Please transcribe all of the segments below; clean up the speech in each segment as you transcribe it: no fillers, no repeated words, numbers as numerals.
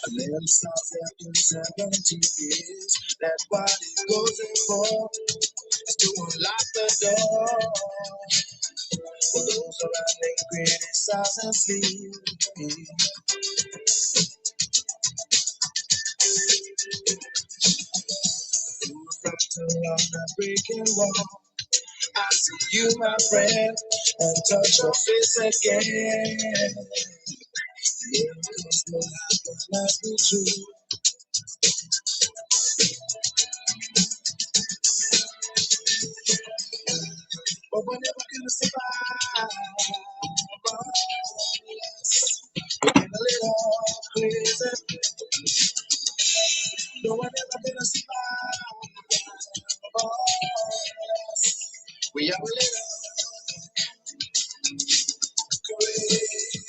A man starts after 70 years. That's what he goes in for, is to unlock the door. For those around they criticize and sleep. You reflect around that breaking wall. I see you, my friend, and touch your face again. Yeah, cause no life must be true. But we're never gonna survive. We're getting a little crazy. No, we're never gonna survive. We are a little crazy.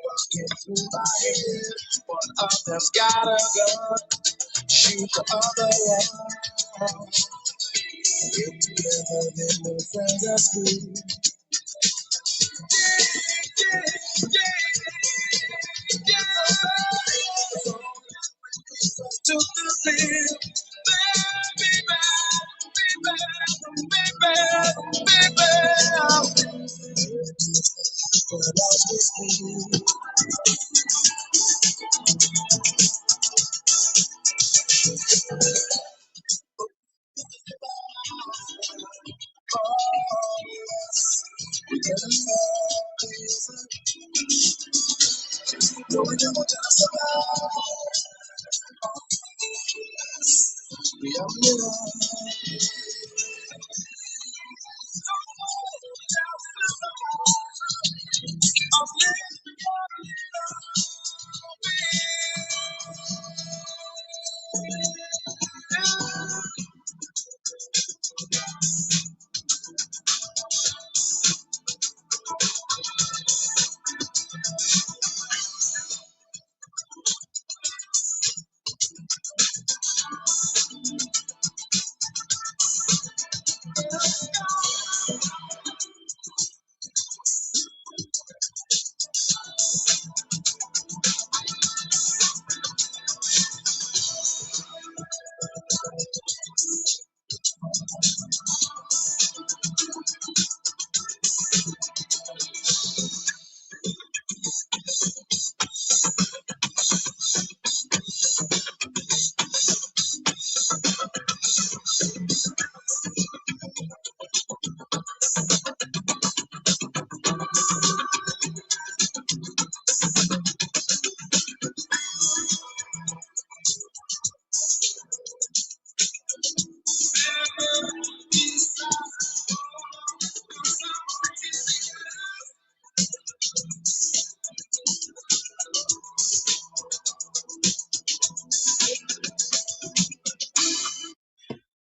Walking through my head. One of them's got a gun. Shoot the other one. We're together, then we're friends at school. Took the pill, baby. But I lost this key. No, we never gonna survive. We are little.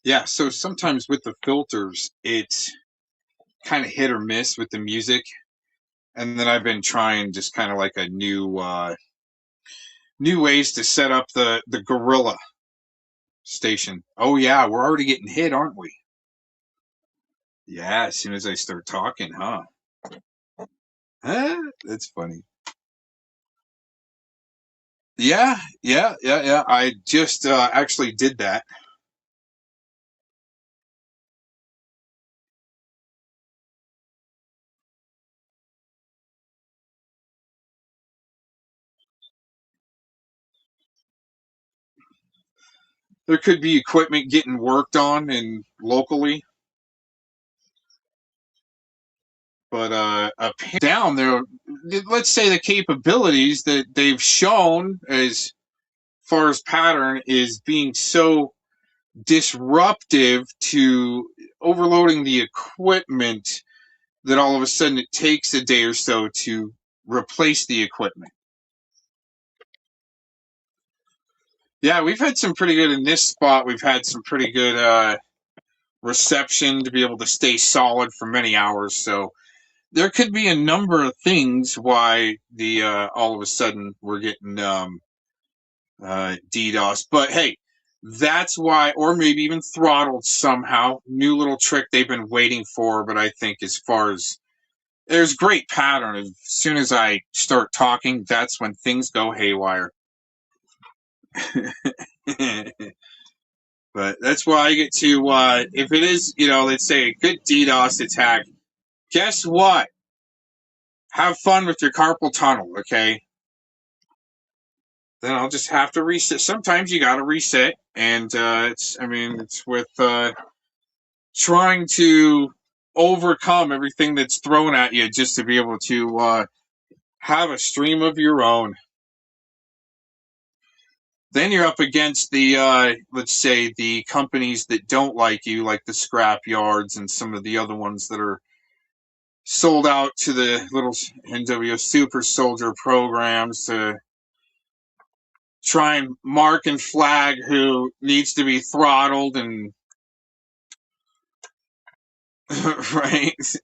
Yeah, so sometimes with the filters, it's kind of hit or miss with the music. And then I've been trying just kind of like a new ways to set up the Gorilla station. Oh yeah, we're already getting hit, aren't we? Yeah, as soon as I start talking, huh? That's funny. Yeah. I just actually did that. There could be equipment getting worked on and locally, but down there, let's say the capabilities that they've shown as far as pattern is being so disruptive to overloading the equipment that all of a sudden it takes a day or so to replace the equipment. Yeah, we've had some pretty good in this spot. We've had some pretty good reception to be able to stay solid for many hours. So there could be a number of things why the all of a sudden we're getting DDoS. But hey, that's why, or maybe even throttled somehow. New little trick they've been waiting for. But I think as far as there's great pattern. As soon as I start talking, that's when things go haywire. But that's why I get to, if it is, let's say a good DDoS attack, guess what? Have fun with your carpal tunnel, okay? Then I'll just have to reset. Sometimes you got to reset, and it's with trying to overcome everything that's thrown at you just to be able to have a stream of your own. Then you're up against the, let's say, the companies that don't like you, like the scrap yards and some of the other ones that are sold out to the little NWO super soldier programs to try and mark and flag who needs to be throttled and right.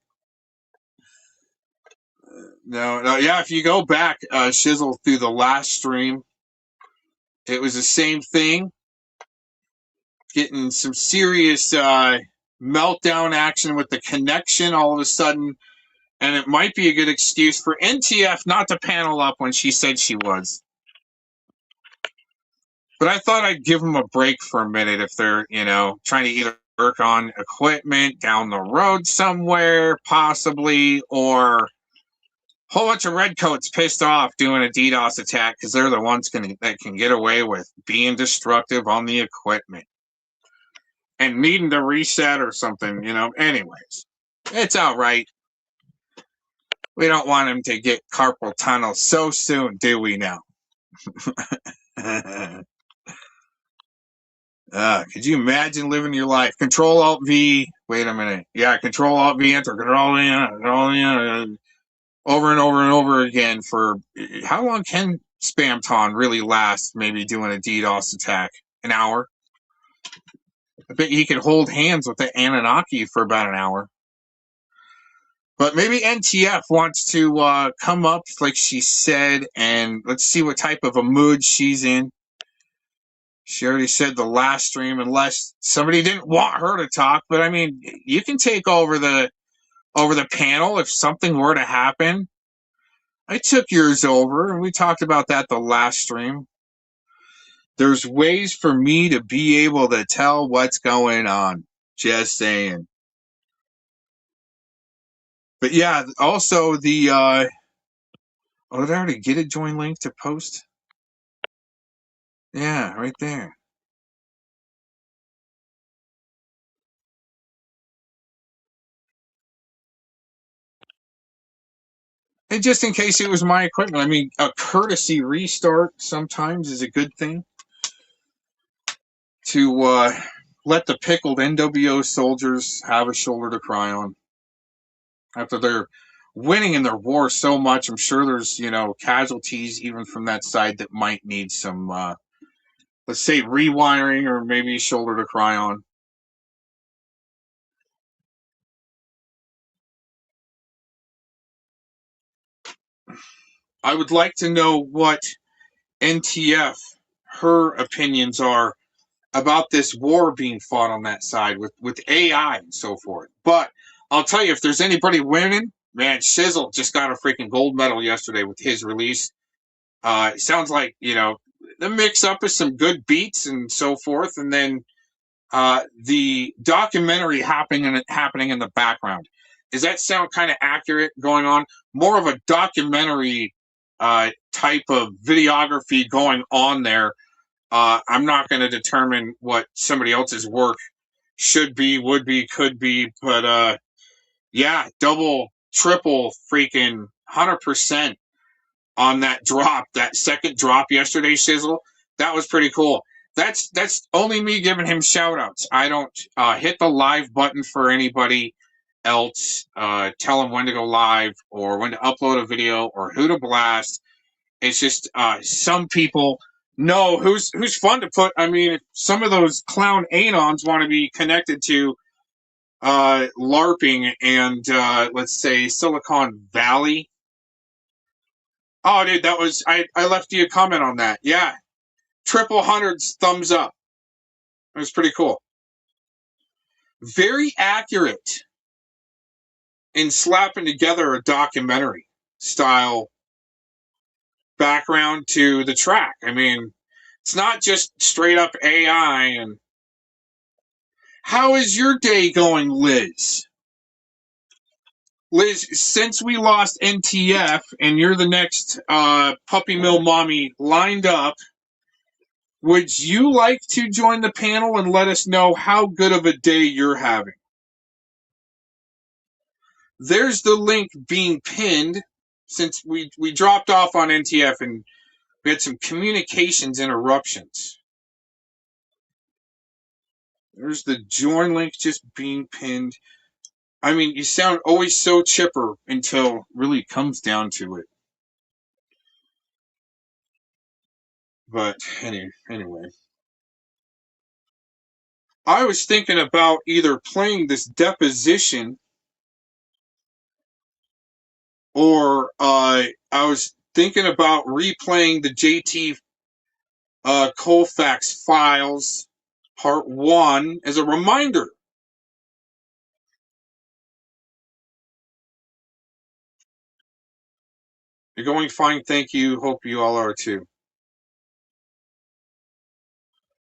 No, yeah. If you go back, Shizzle through the last stream, it was the same thing. Getting some serious meltdown action with the connection all of a sudden, and it might be a good excuse for NTF not to panel up when she said she was. But I thought I'd give them a break for a minute if they're, trying to either work on equipment down the road somewhere, possibly, or a whole bunch of redcoats pissed off doing a DDoS attack because they're the ones that can get away with being destructive on the equipment and needing to reset or something, Anyways, it's outright. We don't want him to get carpal tunnel so soon, do we now? Could you imagine living your life? Control Alt V. Wait a minute. Yeah, Control Alt V, Enter. Control V, over and over and over again for how long can Spamton really last? Maybe doing a DDoS attack, an hour. I bet he could hold hands with the Anunnaki for about an hour. But maybe NTF wants to come up, like she said, and let's see what type of a mood she's in. She already said the last stream, unless somebody didn't want her to talk. But I mean, you can take over the panel if something were to happen. I took yours over, and we talked about that the last stream. There's ways for me to be able to tell what's going on. Just saying. But yeah, also the oh, did I already get a join link to post? Yeah, right there. And just in case it was my equipment, I mean, a courtesy restart sometimes is a good thing to let the pickled NWO soldiers have a shoulder to cry on. After they're winning in their war so much, I'm sure there's, casualties even from that side that might need some, let's say, rewiring or maybe a shoulder to cry on. I would like to know what NTF, her opinions are about this war being fought on that side with AI and so forth. But I'll tell you, if there's anybody winning, man, Shizzle just got a freaking gold medal yesterday with his release. It sounds like, the mix up is some good beats and so forth, and then the documentary happening in the background. Does that sound kind of accurate going on? More of a documentary type of videography going on there. I'm not going to determine what somebody else's work should be, would be, could be, but yeah, double, triple, freaking 100% on that drop, that second drop yesterday, Shizzle. That was pretty cool. That's only me giving him shout outs. I don't hit the live button for anybody else, tell them when to go live or when to upload a video or who to blast. It's just some people know who's fun to put. I mean, if some of those clown anons want to be connected to LARPing and let's say Silicon Valley. Oh, dude, that was I left you a comment on that. Yeah, triple hundreds, thumbs up. It was pretty cool. Very accurate in slapping together a documentary style background to the track. I mean, it's not just straight up AI. And how is your day going, Liz? Liz, since we lost NTF and you're the next puppy mill mommy lined up, would you like to join the panel and let us know how good of a day you're having? There's the link being pinned since we dropped off on NTF and we had some communications interruptions. There's the join link just being pinned. I mean, you sound always so chipper until really comes down to it. But anyway. I was thinking about either playing this deposition or I was thinking about replaying the JT Colfax files part 1 as a reminder. You're going fine, thank you. Hope you all are too.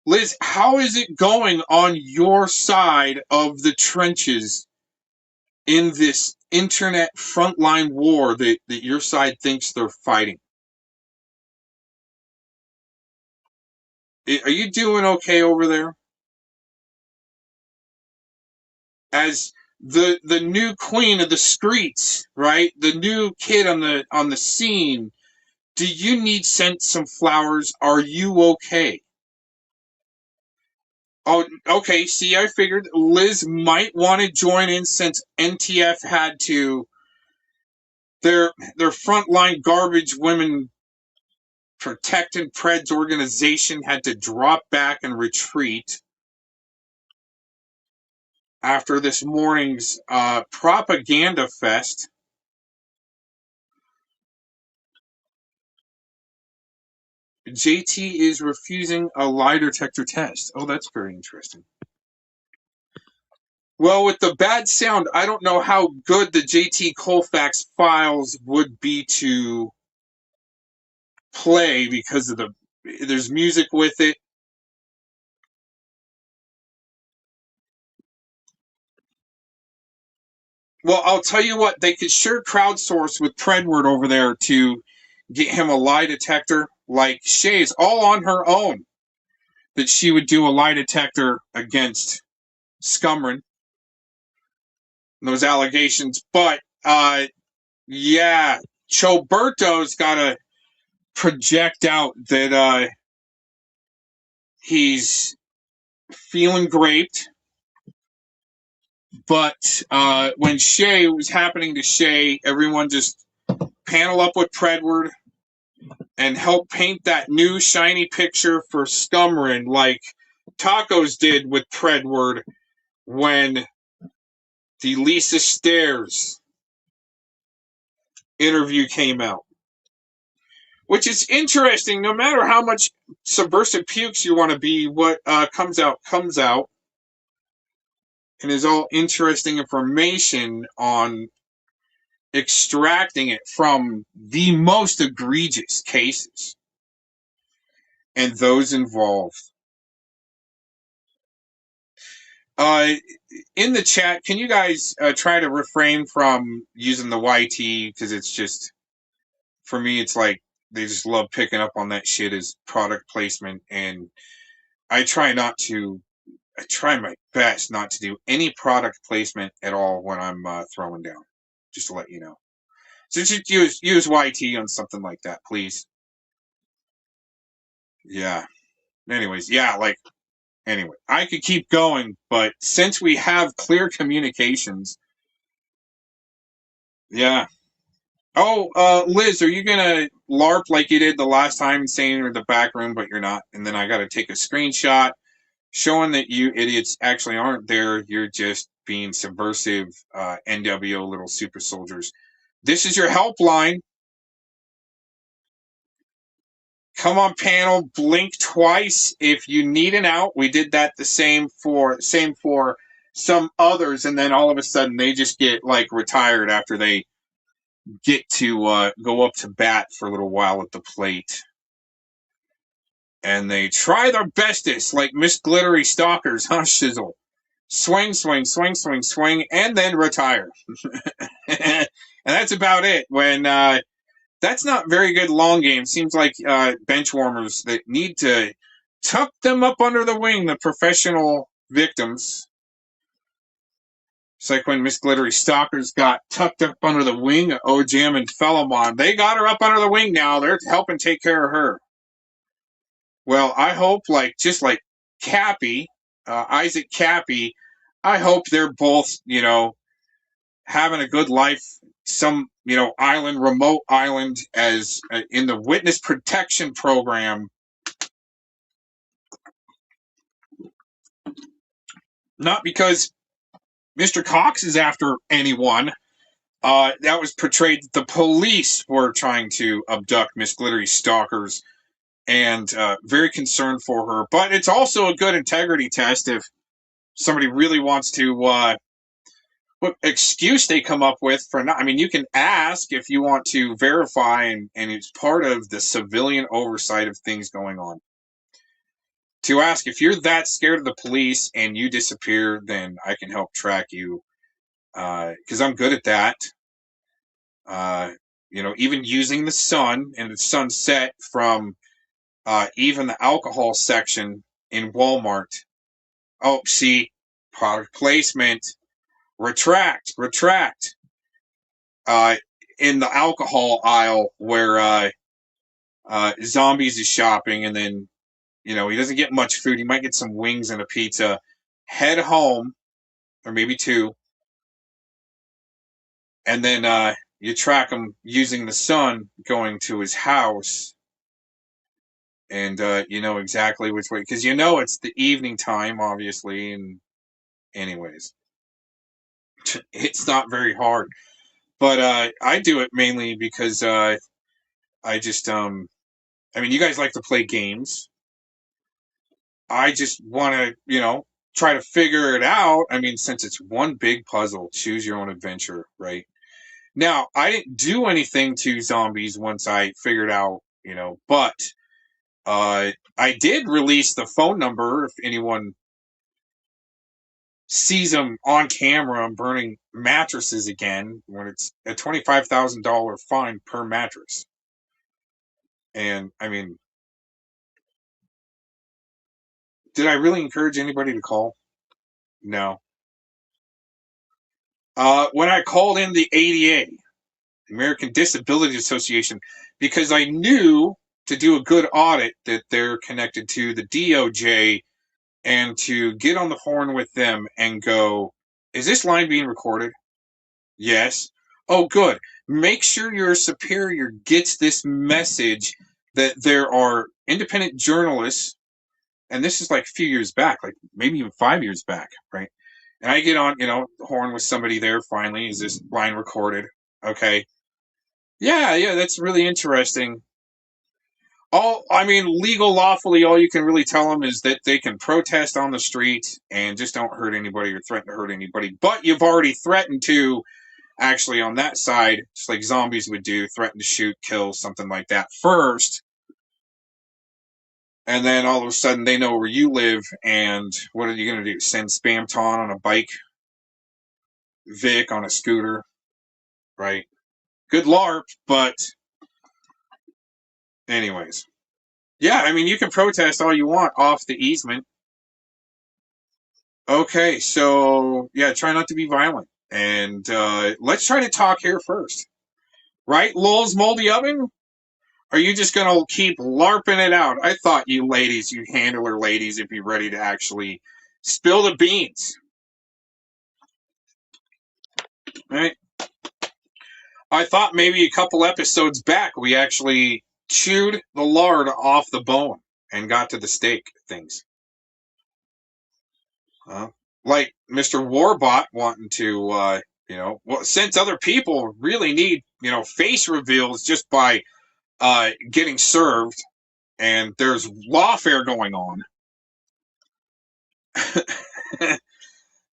Liz, how is it going on your side of the trenches in this internet frontline war that your side thinks they're fighting? Are you doing okay over there? As the new queen of the streets, right? The new kid on the scene. Do you need sent some flowers? Are you okay? Oh, okay. See, I figured Liz might want to join in since NTF had to. Their frontline garbage women protecting Preds organization had to drop back and retreat after this morning's propaganda fest. JT is refusing a lie detector test. Oh, that's very interesting. Well, with the bad sound, I don't know how good the JT Colfax files would be to play because of there's music with it. Well, I'll tell you what, they could sure crowdsource with Predward over there to get him a lie detector. Like Shay's all on her own that she would do a lie detector against Scumrin. Those allegations. But yeah, Choberto's got to project out that he's feeling graped. But when Shay was happening to Shay, everyone just panel up with Predward and help paint that new shiny picture for Scumrin like Tacos did with Predward when the Lisa Stairs interview came out. Which is interesting. No matter how much subversive pukes you want to be, what comes out comes out, and is all interesting information on extracting it from the most egregious cases and those involved. In the chat, can you guys try to refrain from using the YT, because it's just, for me, it's like they just love picking up on that shit as product placement, and I try my best not to do any product placement at all when I'm throwing down, just to let you know. So just use YT on something like that, please. Yeah. Anyways, yeah, anyway, I could keep going, but since we have clear communications, yeah. Oh, Liz, are you gonna LARP like you did the last time, saying you're in the back room, but you're not? And then I got to take a screenshot showing that you idiots actually aren't there. You're just being subversive, NWO little super soldiers. This is your helpline. Come on, panel, blink twice if you need an out. We did that the same for some others, and then all of a sudden they just get retired after they get to go up to bat for a little while at the plate. And they try their bestest, like Miss Glittery Stalkers, huh, Shizzle? Swing, swing, swing, swing, swing, and then retire. And that's about it. When that's not very good long game. Seems like bench warmers that need to tuck them up under the wing, the professional victims. It's like when Miss Glittery Stalkers got tucked up under the wing of Ojam and Philemon. They got her up under the wing now. They're helping take care of her. Well, I hope, just like Cappy, Isaac Cappy, I hope they're both, having a good life, some, remote island, as in the witness protection program. Not because Mr. Cox is after anyone. That was portrayed that the police were trying to abduct Miss Glittery Stalkers, and very concerned for her. But it's also a good integrity test if somebody really wants to, what excuse they come up with for not. I mean, you can ask if you want to verify, and it's part of the civilian oversight of things going on. To ask if you're that scared of the police and you disappear, then I can help track you, because I'm good at that. Even using the sun and the sunset from even the alcohol section in Walmart. Oh, see, product placement. Retract. In the alcohol aisle where Zombies is shopping, and then, he doesn't get much food. He might get some wings and a pizza. Head home, or maybe two, and then you track him using the sun going to his house, and you know exactly which way, because it's the evening time, obviously, and anyways, it's not very hard. But I do it mainly because I just you guys like to play games. I just want to, try to figure it out. Since it's one big puzzle, choose your own adventure, right? Now, I didn't do anything to Zombies once I figured out, but I did release the phone number if anyone sees them on camera burning mattresses again, when it's a $25,000 fine per mattress. And did I really encourage anybody to call? No. When I called in the ADA, American Disability Association, because I knew to do a good audit that they're connected to the DOJ, and to get on the horn with them and go, is this line being recorded? Yes. Oh, good. Make sure your superior gets this message that there are independent journalists, and this is like a few years back, like maybe even 5 years back, right? And I get on, the horn with somebody there finally. Is this line recorded? Okay. Yeah, that's really interesting. I mean, legal, lawfully, all you can really tell them is that they can protest on the street and just don't hurt anybody or threaten to hurt anybody. But you've already threatened to, actually, on that side, just like zombies would do, threaten to shoot, kill, something like that first. And then all of a sudden they know where you live, and what are you going to do? Send Spam Ton on a bike? Vic on a scooter? Right? Good LARP, but anyways. Yeah, I mean, you can protest all you want off the easement. Okay, so, yeah, try not to be violent. And let's try to talk here first. Right, Lowell's Moldy Oven? Are you just going to keep LARPing it out? I thought you ladies, you handler ladies, would be ready to actually spill the beans. Right? I thought maybe a couple episodes back we actually chewed the lard off the bone and got to the steak things. Like Mr. Warbot wanting to, well, since other people really need, face reveals just by getting served, and there's lawfare going on.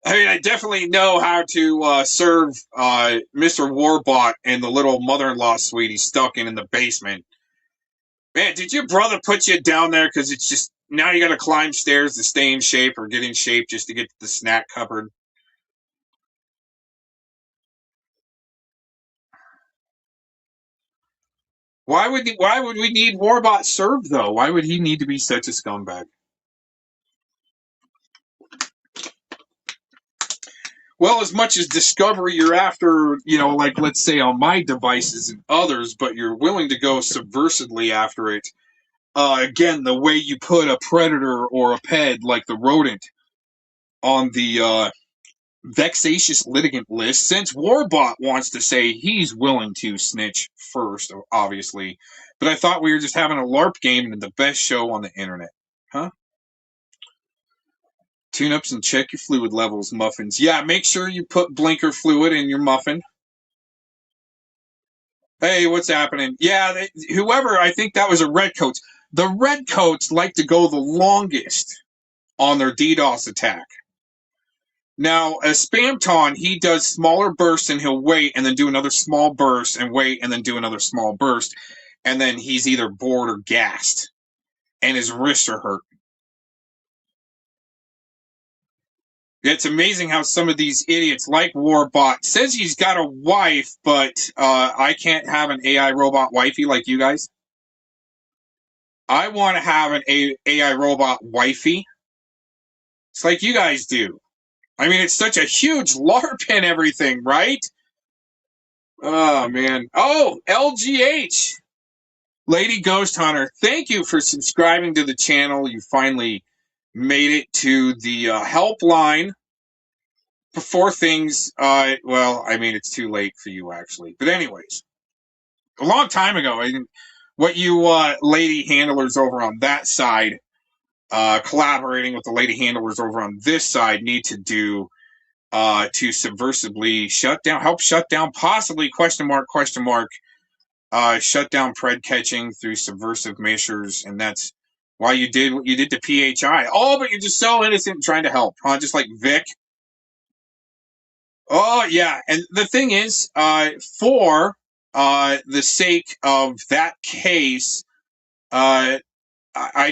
I mean, I definitely know how to serve Mr. Warbot and the little mother-in-law suite he's stuck in the basement. Man, did your brother put you down there because it's just now you got to climb stairs to stay in shape or get in shape just to get to the snack cupboard? Why would we need Warbot served though? Why would he need to be such a scumbag? Well, as much as discovery you're after, like let's say on my devices and others, but you're willing to go subversively after it. Again, the way you put a predator or a ped like the rodent on the vexatious litigant list, since Warbot wants to say he's willing to snitch first, obviously. But I thought we were just having a LARP game and the best show on the internet. Huh? Tune-ups and check your fluid levels, muffins. Yeah, make sure you put blinker fluid in your muffin. Hey, what's happening? Yeah, whoever, I think that was a Redcoats. The Redcoats like to go the longest on their DDoS attack. Now, a Spamton, he does smaller bursts and he'll wait and then do another small burst and wait and then do another small burst. And then he's either bored or gassed. And his wrists are hurt. It's amazing how some of these idiots, like Warbot, says he's got a wife, but I can't have an AI robot wifey like you guys. I want to have an AI robot wifey. It's like you guys do. I mean, it's such a huge LARP and everything, right? Oh, man. Oh, LGH. Lady Ghost Hunter, thank you for subscribing to the channel. You finally made it to the helpline before things, well, I mean, it's too late for you, actually. But anyways, a long time ago, what you lady handlers over on that side, collaborating with the lady handlers over on this side, need to do to subversively help shut down, possibly, question mark, shut down pred catching through subversive measures, and that's why you did what you did to PHI. Oh, but you're just so innocent and trying to help, huh? Just like Vic. Oh, yeah. And the thing is, for the sake of that case, I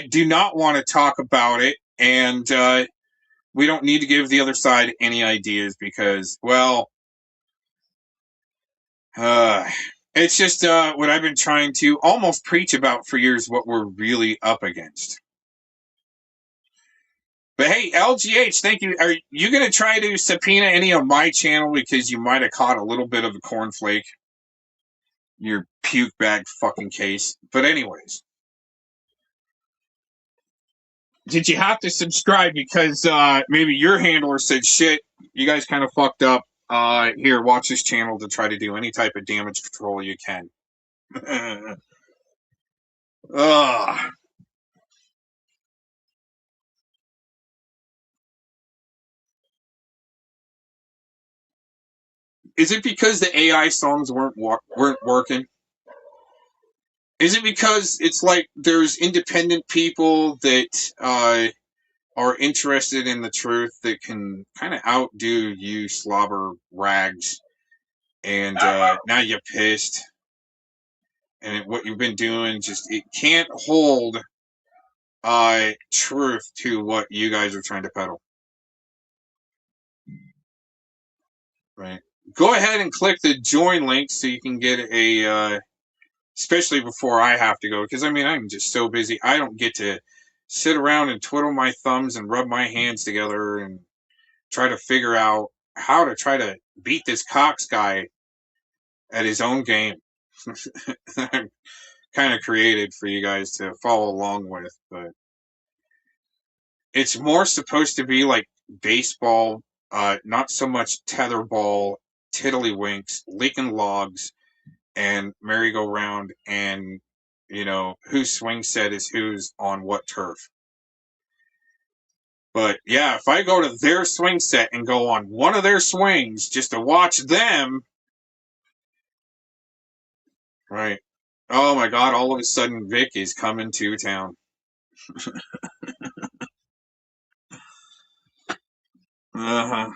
do not want to talk about it, and we don't need to give the other side any ideas because, well, it's just what I've been trying to almost preach about for years, what we're really up against. But hey, LGH, thank you. Are you going to try to subpoena any of my channel because you might have caught a little bit of a cornflake? Your puke bag fucking case. But anyways. Did you have to subscribe because maybe your handler said, shit, you guys kind of fucked up. Here, watch this channel to try to do any type of damage control you can. Ugh. Is it because the AI songs weren't working? Is it because it's like there's independent people that are interested in the truth that can kind of outdo you slobber rags, and now you're pissed, and what you've been doing just it can't hold truth to what you guys are trying to peddle, right? Go ahead and click the join link so you can get a especially before I have to go, because I mean I'm just so busy. I don't get to sit around and twiddle my thumbs and rub my hands together and try to figure out how to try to beat this Cox guy at his own game. I'm kind of created for you guys to follow along with, but it's more supposed to be like baseball, not so much tetherball, tiddlywinks, leaking logs, and merry-go-round, and whose swing set is who's on what turf. But yeah, if I go to their swing set and go on one of their swings just to watch them, right? Oh my God! All of a sudden, Vic is coming to town. Uh-huh.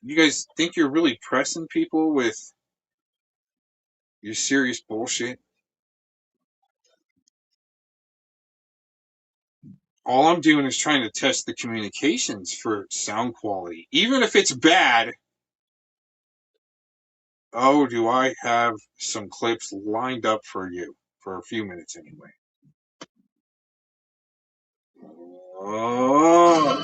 You guys think you're really pressing people with your serious bullshit? All I'm doing is trying to test the communications for sound quality. Even if it's bad, oh, do I have some clips lined up for you for a few minutes anyway. Oh.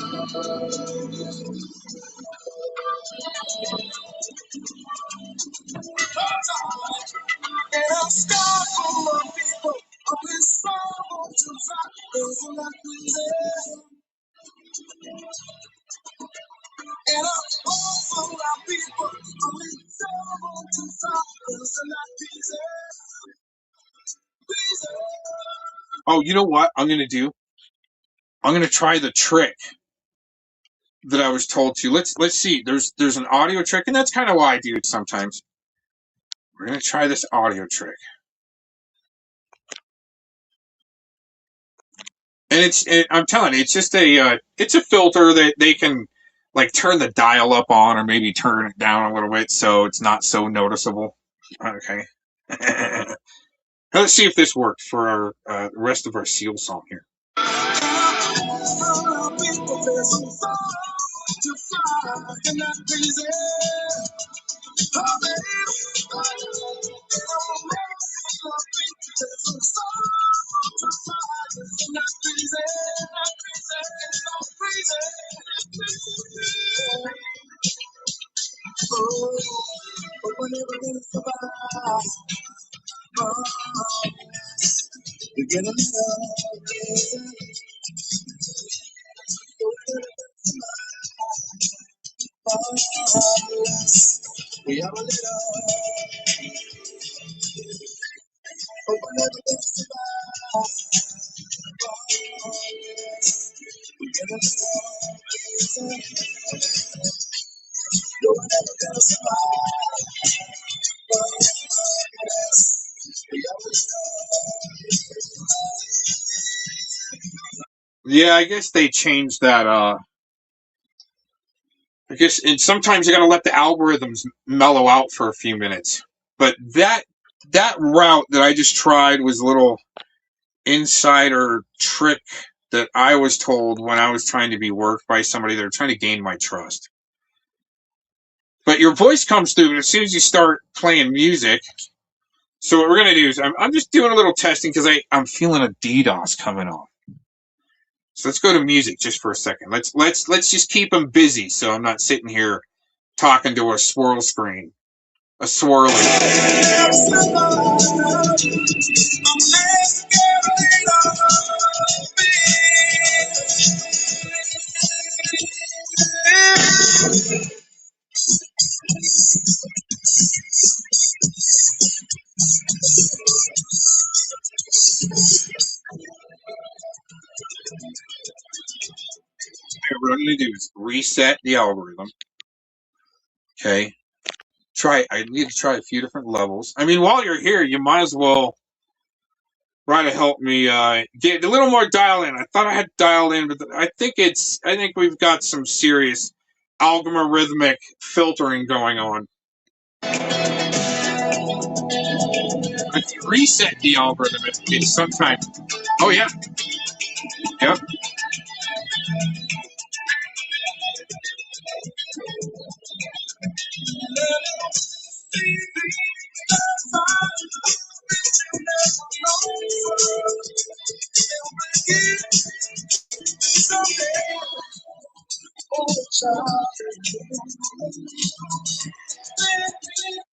Oh, you know what I'm going to do? I'm going to try the trick that I was told to. Let's see. There's an audio trick, and that's kind of why I do it sometimes. We're going to try this audio trick. And I'm telling you, it's just it's a filter that they can like turn the dial up on or maybe turn it down a little bit so it's not so noticeable. Okay. Let's see if this worked for our the rest of our Seal song here. Yeah, I guess they changed that. I guess and sometimes you got to let the algorithms mellow out for a few minutes. But that route that I just tried was a little insider trick that I was told when I was trying to be worked by somebody that were trying to gain my trust. But your voice comes through, and as soon as you start playing music, so what we're gonna do is I'm just doing a little testing because I'm feeling a DDoS coming on. So let's go to music just for a second. Let's just keep them busy so I'm not sitting here talking to a swirl screen, a swirly. What I'm gonna do is reset the algorithm. Okay. I need to try a few different levels. I mean, while you're here, you might as well try to help me get a little more dialed in. I thought I had dialed in, but I think we've got some serious algorithmic filtering going on. If you reset the algorithm, it's sometimes. Oh yeah. Yep.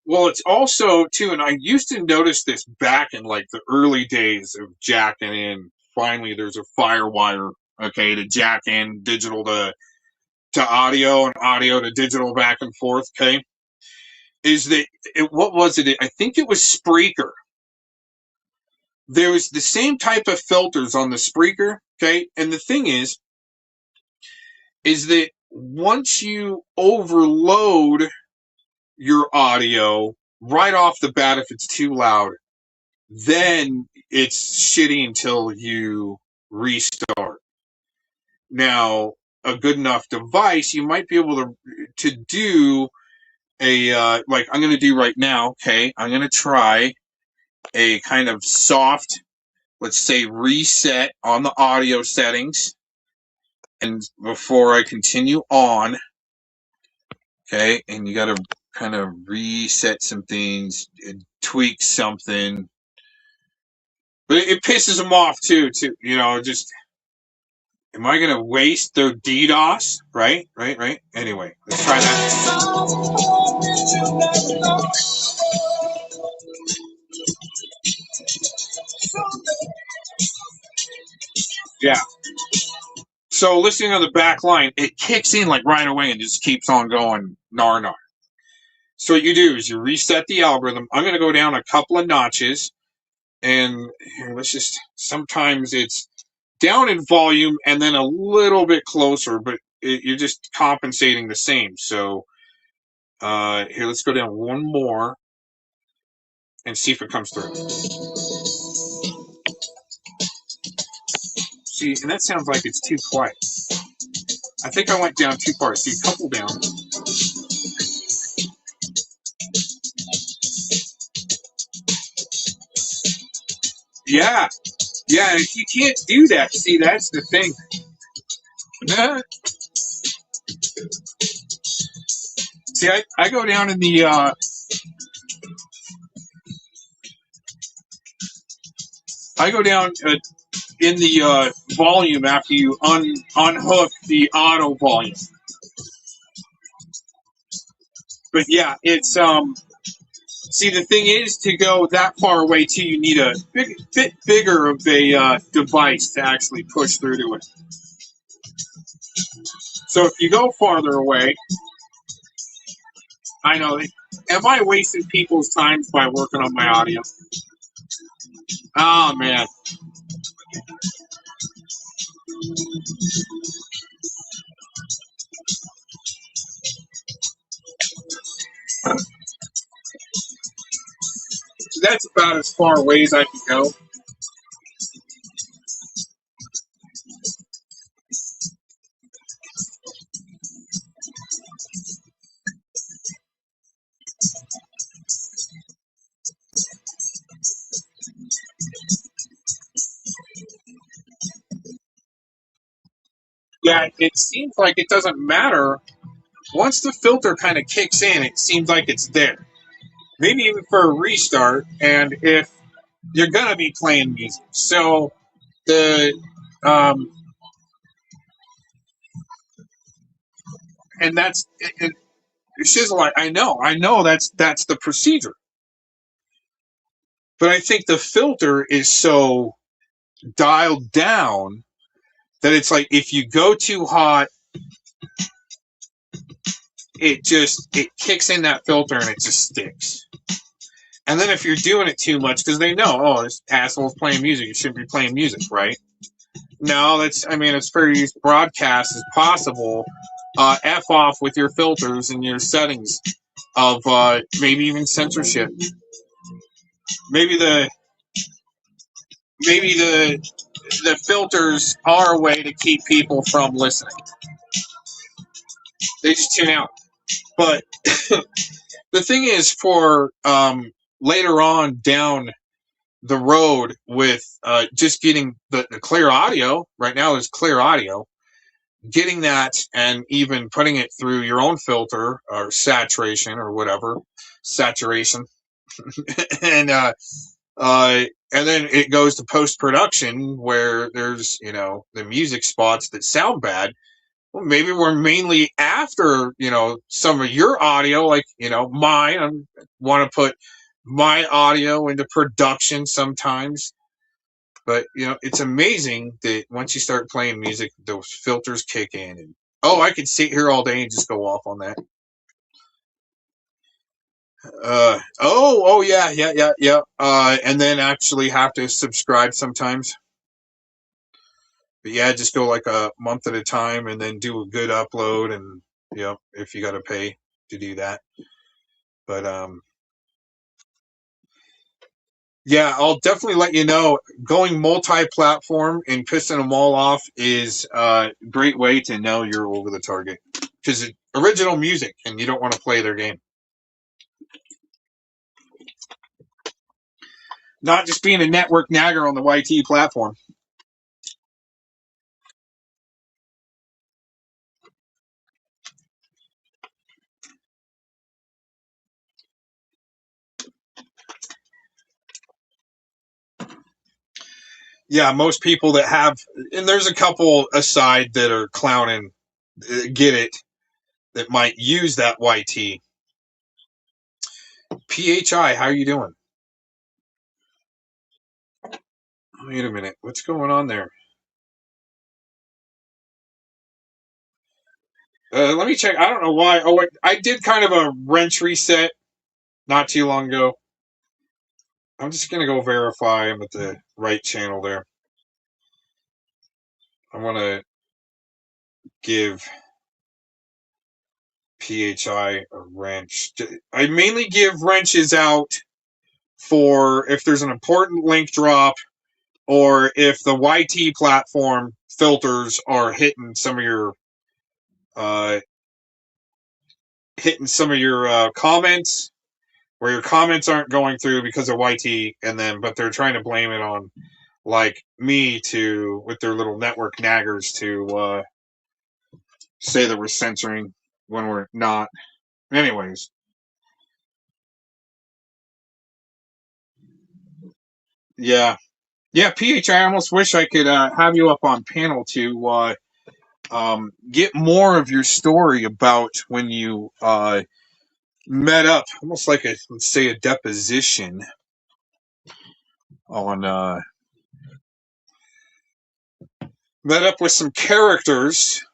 Well, it's also too, and I used to notice this back in like the early days of jacking in. Finally, there's a firewire, okay, to jack in digital to audio and audio to digital back and forth. Okay, is that what was it? I think it was Spreaker. There was the same type of filters on the Spreaker. Okay, and the thing is that once you overload your audio right off the bat, if it's too loud, then it's shitty until you restart. Now, a good enough device, you might be able to do a like I'm going to do right now. Okay, I'm going to try a kind of soft, let's say, reset on the audio settings, and before I continue on, okay, and you got to kind of reset some things, tweak something, but it pisses them off too. Just am I going to waste their DDoS? Right. Anyway, let's try that. Yeah. So listening on the back line, it kicks in like right away and just keeps on going, nar. So what you do is you reset the algorithm. I'm going to go down a couple of notches, and here, sometimes it's down in volume and then a little bit closer, but you're just compensating the same. So here, let's go down one more and see if it comes through. See, and that sounds like it's too quiet. I think I went down too far. See, a couple down. Yeah. If you can't do that, see, that's the thing. See, I go down in the volume after you unhook the auto volume. But yeah, it's see, the thing is, to go that far away too, you need a bit bigger of a device to actually push through to it. So if you go farther away, I know. Am I wasting people's time by working on my audio? Oh man. That's about as far away as I can go. Yeah, it seems like it doesn't matter. Once the filter kind of kicks in, it seems like it's there. Maybe even for a restart, and if you're gonna be playing music, so the and that's Shizzle. I know that's the procedure, but I think the filter is so dialed down that it's like if you go too hot, it kicks in that filter and it just sticks. And then if you're doing it too much, because they know, oh, this asshole's playing music, you shouldn't be playing music, right? No, as fair use broadcast as possible. F off with your filters and your settings. of maybe even censorship. Maybe the maybe the filters are a way to keep people from listening. They just tune out. But the thing is, for later on down the road with just getting the clear audio. Right now, there's clear audio. Getting that and even putting it through your own filter or saturation or whatever, saturation, and and then it goes to post production where there's the music spots that sound bad. Well, maybe we're mainly after some of your audio, like mine. I want to put my audio into production sometimes. But it's amazing that once you start playing music, those filters kick in, and I could sit here all day and just go off on that. Yeah. And then actually have to subscribe sometimes. But yeah, just go like a month at a time, and then do a good upload, and if you got to pay to do that. But yeah, I'll definitely let you know. Going multi-platform and pissing them all off is a great way to know you're over the target. Because it's original music, and you don't want to play their game. Not just being a network nagger on the YT platform. Yeah, most people that have, and there's a couple aside that are clowning, get it, that might use that YT. PHI, how are you doing? Wait a minute, what's going on there? Let me check. I don't know why. Oh, I did kind of a wrench reset not too long ago. I'm just going to go verify I'm at the right channel there. I want to give PHI a wrench. I mainly give wrenches out for if there's an important link drop, or if the YT platform filters are hitting some of your comments, where your comments aren't going through because of YT, but they're trying to blame it on like me with their little network naggers to say that we're censoring when we're not. Anyways. Yeah. Yeah, PH, I almost wish I could have you up on panel to get more of your story about when you met up, almost like let's say a deposition on met up with some characters,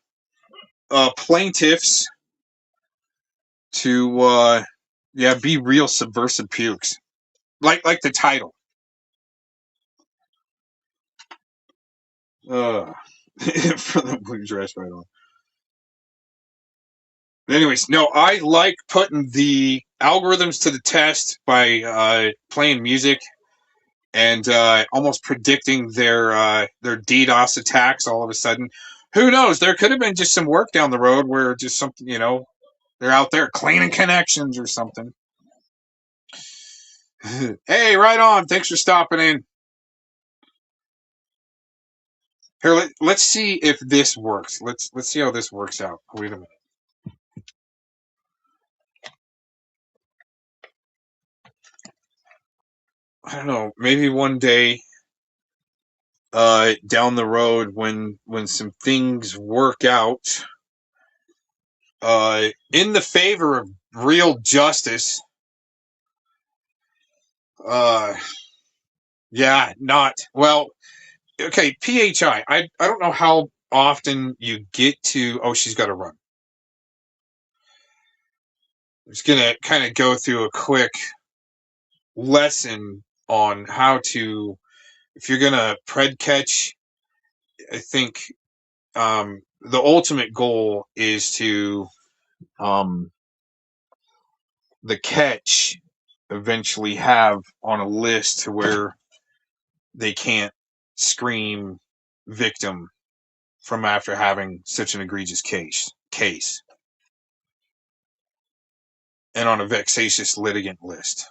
plaintiffs, to be real subversive pukes, like the title. For the blue dress, right on. Anyways, no, I like putting the algorithms to the test by playing music and almost predicting their DDoS attacks all of a sudden. Who knows? There could have been just some work down the road where just something, they're out there cleaning connections or something. Hey, right on. Thanks for stopping in. Here, let's see if this works. Let's see how this works out. Wait a minute. I don't know. Maybe one day down the road when some things work out in the favor of real justice. Yeah, not well. Okay, PHI. I don't know how often you get to. Oh, she's got to run. I'm just gonna kind of go through a quick lesson on how to. If you're gonna pred catch, I think the ultimate goal is to the catch eventually have on a list to where they can't scream victim from after having such an egregious case and on a vexatious litigant list.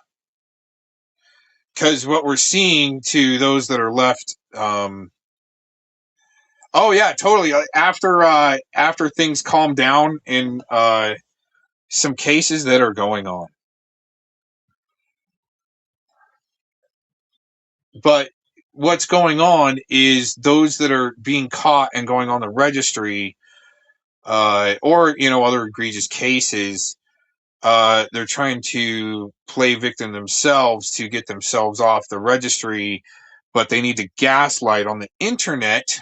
Because what we're seeing to those that are left, oh yeah, totally. After things calm down in some cases that are going on, but what's going on is those that are being caught and going on the registry, or other egregious cases, they're trying to play victim themselves to get themselves off the registry, but they need to gaslight on the internet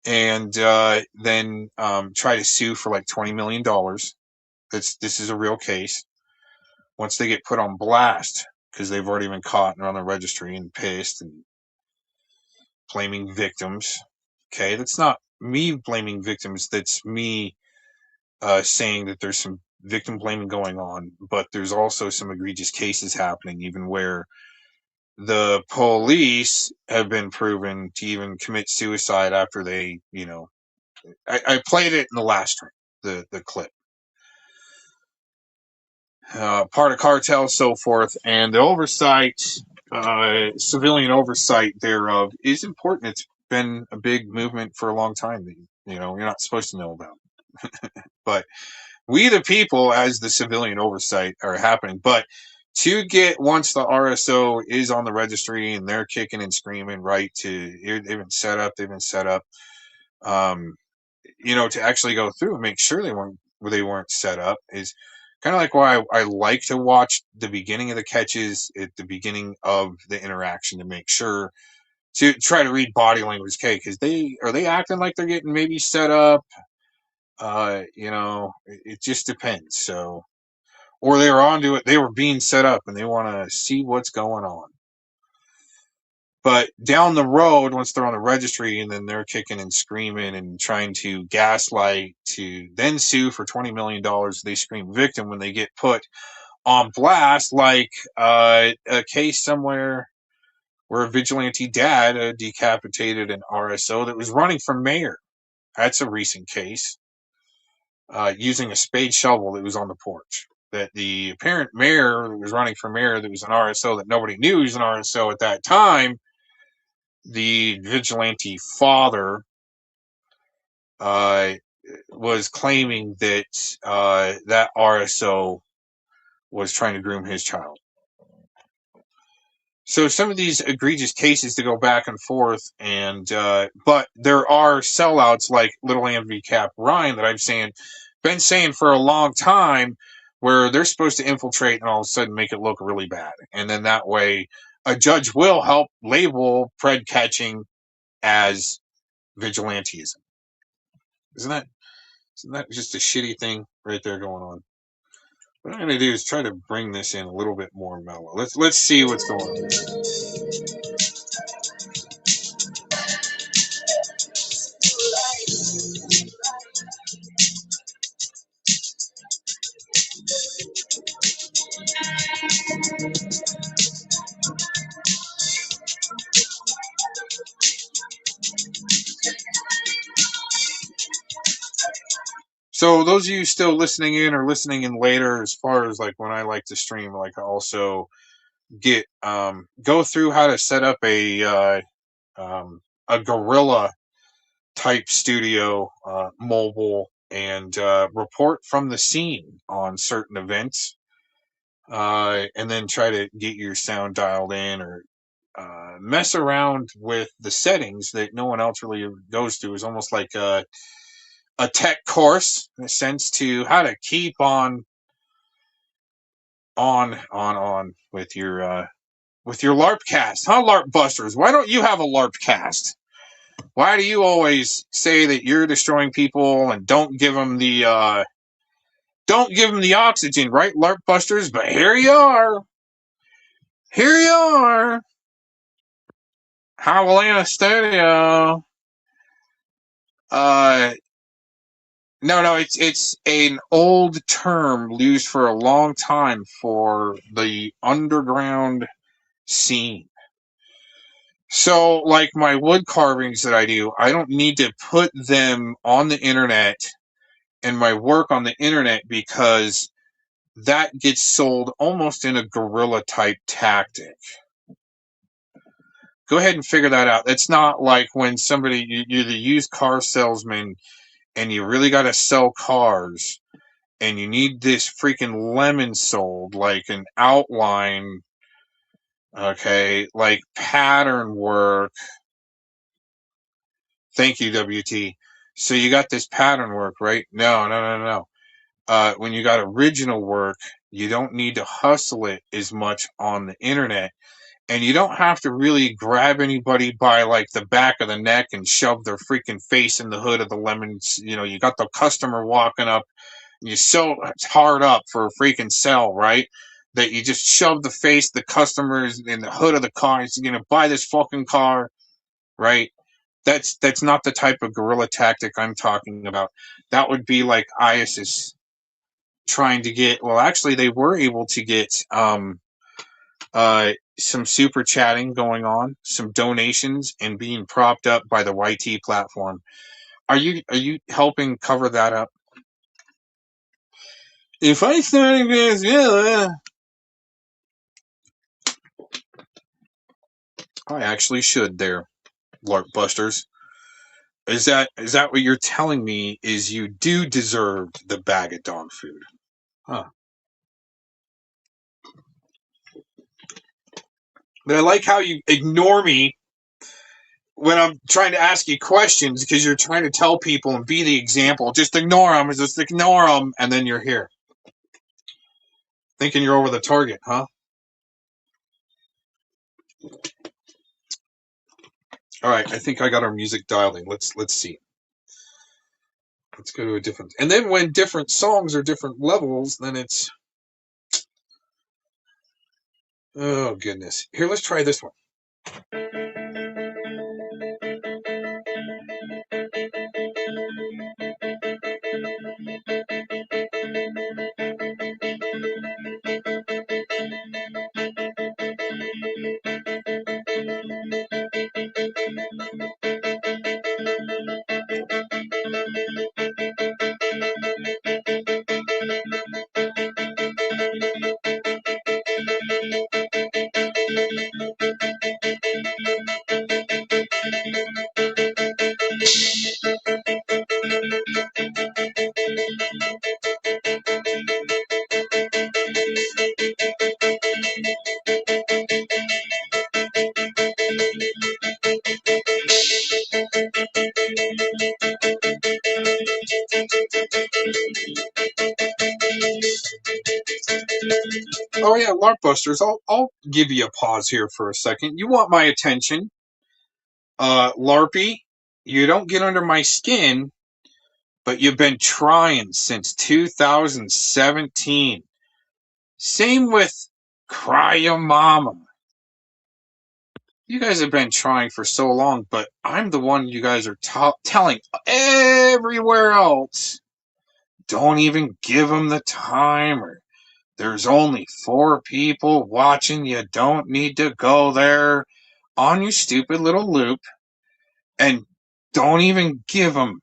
and then try to sue for like $20 million. This is a real case. Once they get put on blast because they've already been caught and are on the registry and pissed and blaming victims. Okay, that's not me blaming victims. That's me saying that there's some victim blaming going on, but there's also some egregious cases happening, even where the police have been proven to even commit suicide after they, I played it in the last stream, the clip. Part of cartel, so forth, and the oversight, civilian oversight thereof is important. It's been a big movement for a long time that you're not supposed to know about, but we the people, as the civilian oversight, are happening. But to get, once the RSO is on the registry and they're kicking and screaming, right, they've been set up, to actually go through and make sure they weren't set up is kind of like why I like to watch the beginning of the catches at the beginning of the interaction to make sure to try to read body language. Okay, because they acting like they're getting maybe set up. It just depends. So, or they were onto it, they were being set up and they want to see what's going on. But down the road, once they're on the registry and then they're kicking and screaming and trying to gaslight to then sue for $20 million, they scream victim when they get put on blast, like a case somewhere where a vigilante dad decapitated an RSO that was running for mayor. That's a recent case. Using a spade shovel that was on the porch. That the apparent mayor that was running for mayor that was an RSO that nobody knew was an RSO at that time, the vigilante father was claiming that that RSO was trying to groom his child. So some of these egregious cases to go back and forth, and but there are sellouts like Little Envy Cap Ryan that I've been saying for a long time, where they're supposed to infiltrate and all of a sudden make it look really bad, and then that way a judge will help label pred catching as vigilantism. Isn't that just a shitty thing right there going on? What I'm going to do is try to bring this in a little bit more mellow. Let's see what's going on here. So those of you still listening in or listening in later, as far as like when I like to stream, like I also get go through how to set up a guerrilla type studio, mobile, and report from the scene on certain events, and then try to get your sound dialed in or mess around with the settings that no one else really goes to. It's almost like a tech course in a sense to how to keep on with your LARP cast, huh? LARP busters, why don't you have a LARP cast? Why do you always say that you're destroying people and don't give them the oxygen, right, LARP busters? But here you are, Hawalina Studio. No, it's an old term used for a long time for the underground scene. So, like my wood carvings that I do, I don't need to put them on the internet and my work on the internet because that gets sold almost in a guerrilla type tactic. Go ahead and figure that out. It's not like when you're the used car salesman and you really got to sell cars and you need this freaking lemon sold, like an outline, okay, like pattern work. Thank you, WT. So you got this pattern work, right? No. When you got original work, you don't need to hustle it as much on the internet. And you don't have to really grab anybody by like the back of the neck and shove their freaking face in the hood of the lemons. You got the customer walking up and you're so hard up for a freaking sell, right? That you just shove the face of the customers in the hood of the car and you're gonna buy this fucking car, right? That's not the type of guerrilla tactic I'm talking about. That would be like ISIS trying to get, well, actually they were able to get some super chatting going on, some donations, and being propped up by the YT platform. Are you helping cover that up? If I started this, yeah, I actually should there, LARP Busters. Is that what you're telling me? Is you do deserve the bag of dog food? Huh. But I like how you ignore me when I'm trying to ask you questions because you're trying to tell people and be the example. Just ignore them, and then you're here. Thinking you're over the target, huh? All right, I think I got our music dialed in. Let's see. Let's go to a different. And then when different songs are different levels, then it's. Oh goodness! Here, let's try this one. Oh yeah, LARP Busters. I'll give you a pause here for a second. You want my attention, LARPy? You don't get under my skin, but you've been trying since 2017. Same with Cry Your Mama. You guys have been trying for so long, but I'm the one you guys are telling everywhere else. Don't even give them the time, or there's only 4 people watching. You don't need to go there on your stupid little loop, and don't even give them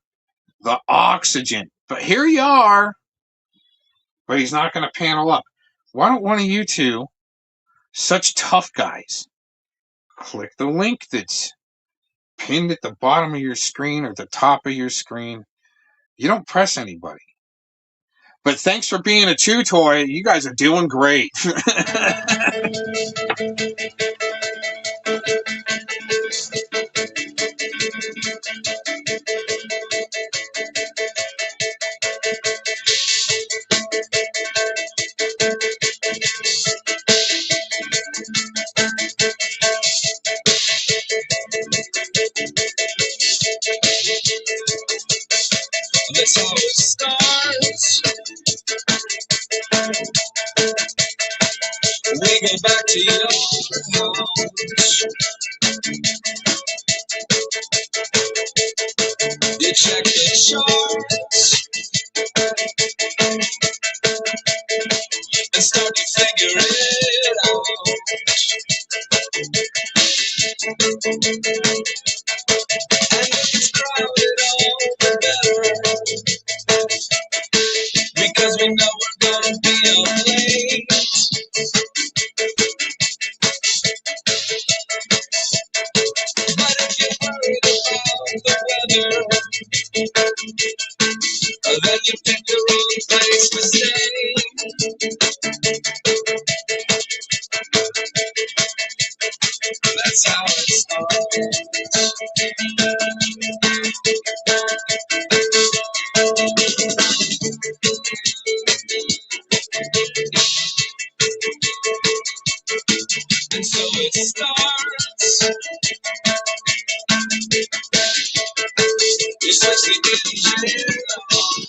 the oxygen. But here you are, but he's not going to panel up. Why don't one of you two, such tough guys, click the link that's pinned at the bottom of your screen or the top of your screen? You don't press anybody. But thanks for being a chew toy. You guys are doing great. That's how it starts. We go back to your house. You check the charts. And if it's crowded, all the better, because we know we're gonna be up late. But if you're worried about the weather, then you pick the wrong place to stay. That's how it starts. And so it starts. You switch the engine on.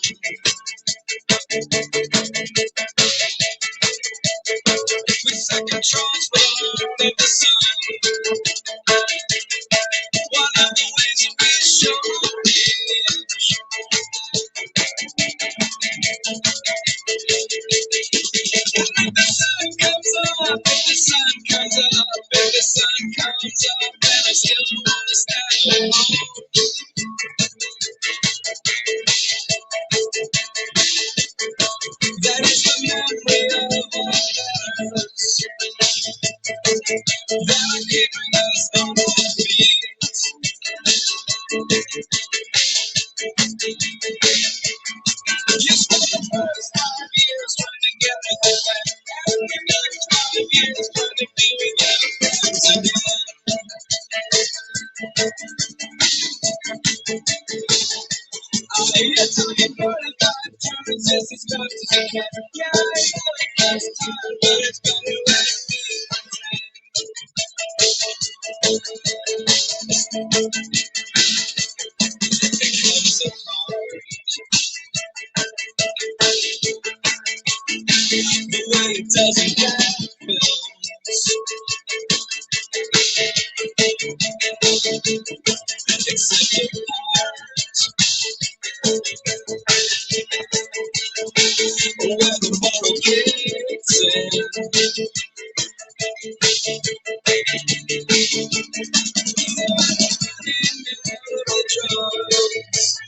We set controls for the sun. One of the ways that we show is if the sun comes up, if the sun comes up, if the sun comes up, and I still wanna stay home. That is the memory of our past that are keeping us on our feet. You spent the first 5 years trying to get me away, and the next 5 years trying to be with your friends again. I hear talking 45 times just as fast as you can. Yeah, I know it takes time, but it's better when it feels so hard. The way it doesn't get filled. It's such a part where the moral kicks in. Drugs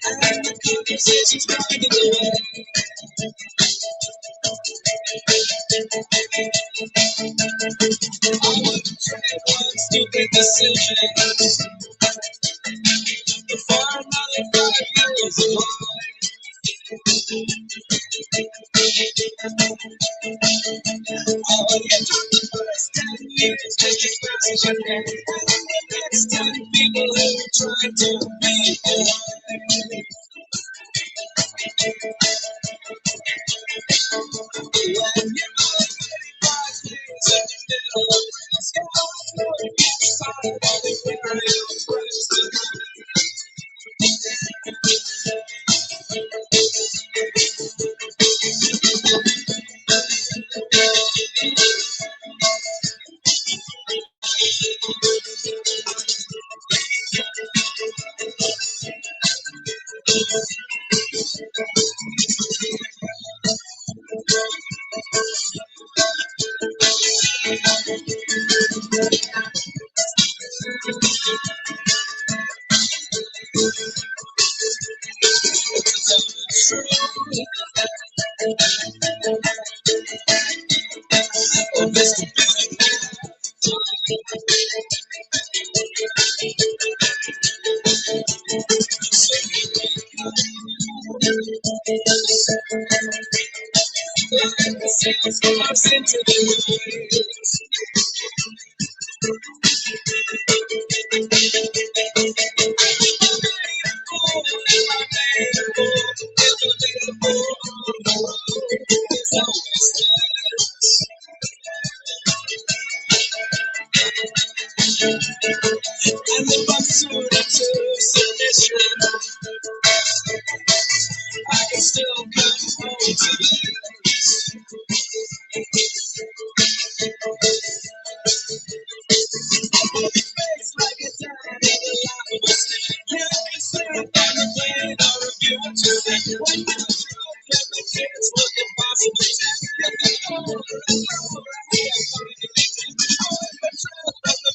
and the conversations running away. I wouldn't trade one stupid decision for another 5 years of life. I would get through the first 10 years just as fast as you can, and then the next 10 people who are trying to be alive. When you're 35 years in the middle of the sky, you're inside all the burial friends tonight. Oh, this could be the sales cars into the noise. And if I'm suited to submission, I can still come home to this. Face like a dime, and the light will stand. Can't be seen on the plane or review what you think. When you're drunk and the kids look impossible dead, you can go over and over and be a funny thing. Oh, if the truth from the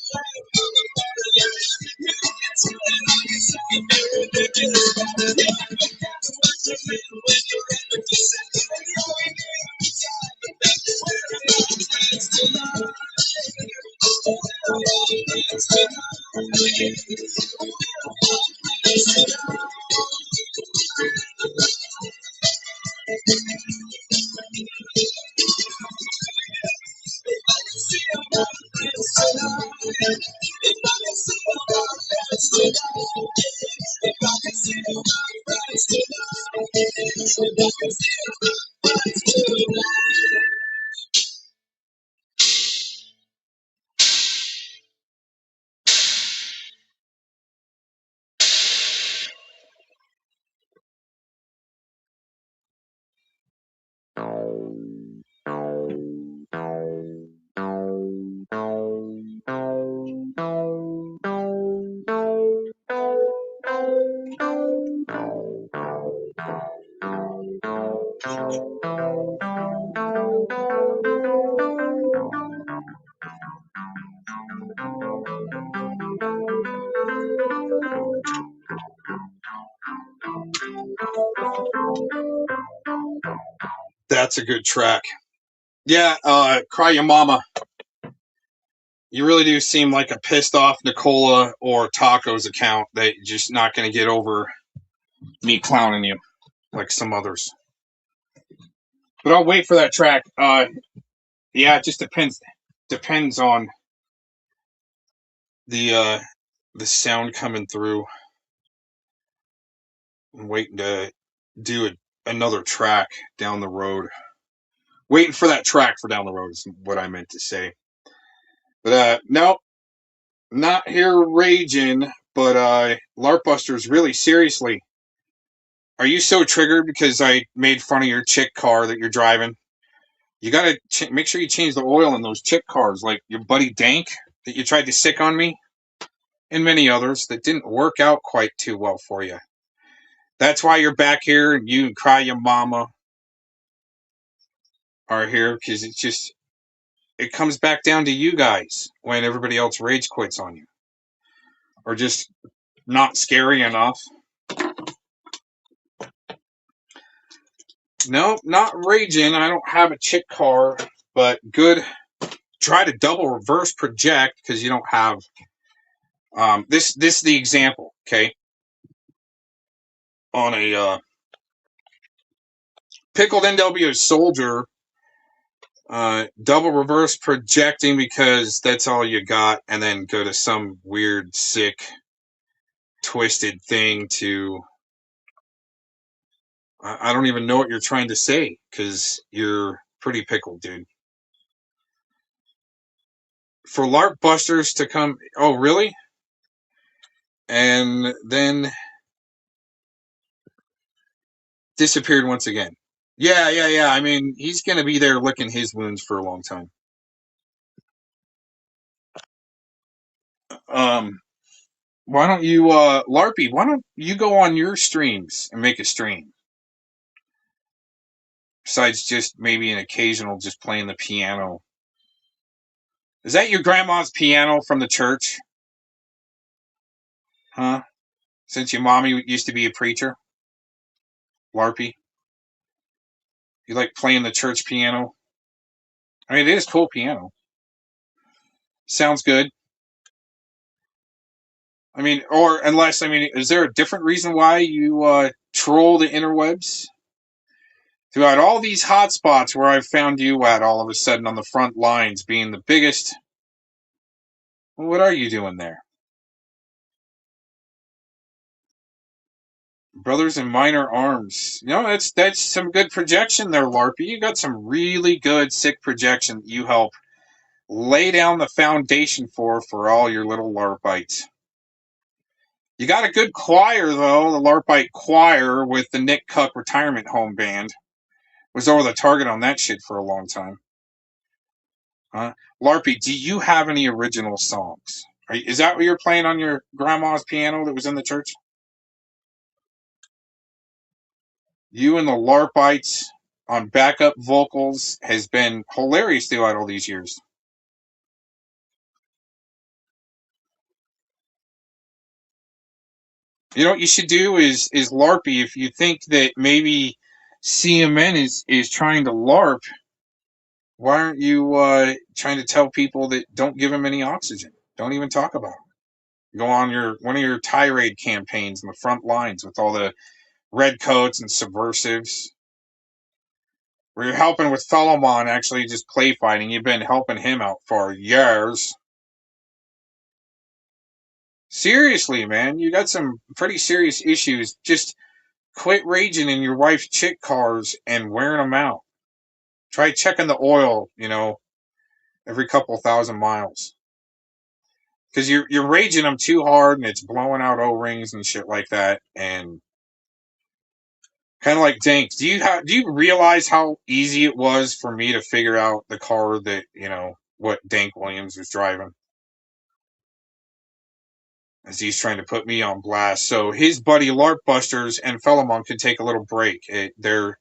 That's a good track. Yeah, Cry Your Mama. You really do seem like a pissed off Nicola or Taco's account that you're just not going to get over me clowning you like some others. But I'll wait for that track. Yeah, it just depends on the sound coming through. I'm waiting to do another track down the road. Waiting for that track for down the road is what I meant to say. But no, not here raging. But LARPbusters, really seriously, are you so triggered because I made fun of your chick car that you're driving? You gotta make sure you change the oil in those chick cars, like your buddy Dank that you tried to sick on me, and many others that didn't work out quite too well for you. That's why you're back here, and you and Cry Your Mama are here, because it comes back down to you guys when everybody else rage quits on you, or just not scary enough. No, not raging. I don't have a chick car, but good. Try to double reverse project because you don't have this is the example, okay? On a pickled NWO soldier, double reverse projecting because that's all you got, and then go to some weird, sick, twisted thing to. I don't even know what you're trying to say because you're pretty pickled, dude. For LARP busters to come, oh really? And then disappeared once again. Yeah. I mean, he's going to be there licking his wounds for a long time. Why don't you, Larpy, why don't you go on your streams and make a stream? Besides just maybe an occasional just playing the piano. Is that your grandma's piano from the church? Huh? Since your mommy used to be a preacher? Larpy? You like playing the church piano? I mean, it is cool piano. Sounds good. I mean, or unless, I mean, is there a different reason why you troll the interwebs? Throughout all these hot spots where I've found you at all of a sudden on the front lines being the biggest. Well, what are you doing there? Brothers in Minor Arms. You know, that's some good projection there, Larpy. You got some really good, sick projection that you help lay down the foundation for all your little LARPites. You got a good choir, though, the LARPite choir with the Nick Cuck Retirement Home Band. Was over the target on that shit for a long time. Huh? Larpy, do you have any original songs? Is that what you're playing on your grandma's piano that was in the church? You and the LARPites on backup vocals has been hilarious throughout all these years. You know what you should do is Larpy, if you think that maybe CMN is trying to LARP, why aren't you trying to tell people that don't give them any oxygen? Don't even talk about them. Go on one of your tirade campaigns in the front lines with all the redcoats and subversives. Where you're helping with Thelomon actually just play fighting. You've been helping him out for years. Seriously, man, you got some pretty serious issues. Just Quit raging in your wife's chick cars and wearing them out. Try checking the oil, every couple thousand miles. Because you're raging them too hard and it's blowing out O-rings and shit like that. And kind of like Dank, do you realize how easy it was for me to figure out the car that, what Dank Williams was driving? As he's trying to put me on blast. So his buddy LARP Busters and Philemon can take a little break. They're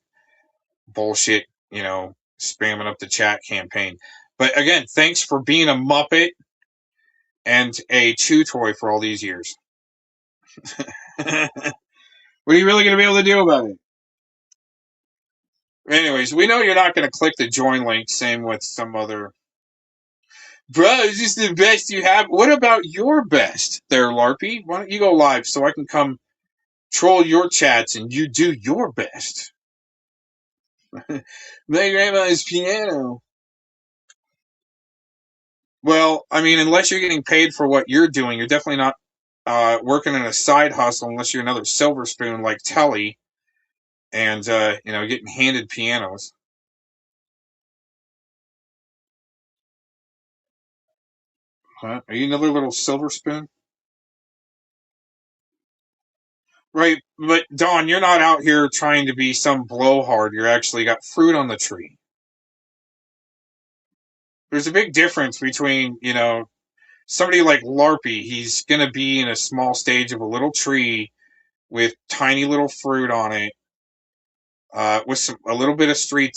bullshit, spamming up the chat campaign. But again, thanks for being a Muppet and a chew toy for all these years. What are you really going to be able to do about it? Anyways, we know you're not going to click the join link. Same with some other. Bro, is this the best you have? What about your best there, Larpy? Why don't you go live so I can come troll your chats and you do your best? My grandma's piano. Well, I mean, unless you're getting paid for what you're doing, you're definitely not working in a side hustle unless you're another silver spoon like Telly and, getting handed pianos. Huh? Are you another little silver spoon? Right, but Dawn, you're not out here trying to be some blowhard. You're actually got fruit on the tree. There's a big difference between, somebody like Larpy. He's going to be in a small stage of a little tree with tiny little fruit on it, with a little bit of street,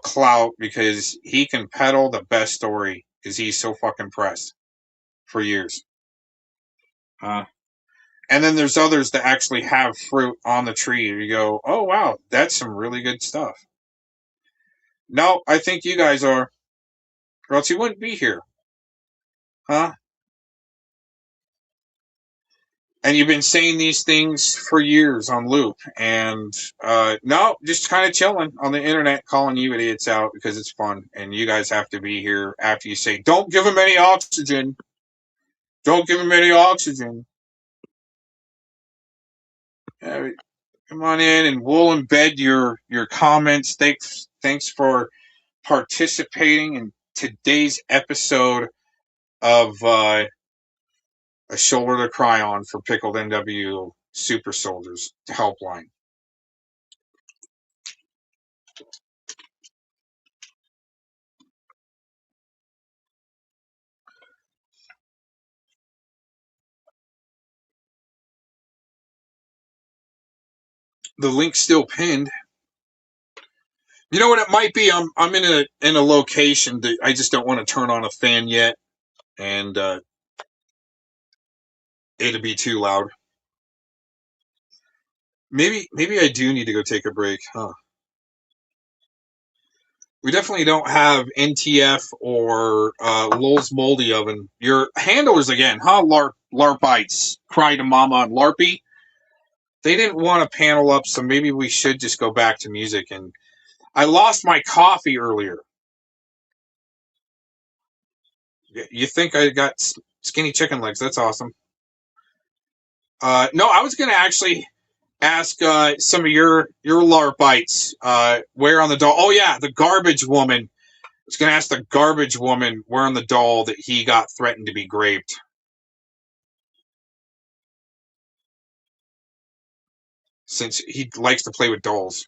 clout because he can peddle the best story because he's so fucking pressed for years. And then there's others that actually have fruit on the tree. You go, oh wow, that's some really good stuff. No, I think you guys are, or else you wouldn't be here, huh? And you've been saying these things for years on loop, and no, just kind of chilling on the internet, calling you idiots out because it's fun, and you guys have to be here after you say, "Don't give him any oxygen. Don't give him any oxygen." Come on in, and we'll embed your comments. Thanks for participating in today's episode of A Shoulder to Cry On for Pickled NWO Super Soldiers Helpline. The link's still pinned. You know what it might be? I'm in a location that I just don't want to turn on a fan yet, and it'll be too loud. Maybe I do need to go take a break, huh? We definitely don't have NTF or Lowell's Moldy Oven. Your handlers again, huh? Larpites, Cry to Mama and Larpy. They didn't want to panel up, so maybe we should just go back to music. And I lost my coffee earlier. You think I got skinny chicken legs? That's awesome. No, I was going to actually ask some of your LARPites where on the doll. Oh yeah, the garbage woman. I was going to ask the garbage woman where on the doll that he got threatened to be raped. Since he likes to play with dolls.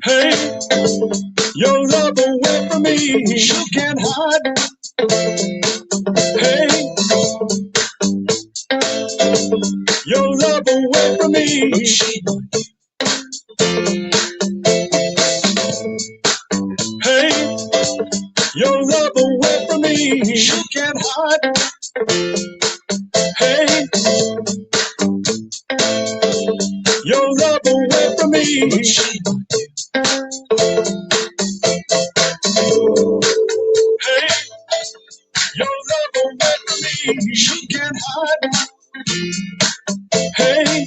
Hey, your love away from me, you can't hide. Hey, your love away from me. Hey, your love away from me, you can't hide. Hey, your love away from me. Hey, your love away from me, you can't hide. Hey,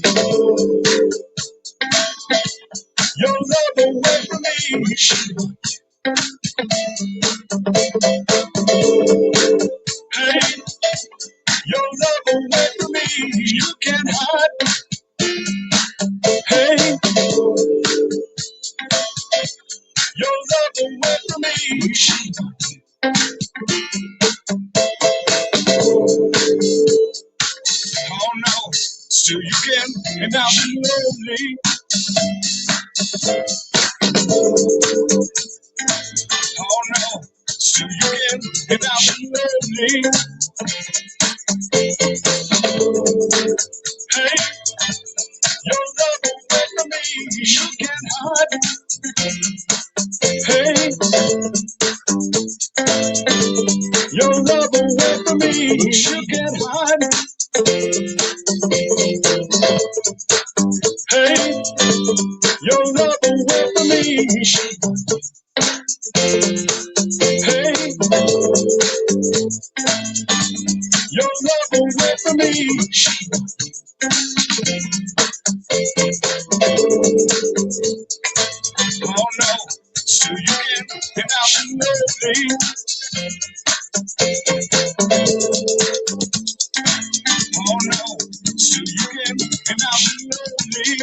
your love away from me. Hey, your love away from me, you can't hide. Hey, your love away from me. Oh no, still you can, and I'll be lonely. Oh no, still you can, and I'll be lonely. Hey, your love away from me, you can't hide. Hey, your love away from me, you can't hide. Hey, your love away from me. Hey, your love away from me. Oh no, so you can and I'll be lonely. Oh no, so you can and I'll be lonely.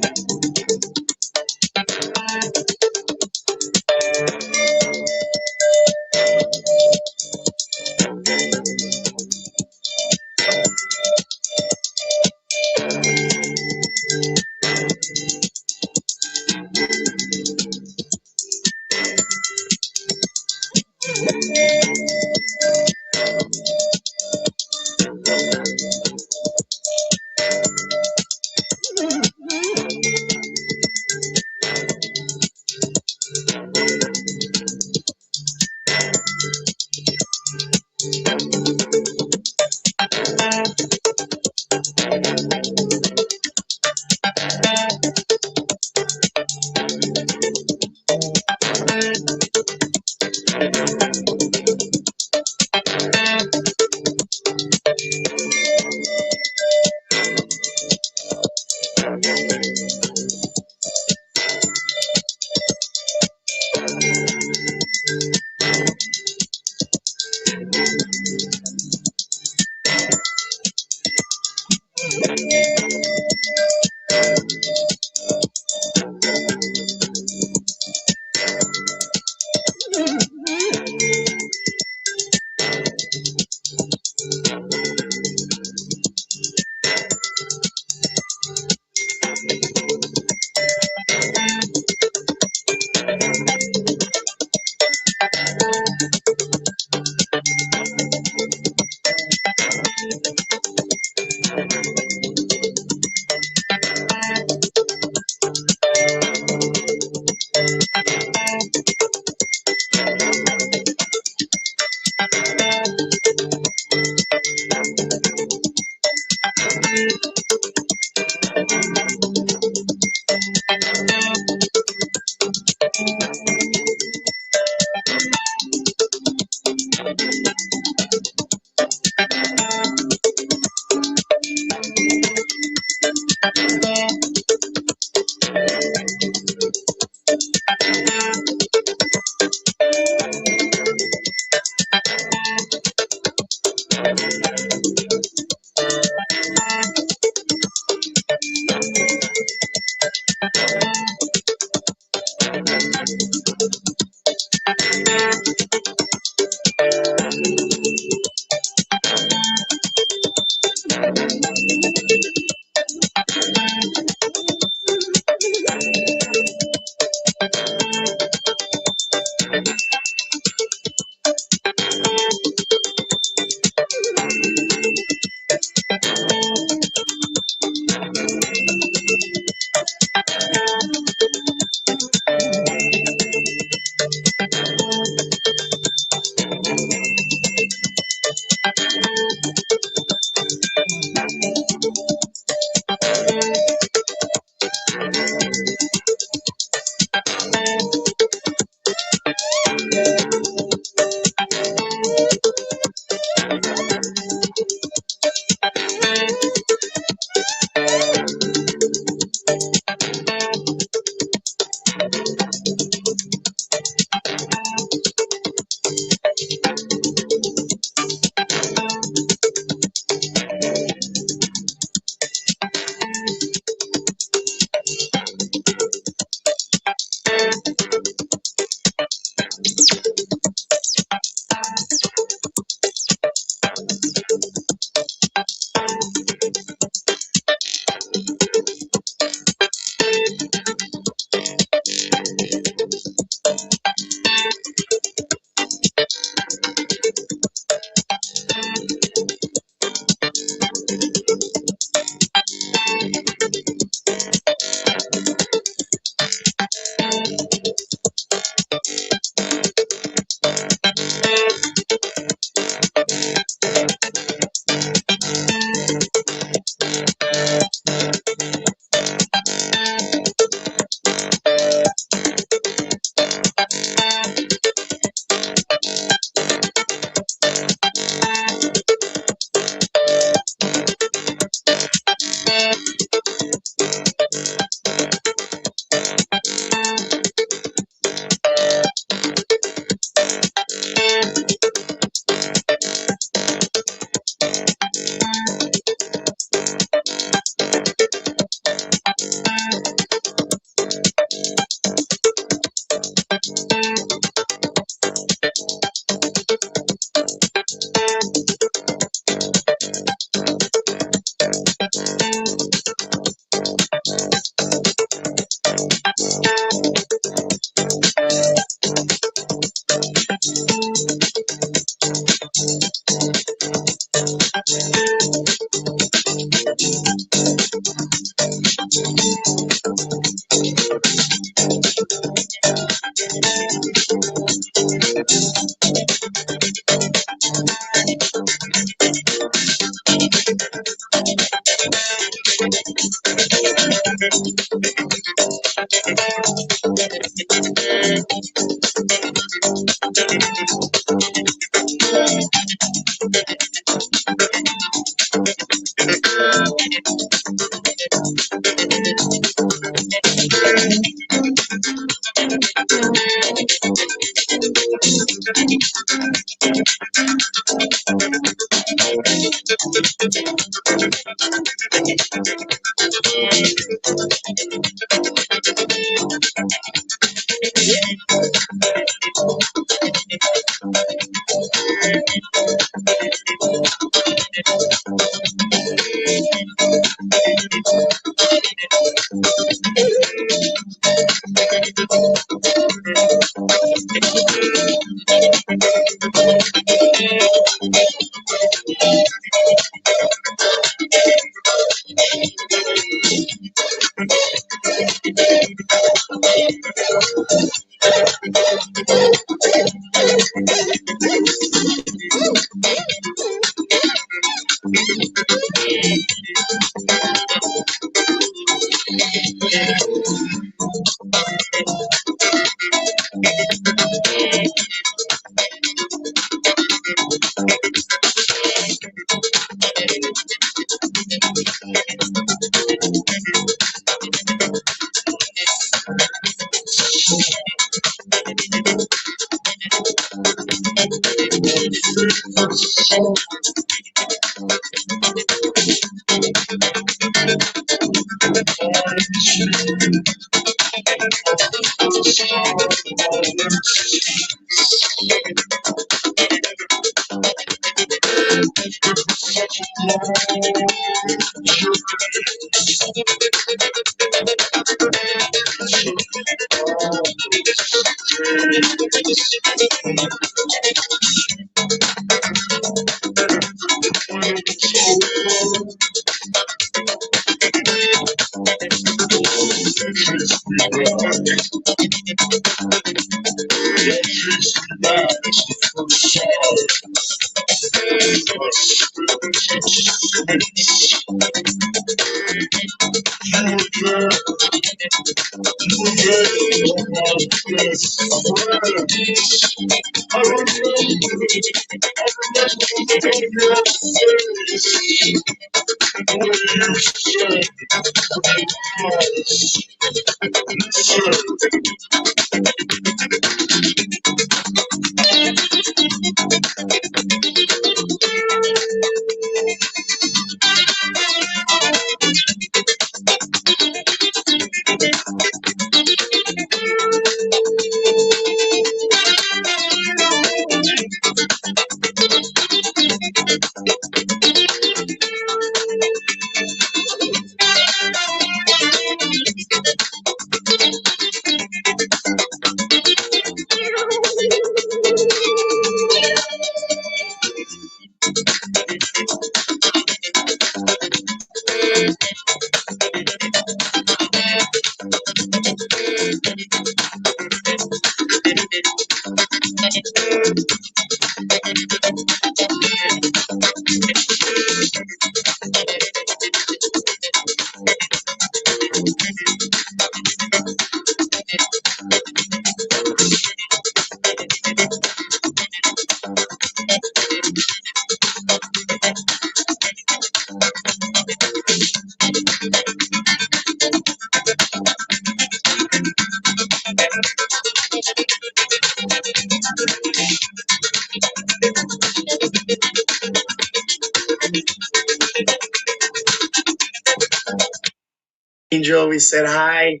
Angel, we said hi.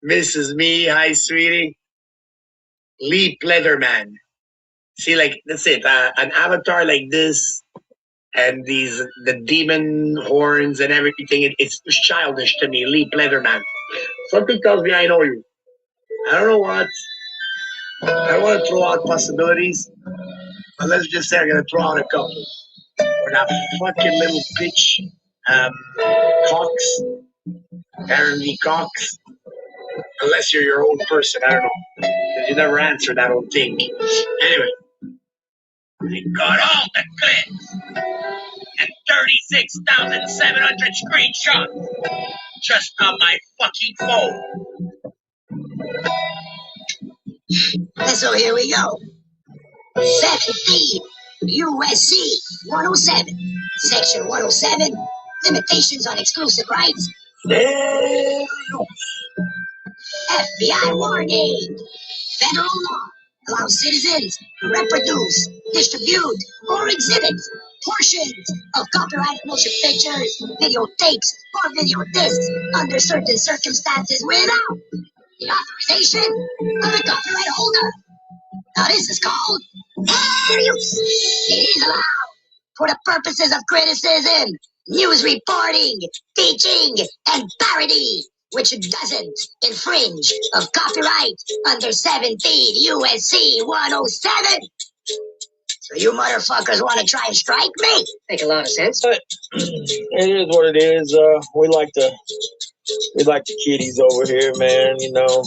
Mrs. Me, hi, sweetie. Leap Leatherman. See, like, that's it. An avatar like this and the demon horns and everything, it's childish to me. Leap Leatherman. Something tells me I know you. I don't know what. I don't want to throw out possibilities, but let's just say I'm going to throw out a couple. Or that fucking little bitch, Cox, Aaron V. Cox. Unless you're your own person, I don't know. Because you never answer that old thing. Anyway, I got all the clips. and 36,700 screenshots just on my fucking phone. And so here we go. 7B, USC 107, Section 107, limitations on exclusive rights. FBI warning. Federal law allows citizens to reproduce, distribute, or exhibit portions of copyrighted motion pictures, videotapes, or video discs under certain circumstances without the authorization of the copyright holder. Now this is called fair use. It is allowed for the purposes of criticism, news reporting, teaching, and parody, which doesn't infringe of copyright under 17 USC 107. So you motherfuckers want to try and strike me? Make a lot of sense. But it is what it is. We like the kiddies over here, man. You know.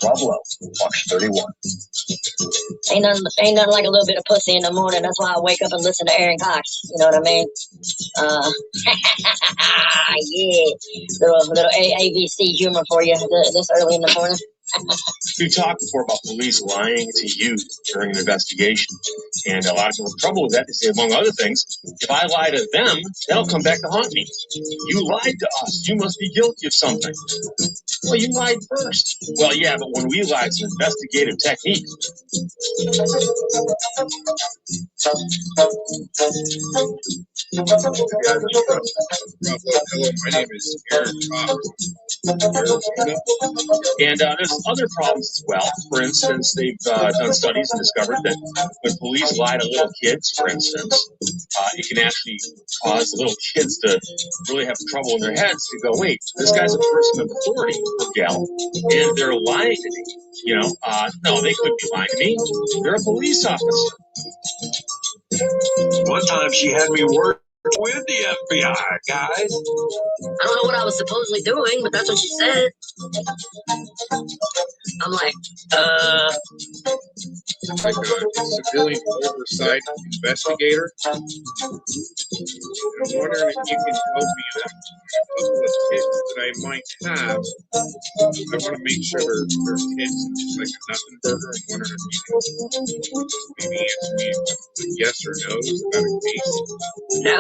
Bravo, Fox 31. Ain't nothing like a little bit of pussy in the morning. That's why I wake up and listen to Aaron Cox. You know what I mean? Yeah. Little ABC humor for you this early in the morning. We talked before about police lying to you during an investigation. And a lot of people have trouble with that. They say, among other things, if I lie to them, that'll come back to haunt me. You lied to us. You must be guilty of something. Well, you lied first. Well, yeah, but when we lie, it's an investigative technique. Hello, my name is Aaron Cox. And there's other problems as well. For instance, they've done studies and discovered that when police lie to little kids, for instance, it can actually cause little kids to really have trouble in their heads to go, wait, this guy's a person of authority, or gal, and they're lying to me. You know, no, they couldn't be lying to me. They're a police officer. One time she had me work with the FBI, guys. I don't know what I was supposedly doing, but that's what she said. I'm like, Like a civilian oversight investigator. I'm wondering if you can help me out. A couple of tips that I might have. I want to make sure they're tips and just like a nothing burger. I'm wondering if you can maybe answer me with yes or no about a case. no.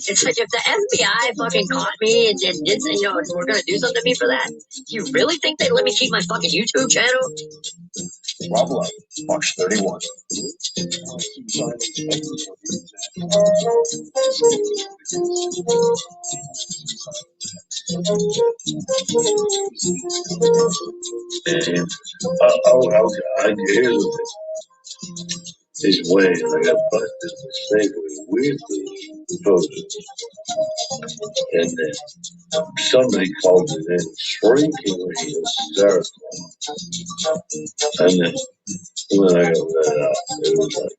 It's like if the FBI fucking caught me and did, you know, we're gonna do something to me for that. You really think they'd let me keep my fucking YouTube channel? Bravo, Fox 31. This way, I got busted mistakenly with the photos. And then somebody called it in shrinkingly hysterical. And then when I got let out, it was like,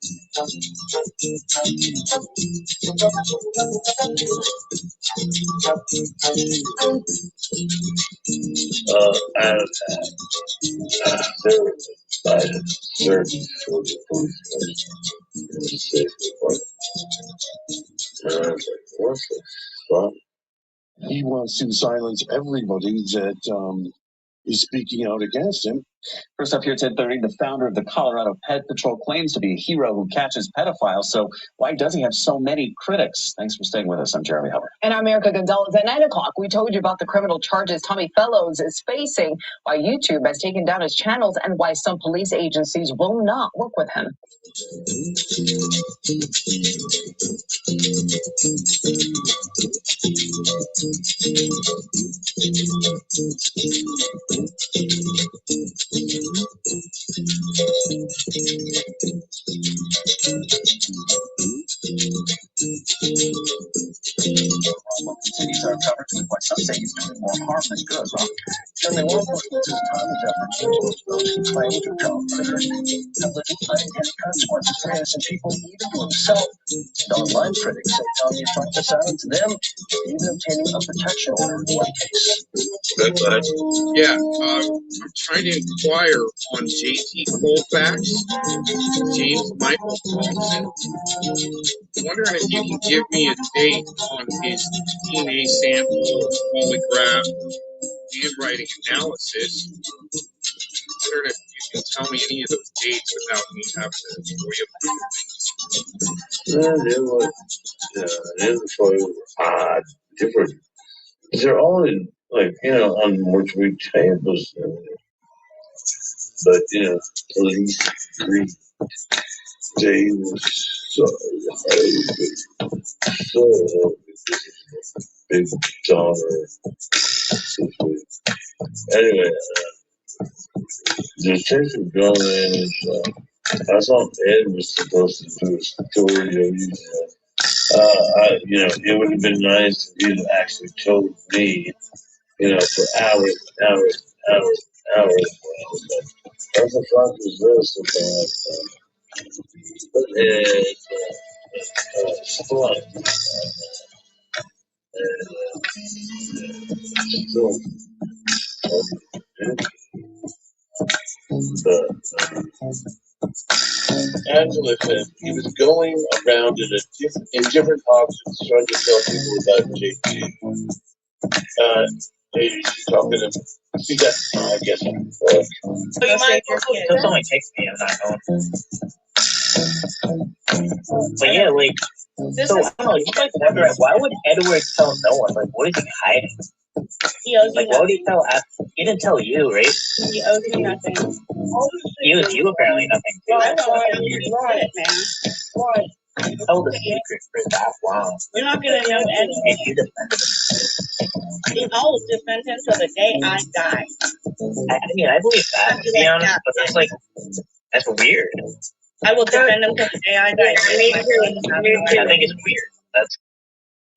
out of that, there was a certain for the police station in the safe department. And I was like, what the fuck? He wants to silence everybody that is speaking out against him. First up here at 10:30, the founder of the Colorado Pet Patrol claims to be a hero who catches pedophiles. So why does he have so many critics? Thanks for staying with us. I'm Jeremy Hubbard. And I'm Erica Gonzalez. At 9 o'clock, we told you about the criminal charges Tommy Fellows is facing, why YouTube has taken down his channels, and why some police agencies will not work with him. While cities are covered with what some say is doing more harm than good, Certainly law enforcement says Tommy's efforts to expose those who claim to have murdered have led to unintended consequences for innocent people, even to himself. Online critics say Tommy is trying to silence them, even obtaining a protection order in one case. Good, bud. Yeah, I'm trying to inquire on JT Colfax, James Michael Thompson. I'm wondering if you can give me a date on his DNA sample polygraph handwriting analysis. I'm wondering if you can tell me any of those dates without me having to worry They were so odd, different. They're all in, like, on mortuary tables. But, police agree. They were so big dollar. Anyway, the detective going in is, I thought Ed was supposed to do a story of it would have been nice if you'd actually told me, for hours, hours, hours, hours. What the fuck is this about? It's Splunk. Still, Angela said he was going around in different offices trying to tell people about JT. She's talking to see that I guess. Just only text me, I'm not home. But yeah, like, so I don't know, you might wonder, why would Edward tell no one? Like, what is he hiding? Like, why would he tell? He didn't tell you, right? He owes you nothing. He owes you apparently nothing too. Well, I know right, man. Why? He held a secret for that long. You're not gonna know anything. And you defended him. I will defend him till the day I die. I mean, I believe that, to be honest, but that's weird. I will defend him till the day I die. I think it's weird. That's.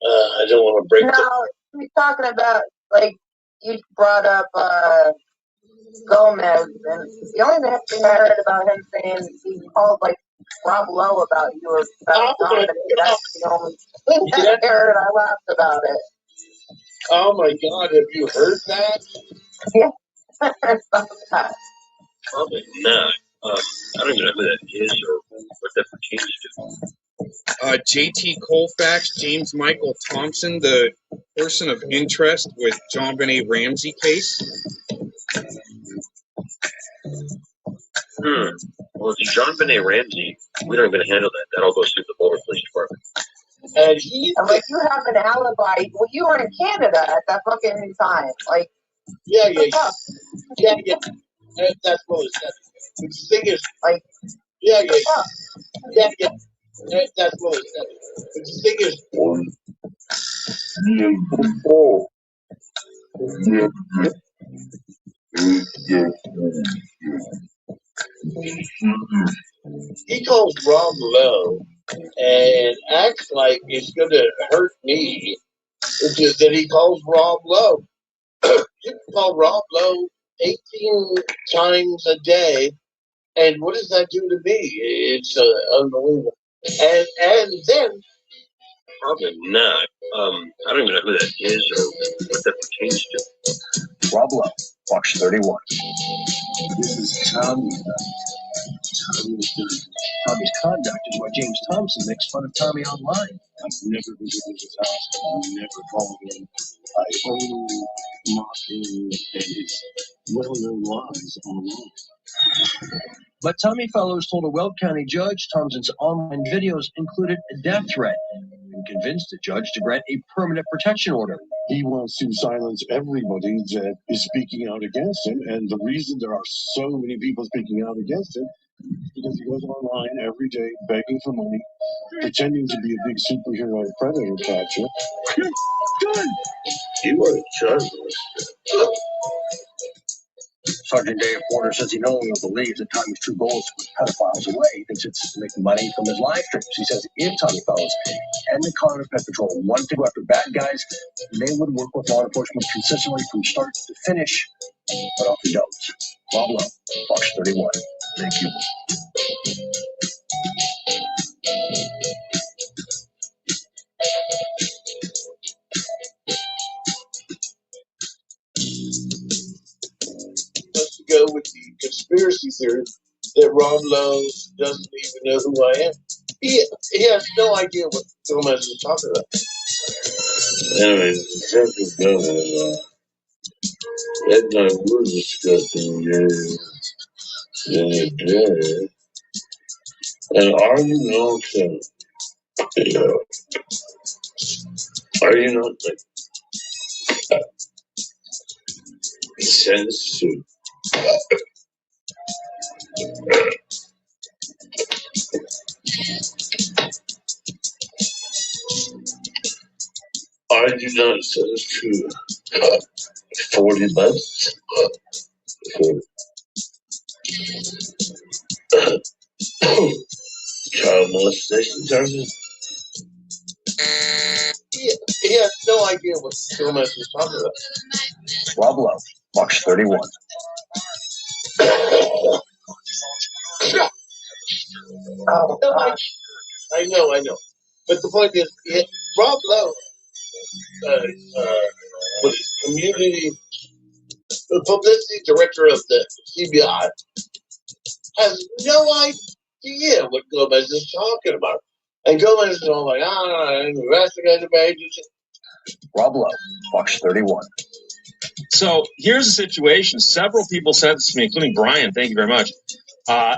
I don't want to break. No, he's talking about, like, you brought up Gomez, and the only thing I heard about him saying he called, like, Rob Lowe about you or about Dominic. That's the only thing I heard. I laughed about it. Oh my God! Have you heard that? Yeah. Probably not. I don't even know who that is or what that pertains to. JT Colfax, James Michael Thompson, the person of interest with John Benet Ramsey case. Well, if it's John Benet Ramsey, we don't even handle that. That all goes through the Boulder Police Department. And like, you have an alibi. Well, you were in Canada at that fucking time. Like, yeah. That's what it said. The thing is, like, yeah. That's what it said. The thing is, he calls Rob Lowe and acts like it's going to hurt me. It's just that he calls Rob Lowe. You can call Rob Lowe 18 times a day, and what does that do to me? It's unbelievable. And then probably not. I don't even know who that is or what that pertains to. Rob Lowe, Watch 31. This is Tommy. Tommy's conduct is why James Thompson makes fun of Tommy online. I've never visited his house. I've never called him. I only mock him and his well-known lies online. But Tommy Fellows told a Weld County judge Thompson's online videos included a death threat and convinced the judge to grant a permanent protection order. He wants to silence everybody that is speaking out against him, and the reason there are so many people speaking out against him is because he goes online every day begging for money, pretending to be a big superhero predator catcher. You are a journalist. Sergeant Dave Porter says he no longer believes that Tommy's true goal is to put pedophiles away. He thinks it's to make money from his live streams. He says if Tommy Fellows and the Colorado Pet Patrol wanted to go after bad guys, they would work with law enforcement consistently from start to finish, but often don't. Rob Lowe, Fox 31. Thank you. Let's go with the conspiracy theory that Rob Lowe doesn't even know who I am. He has no idea what Gomez is talking about. Anyway, the detective governor, that night we're discussing your day. And are you not, are you not like sense to are you not sense to 40 months for child molestation charges? He has no idea what Gomez is talking about. Rob Lowe, Fox 31. No, I know. But the point is, Rob Lowe was community publicity director of the CBI, has no idea what Gomez is talking about. And Gomez is all like, investigative agency. Rob Lowe, Fox 31. So here's the situation. Several people sent this to me, including Brian. Thank you very much.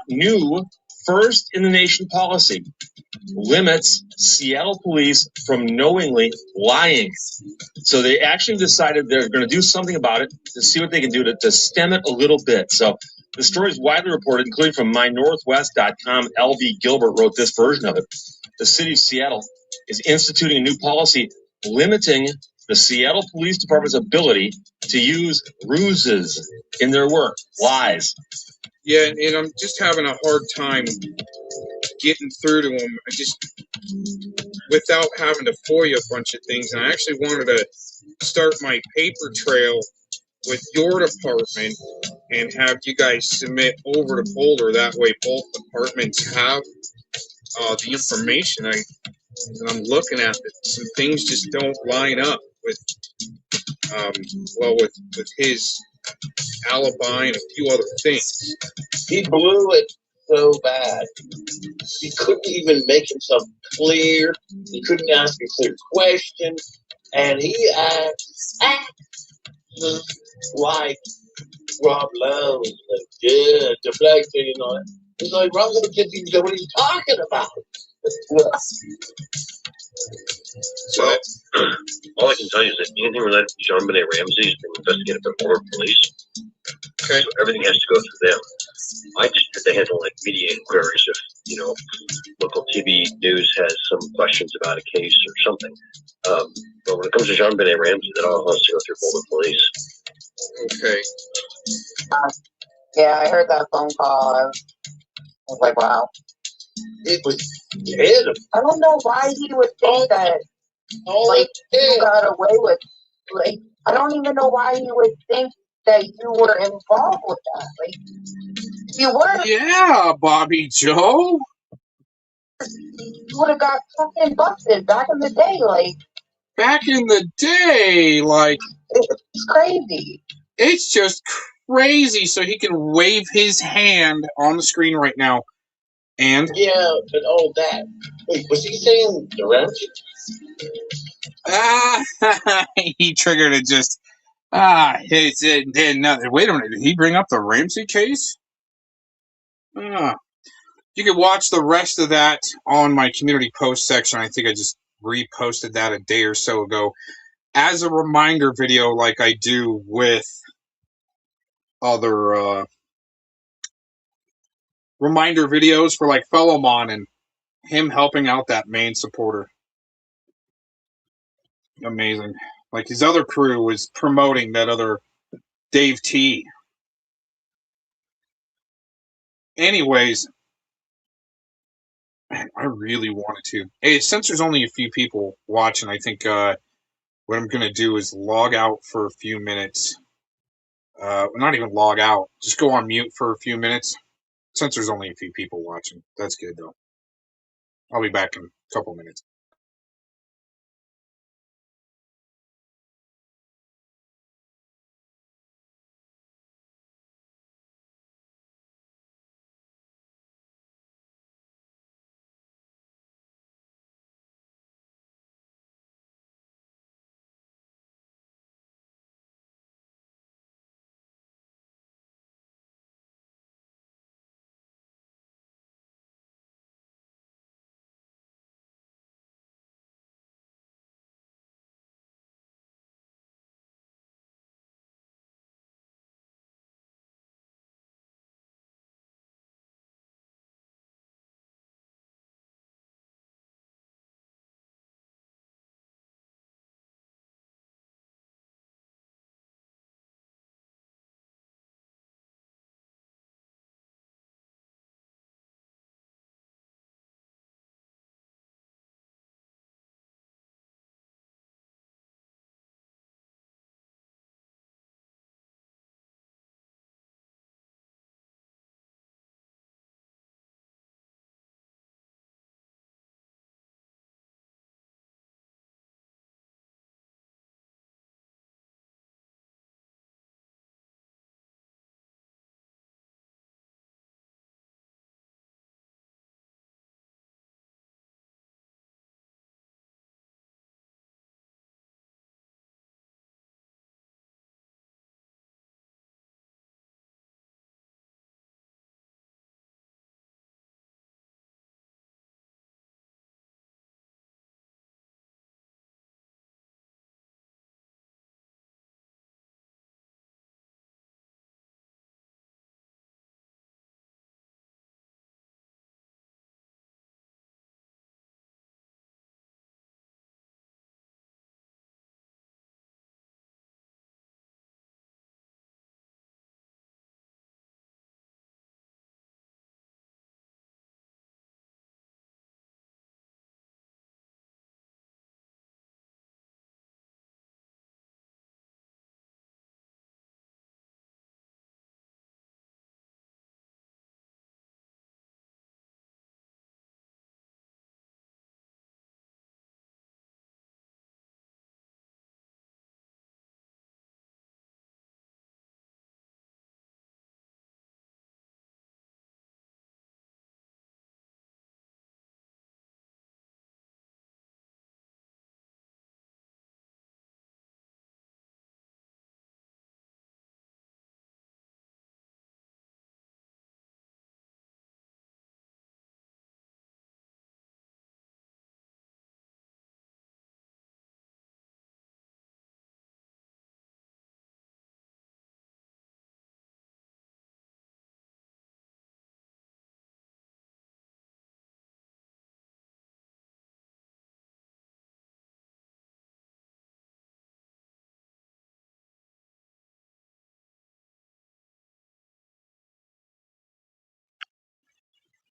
New first in the nation policy limits Seattle police from knowingly lying. So they actually decided they're going to do something about it to see what they can do to stem it a little bit. So the story is widely reported, including from mynorthwest.com. LV Gilbert wrote this version of it. The city of Seattle is instituting a new policy limiting the Seattle Police Department's ability to use ruses in their work, lies. Yeah, and I'm just having a hard time getting through to him. I just, without having to FOIA a bunch of things. And I actually wanted to start my paper trail with your department and have you guys submit over to Boulder. That way both departments have the information. I'm looking at it. Some things just don't line up with, with his alibi and a few other things. He blew it so bad. He couldn't even make himself clear. He couldn't ask a clear question. And he acts like Rob Lowe is like, yeah, deflecting and all that. He's like, Rob Lowe can't even know what he's talking about. So, all I can tell you is that anything related to John Benet Ramsey is being investigated by Boulder Police. Okay. So everything has to go through them. I just did they handle like media inquiries if, local TV news has some questions about a case or something. But when it comes to John Benet Ramsey, that all has to go through Boulder Police. Okay. Yeah, I heard that phone call. I was like, wow. It was him. I don't know why he would think that, you got away with, I don't even know why he would think that you were involved with that. If you were, Yeah, Bobby Joe. you would have got fucking busted back in the day. Back in the day, It's crazy. it's just crazy. So he can wave his hand on the screen right now. And Yeah, but all that. Wait, was he saying the Ramsey? he triggered it just. It did nothing. Wait a minute. Did he bring up the Ramsey case? You can watch the rest of that on my community post section. I think I just reposted that a day or so ago as a reminder video, like I do with other reminder videos for like Fellowmon and him helping out that main supporter. Amazing. Like his other crew was promoting that other Dave T. Anyways, man, I really wanted to. Hey, since there's only a few people watching, I think what I'm going to do is log out for a few minutes. Not even log out. Just go on mute for a few minutes. Since there's only a few people watching. That's good, though. I'll be back in a couple minutes.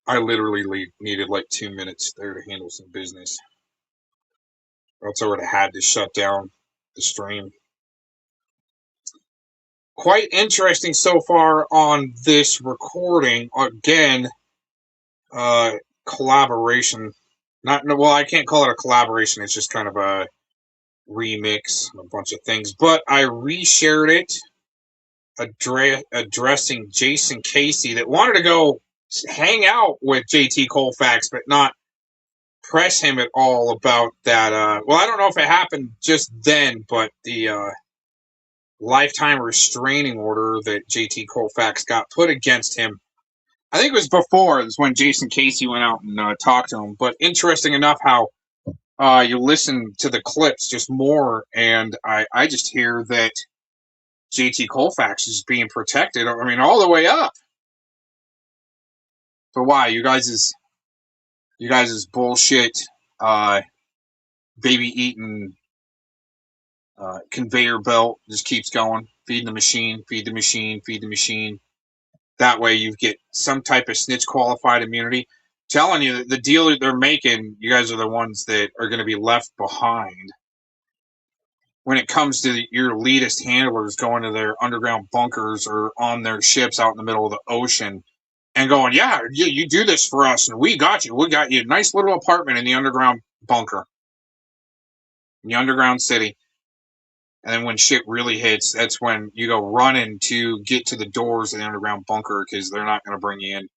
I literally needed like 2 minutes there to handle some business. Or else I would have had to shut down the stream. Quite interesting so far on this recording. Again, collaboration. Well, I can't call it a collaboration. It's just kind of a remix, a bunch of things. But I reshared it, addressing Jason Casey that wanted to go hang out with JT Colfax, but not press him at all about that. Well, I don't know if it happened just then, but the lifetime restraining order that JT Colfax got put against him. I think it was before. It was when Jason Casey went out and talked to him. But interesting enough how you listen to the clips just more, and I just hear that JT Colfax is being protected. I mean, all the way up. So why you guys is bullshit, baby eating conveyor belt just keeps going, feeding the machine, feed the machine, feed the machine. That way you get some type of snitch qualified immunity. Telling you, the deal that they're making, you guys are the ones that are going to be left behind when it comes to your elitist handlers going to their underground bunkers or on their ships out in the middle of the ocean and going, yeah, you do this for us and we got you. We got you a nice little apartment in the underground bunker, in the underground city. And then when shit really hits, that's when you go running to get to the doors of the underground bunker because they're not going to bring you in.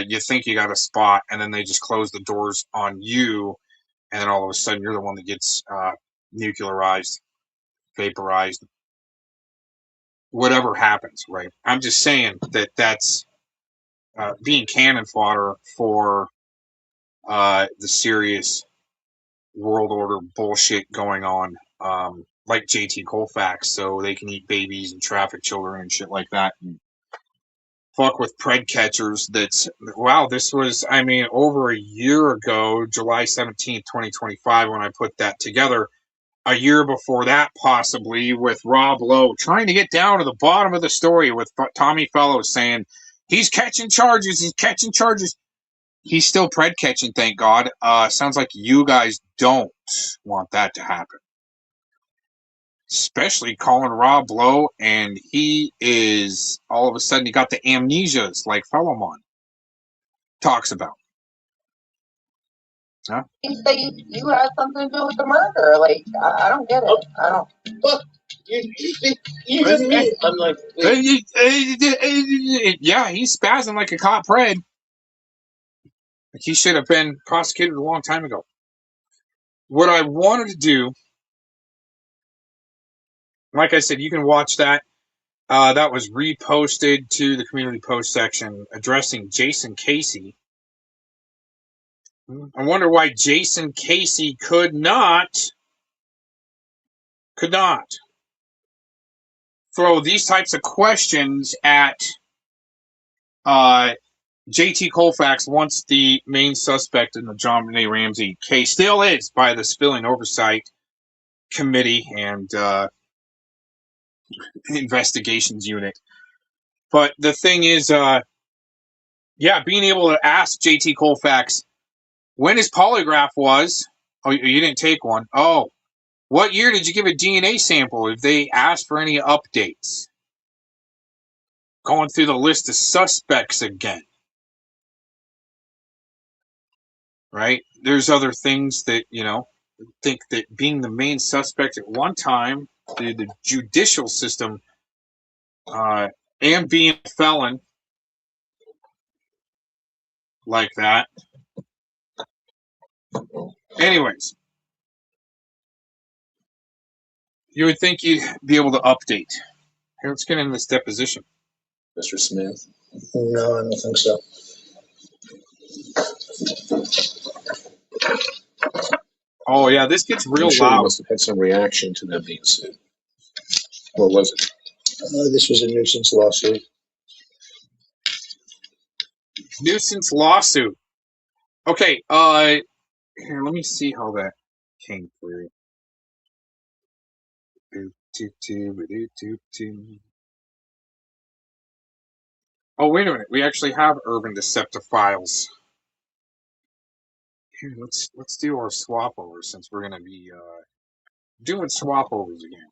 You think you got a spot, and then they just close the doors on you, and then all of a sudden you're the one that gets nuclearized, vaporized, whatever happens, right? I'm just saying that that's being cannon fodder for the serious world order bullshit going on, like JT Colfax, so they can eat babies and traffic children and shit like that. And fuck with pred catchers. That's, wow, this was, I mean, over a year ago, July 17th, 2025, when I put that together. A year before that, possibly, with Rob Lowe trying to get down to the bottom of the story with Tommy Fellows saying he's catching charges, he's catching charges. He's still pred catching, thank God. Sounds like you guys don't want that to happen. Especially calling Rob Lowe, and he is, all of a sudden, he got the amnesias like Fellowmon talks about. Huh? You say you have something to do with the murder. Like, I don't get it. I don't. But even me, I'm like, yeah, he's spazzing like a caught pred. Like he should have been prosecuted a long time ago. What I wanted to do, like I said, you can watch that. That was reposted to the community post section addressing Jason Casey. I wonder why Jason Casey could not throw these types of questions at JT Colfax, once the main suspect in the John Benet Ramsey case, still is by the Civilian Oversight Committee and Investigations Unit. But the thing is, being able to ask JT Colfax when his polygraph was. Oh, you didn't take one. Oh, what year did you give a DNA sample? If they asked for any updates, going through the list of suspects again, right? There's other things that think that being the main suspect at one time, the judicial system, and being a felon like that. Anyways, you would think you'd be able to update. Here, let's get into this deposition. Mr. Smith? No, I don't think so. Oh, yeah, this gets real Sure, loud. you must have had some reaction to them being sued. What was it? This was a nuisance lawsuit. Nuisance lawsuit. Okay, here, let me see how that came through. Oh, wait a minute. We actually have Urban Deceptive files. Here, let's do our swap over since we're gonna be doing swap overs again.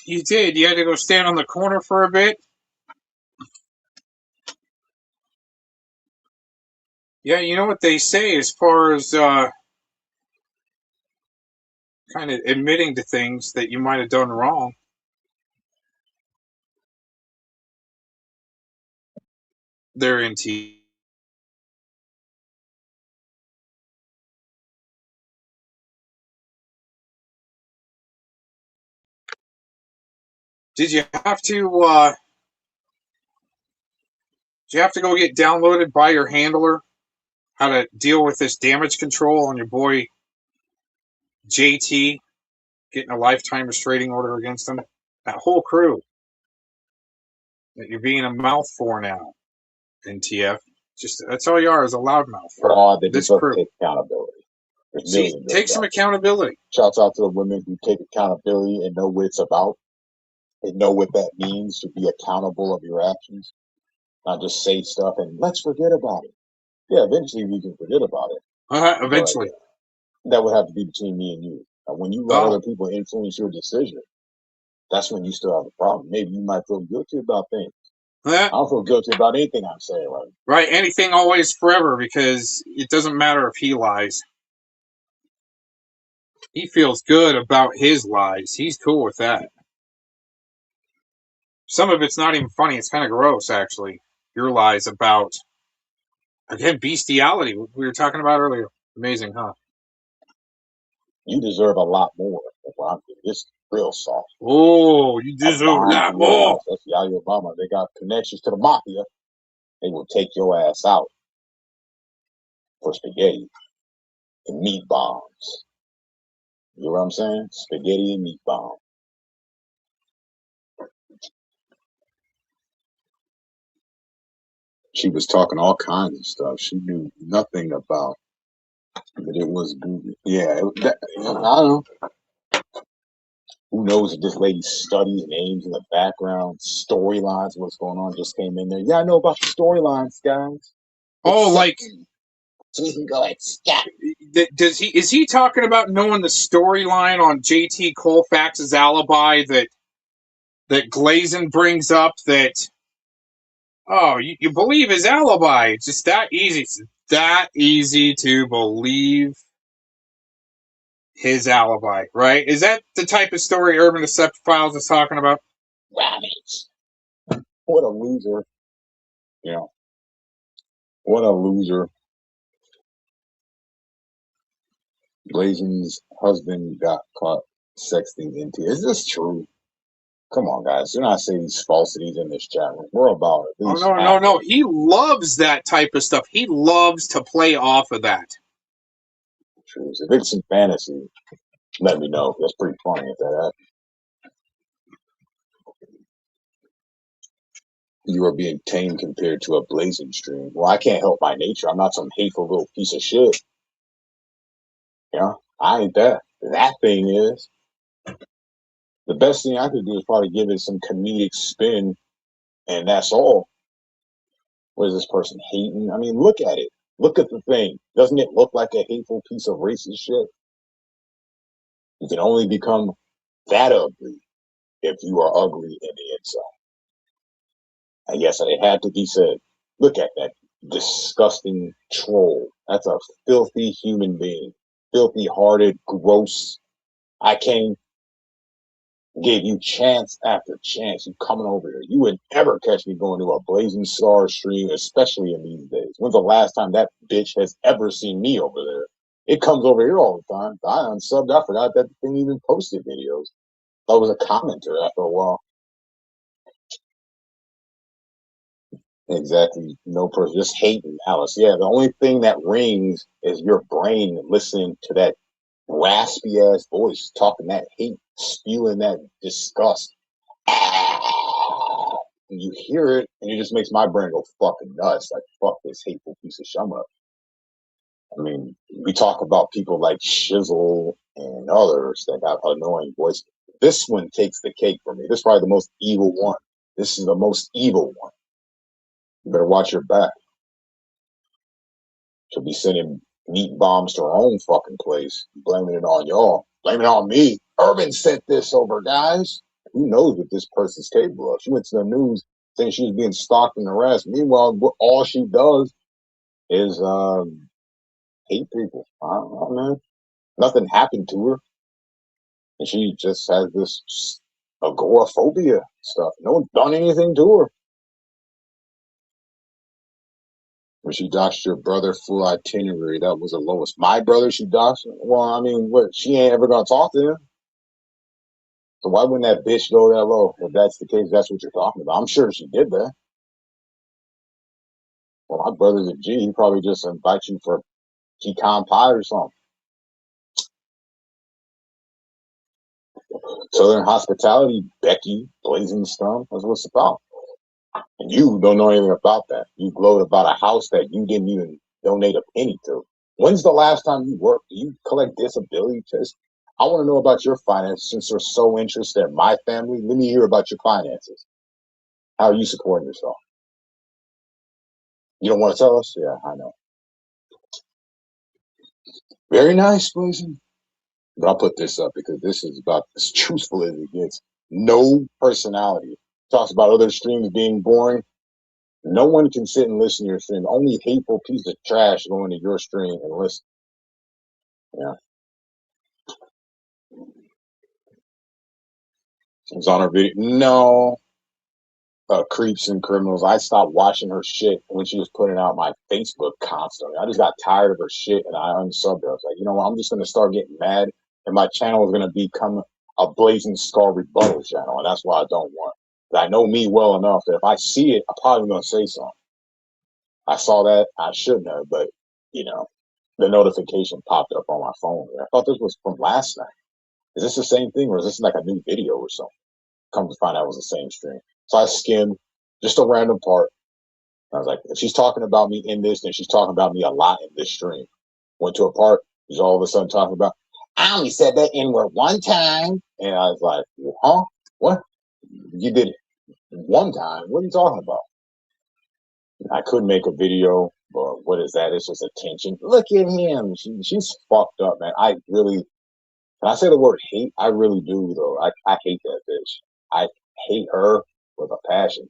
You did. You had to go stand on the corner for a bit. Yeah, you know what they say as far as kind of admitting to things that you might have done wrong. They're into. Did you have to? Did you have to go get downloaded by your handler how to deal with this damage control on your boy JT getting a lifetime restraining order against him? That whole crew that you're being a mouth for now, NTF. Just that's all you are, is a loudmouth for They this deserve to crew. take accountability. There's See, millions of take some them. accountability. Shouts out to the women who take accountability and know what it's about and know what that means to be accountable of your actions. Not just say stuff and let's forget about it. Yeah, eventually we can forget about it, but Eventually. that would have to be between me and you. And when you let other people influence your decision, that's when you still have a problem. Maybe you might feel guilty about things. I don't feel guilty about anything I'm saying right now. Right, anything, always, forever, because it doesn't matter if he lies. He feels good about his lies. He's cool with that. Some of it's not even funny. It's kind of gross, actually. Your lies about, again, bestiality, we were talking about earlier. Amazing, huh? You deserve a lot more than what I'm doing. It's real soft. Oh, you deserve a lot more. That's Yaya Obama. They got connections to the mafia. They will take your ass out for spaghetti and meat bombs. You know what I'm saying? Spaghetti and meat bombs. She was talking all kinds of stuff. She knew nothing about that. It was good. Yeah, I don't know. Who knows if this lady studies names in the background, storylines, what's going on, just came in there. Yeah, I know about the storylines, guys. Oh, like, so we can go and scat. Is he talking about knowing the storyline on JT Colfax's alibi that Glazen brings up, that, oh, you believe his alibi? It's just that easy. It's that easy to believe his alibi, right? Is that the type of story Urban Deception Files is talking about? Rabbits. What a loser. You know, what a loser. Glazen's husband got caught sexting into. Is this true? Come on, guys. Do not say these falsities in this chat room. We're about it. Oh, no. He loves that type of stuff. He loves to play off of that. True. If it's in fantasy, let me know. That's pretty funny if that happens. You are being tame compared to a blazing stream. Well, I can't help my nature. I'm not some hateful little piece of shit. You know, I ain't that. That thing is. The best thing I could do is probably give it some comedic spin, and that's all. What is this person hating? I mean, look at it. Look at the thing. Doesn't it look like a hateful piece of racist shit? You can only become that ugly if you are ugly in the inside. I guess it had to be said. Look at that disgusting troll. That's a filthy human being. Filthy hearted, gross. I came, gave you chance after chance. You coming over here. You would never catch me going to a Blazing Star stream, especially in these days. When's the last time that bitch has ever seen me over there? It comes over here all the time. I unsubbed. I forgot that thing even posted videos. I was a commenter after a while. Exactly. No person, just hating Alice. Yeah, the only thing that rings is your brain listening to that raspy ass voice talking that hate, spewing that disgust. And you hear it, and it just makes my brain go fucking nuts. Like, fuck this hateful piece of shit. I mean, we talk about people like Shizzle and others that got annoying voices. This one takes the cake for me. This is probably the most evil one. This is the most evil one. You better watch your back. She'll be sending meat bombs to her own fucking place, blaming it on y'all. Blaming it on me. Urban sent this over, guys. Who knows what this person's capable of? She went to the news saying she was being stalked and harassed. Meanwhile, all she does is hate people. I don't know, man. Nothing happened to her, and she just has this agoraphobia stuff. No one's done anything to her. When she doxed your brother full itinerary, that was the lowest. My brother, she doxed him? Well, I mean, what? She ain't ever gonna talk to him. So why wouldn't that bitch go that low? If that's the case, that's what you're talking about. I'm sure she did that. Well, my brother's a G. He probably just invite you for pecan pie or something. Southern hospitality, Becky, blazing scum. That's what it's about. And you don't know anything about that. You gloat about a house that you didn't even donate a penny to. When's the last time you worked? Do you collect disability checks? I want to know about your finances since you're so interested in my family. Let me hear about your finances. How are you supporting yourself? You don't want to tell us? Yeah, I know. Very nice, blazing. But I'll put this up because this is about as truthful as it gets. No personality. Talks about other streams being boring. No one can sit and listen to your stream. Only hateful piece of trash go into your stream and listen. Yeah. It's on her video. No. Creeps and criminals. I stopped watching her shit when she was putting out my Facebook constantly. I just got tired of her shit and I unsubbed her. I was like, you know what? I'm just going to start getting mad and my channel is going to become a Blazing Skull rebuttal channel. And that's why I don't want it. I know me well enough that if I see it, I'm probably going to say something. I saw that. I shouldn't have, but you know, the notification popped up on my phone. I thought this was from last night. Is this the same thing or is this like a new video or something? Come to find out it was the same stream. So I skimmed just a random part. I was like, if she's talking about me in this, then she's talking about me a lot in this stream. Went to a part, she's all of a sudden talking about, I only said that N-word one time. And I was like, huh? What? You did it one time? What are you talking about? I could make a video, but what is that? It's just attention. Look at him. She's fucked up, man. I really, when I say the word hate, I really do, though. I hate that bitch. I hate her with a passion.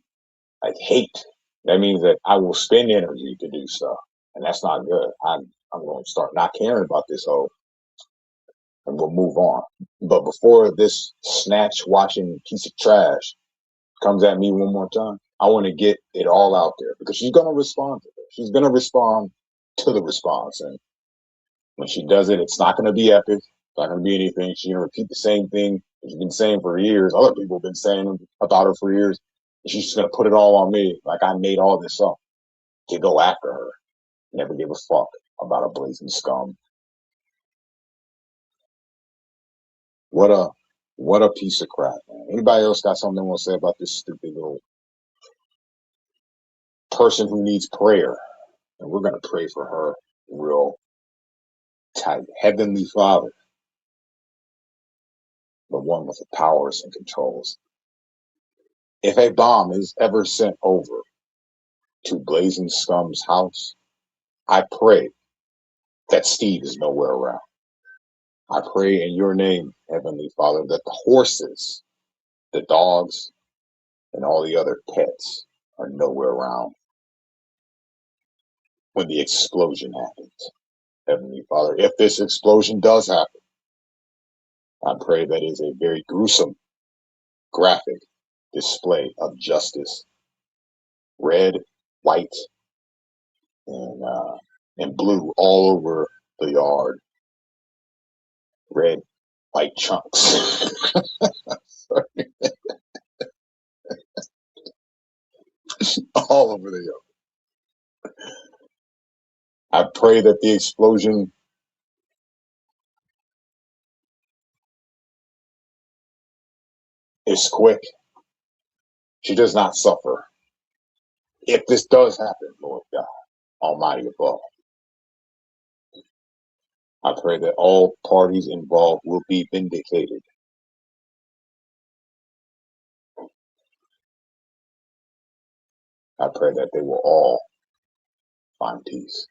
Like hate. That means that I will spend energy to do stuff, and that's not good. I'm going to start not caring about this whole, and we'll move on. But before this snatch watching piece of trash comes at me one more time, I want to get it all out there because she's going to respond to it. She's going to respond to the response, and when she does it, it's not going to be epic. It's not going to be anything. She's going to repeat the same thing she's been saying for years. Other people have been saying about her for years. She's just going to put it all on me, like I made all this up to go after her. Never give a fuck about a blazing scum. What a piece of crap, man. Anybody else got something they want to say about this stupid little person who needs prayer? And we're going to pray for her real tight. Heavenly Father, the one with the powers and controls. If a bomb is ever sent over to Blazing Scum's house, I pray that Steve is nowhere around. I pray in your name, Heavenly Father, that the horses, the dogs, and all the other pets are nowhere around when the explosion happens. Heavenly Father, if this explosion does happen, I pray that is a very gruesome, graphic display of justice. Red, white, and blue all over the yard. Red, white chunks. All over the yard. I pray that the explosion is quick. She does not suffer. If this does happen, Lord God, Almighty above, I pray that all parties involved will be vindicated. I pray that they will all find peace.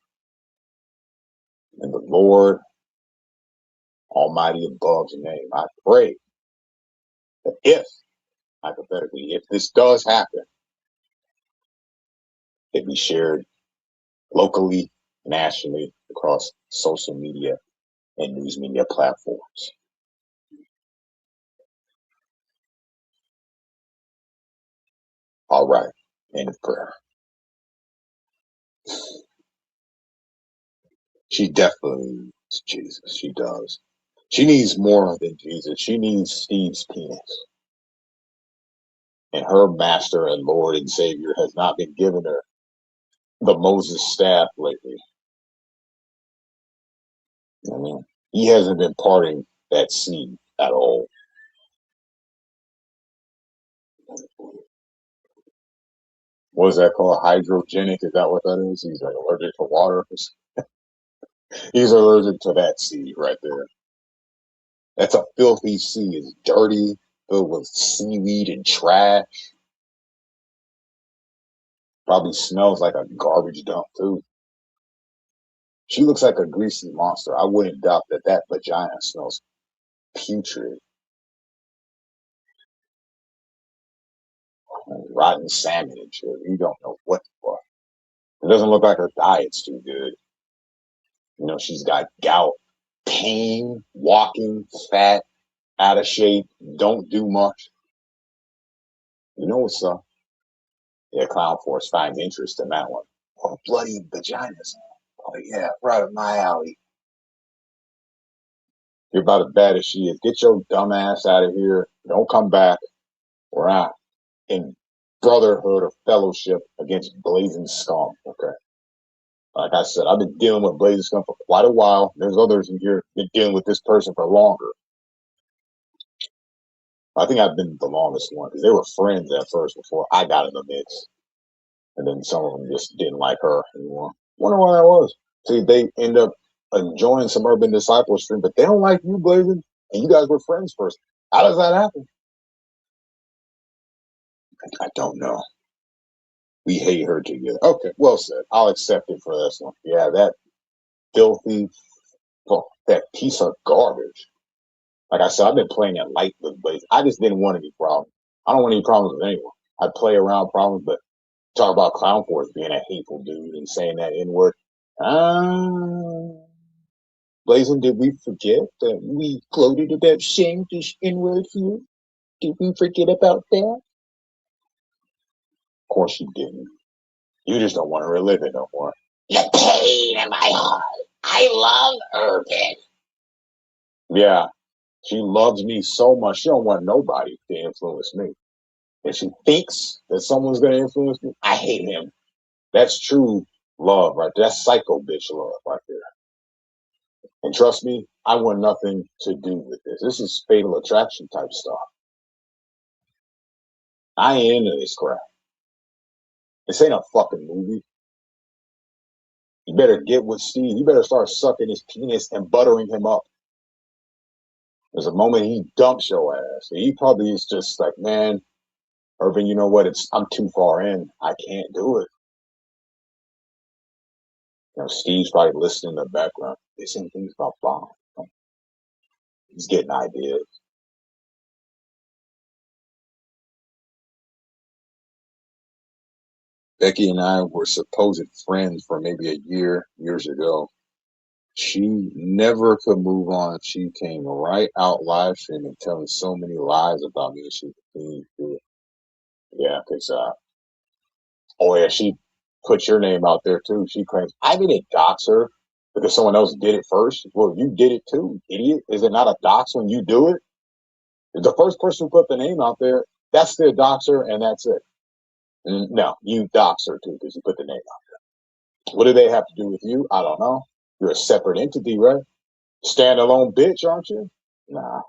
In the Lord Almighty above's name, I pray that if hypothetically, if this does happen, it'd be shared locally, nationally, across social media and news media platforms. All right. End of prayer. She definitely needs Jesus. She does. She needs more than Jesus. She needs Steve's penis. And her master and Lord and Savior has not been giving her the Moses staff lately. I mean, he hasn't been parting that sea at all. What is that called? Hydrogenic? Is that what that is? He's like allergic to water. He's allergic to that sea right there. That's a filthy sea. It's dirty, filled with seaweed and trash. Probably smells like a garbage dump too. She looks like a greasy monster. I wouldn't doubt that that vagina smells putrid. Rotten salmon and shit. You don't know what the fuck. It doesn't look like her diet's too good. You know, she's got gout, pain, walking, fat, out of shape, don't do much. You know what's up? Yeah, Clown Force finds interest in that one. Oh, bloody vaginas. Oh, yeah, right up my alley. You're about as bad as she is. Get your dumb ass out of here. Don't come back. We're out in brotherhood or fellowship against Blazing Scum. Okay. Like I said, I've been dealing with Blazing Scum for quite a while. There's others in here been dealing with this person for longer. I think I've been the longest one because they were friends at first before I got in the mix. And then some of them just didn't like her anymore. Wonder why that was. See, they end up enjoying some urban disciple stream, but they don't like you, Blazing, and you guys were friends first. How does that happen? I don't know. We hate her together. Okay, well said. I'll accept it for this one. Yeah, that filthy, that piece of garbage. Like I said, I've been playing it light with Blazing. I just didn't want any problems. I don't want any problems with anyone. I play around problems, but talk about Clown Force being a hateful dude and saying that N-word. Blazing, did we forget that we gloated about saying this N-word here? Did we forget about that? Of course you didn't. You just don't want to relive it no more. The pain in my heart. I love Urban. Yeah, she loves me so much. She don't want nobody to influence me. If she thinks that someone's going to influence me, I hate him. That's true love right there. That's psycho bitch love right there. And trust me, I want nothing to do with this. This is fatal attraction type stuff. I ain't into this crap. This ain't a fucking movie. You better get with Steve. You better start sucking his penis and buttering him up. There's a moment he dumps your ass. He probably is just like, man, Irvin, you know what? I'm too far in. I can't do it. You know, Steve's probably listening in the background. They saying things about bomb. He's getting ideas. Becky and I were supposed friends for maybe a years ago. She never could move on. She came right out live streaming, telling so many lies about me. She continued to do it. Yeah, because oh yeah, she put your name out there too. She claims I didn't dox her because someone else did it first. Well, you did it too, idiot. Is it not a dox when you do it? The first person who put the name out there, that's their doxer, and that's it. And no, you dox her too because you put the name out there. What do they have to do with you? I don't know. You're a separate entity, right? Standalone bitch, aren't you? Nah,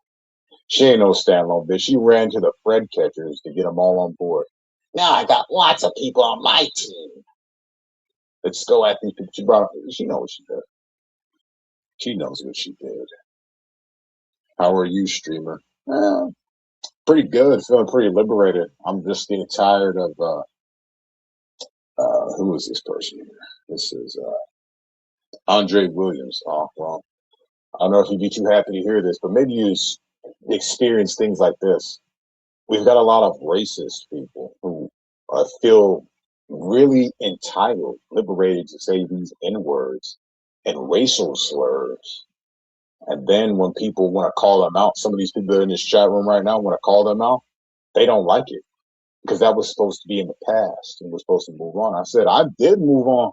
she ain't no standalone bitch. She ran to the Fred catchers to get them all on board. Now I got lots of people on my team. Let's go at these people. She brought up, she knows what she did. She knows what she did. How are you, streamer? Pretty good. Feeling pretty liberated. I'm just getting tired of who is this person here? This is Andre Williams. Oh well, I don't know if you'd be too happy to hear this, but maybe you experience things like this. we've got a lot of racist people who feel really entitled, liberated to say these N words and racial slurs. And then when people want to call them out, some of these people that are in this chat room right now want to call them out, they don't like it because that was supposed to be in the past and we're supposed to move on. I said, I did move on.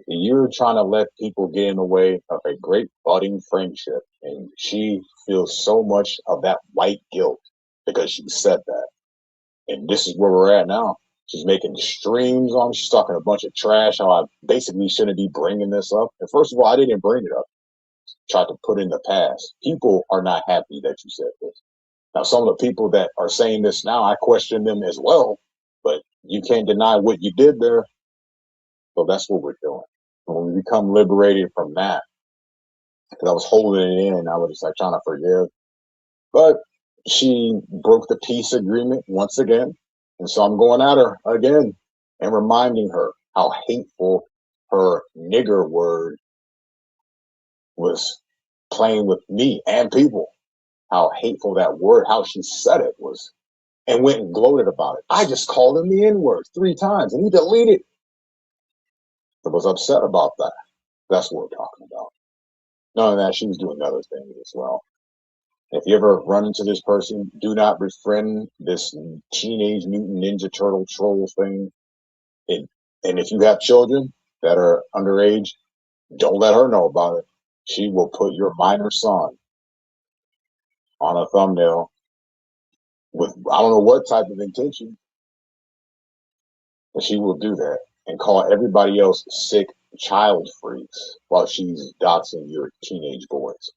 You're trying to let people get in the way of a great budding friendship. And she feels so much of that white guilt because she said that. And this is where we're at now. She's making streams on. She's talking a bunch of trash. How I basically shouldn't be bringing this up. And first of all, I didn't bring it up. Tried to put in the past. People are not happy that you said this. Now, some of the people that are saying this now, I question them as well. But you can't deny what you did there. So that's what we're doing. When we become liberated from that, because I was holding it in, I was just like trying to forgive. But she broke the peace agreement once again. And so I'm going at her again and reminding her how hateful her nigger word was playing with me and people. How hateful that word, how she said it was, and went and gloated about it. I just called him the N-word 3 times and he deleted it. I was upset about that. That's what we're talking about. None of that, she was doing other things as well. If you ever run into this person, do not befriend this Teenage Mutant Ninja Turtle troll thing. And if you have children that are underage, don't let her know about it. She will put your minor son on a thumbnail with, I don't know what type of intention, but she will do that and call everybody else sick child freaks while she's doxing your teenage boys.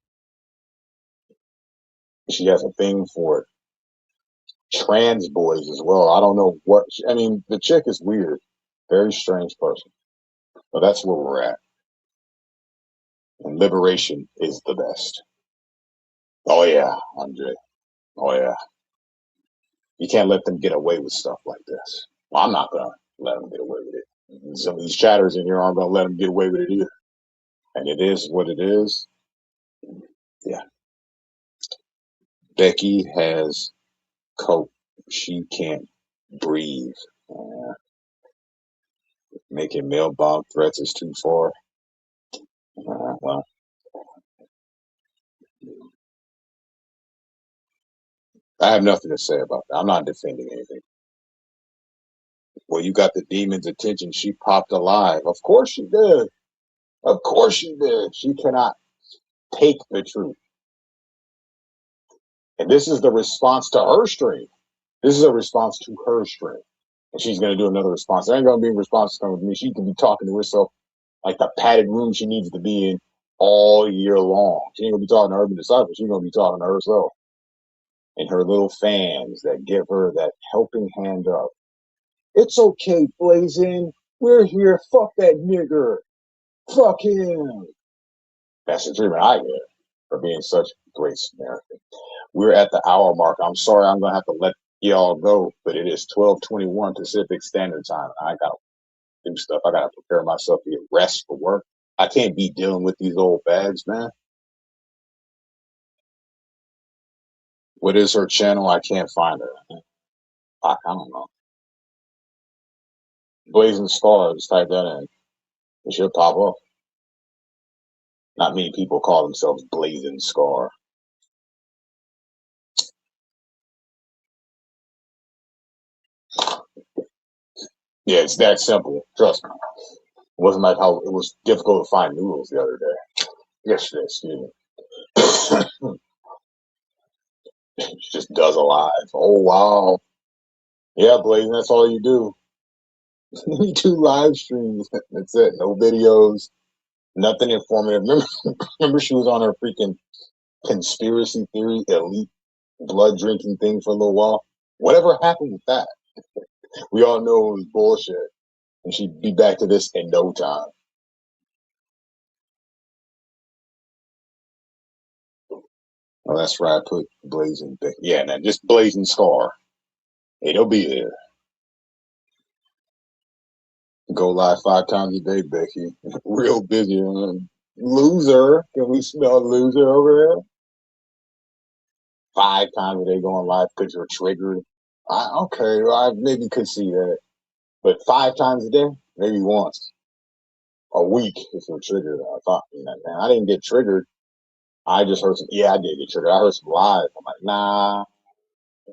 She has a thing for trans boys as well. I don't know what, I mean, the chick is weird. Very strange person. But that's where we're at. And liberation is the best. Oh yeah, Andre. Oh yeah. You can't let them get away with stuff like this. Well, I'm not gonna let them get away with it. Some of these chatters in here aren't gonna let them get away with it either. And it is what it is. Yeah. Becky has cope. She can't breathe. Making mail bomb threats is too far. Well, I have nothing to say about that. I'm not defending anything. Well, you got the demon's attention. She popped alive. Of course she did. Of course she did. She cannot take the truth. And this is the response to her stream. This is a response to her stream. And she's going to do another response. There ain't going to be a response coming with me. She can be talking to herself like the padded room she needs to be in all year long. She ain't going to be talking to Urban Disciple. She's going to be talking to herself and her little fans that give her that helping hand up. It's okay, Blazing. We're here. Fuck that nigger. Fuck him. That's the treatment I get for being such a great Samaritan. We're at the hour mark. I'm sorry I'm going to have to let y'all go, but it is 12:21 Pacific Standard Time. I got to do stuff. I got to prepare myself to get rest for work. I can't be dealing with these old bags, man. What is her channel? I can't find her. I don't know. Blazing Stars, type that in. It should pop up. Not many people call themselves Blazing Scar. Yeah, it's that simple. Trust me. It wasn't like how it was difficult to find noodles the other day. Yesterday, excuse me. She just does a live. Oh, wow. Yeah, Blazing, that's all you do. You do live streams. That's it. No videos. Nothing informative. Remember she was on her freaking conspiracy theory elite blood drinking thing for a little while? Whatever happened with that? We all know it was bullshit. And she'd be back to this in no time. Oh, that's right. I put Blazing. Yeah, now just Blazing Scar. It'll be there. Go live 5 times a day, Becky. Real busy. Loser. Can we smell loser over here? 5 times a day going live because you're triggered. Okay, well, I maybe could see that. But 5 times a day, maybe once a week if you're triggered. I thought, man, I didn't get triggered. I just heard some. Yeah, I did get triggered. I heard some lies. I'm like, nah,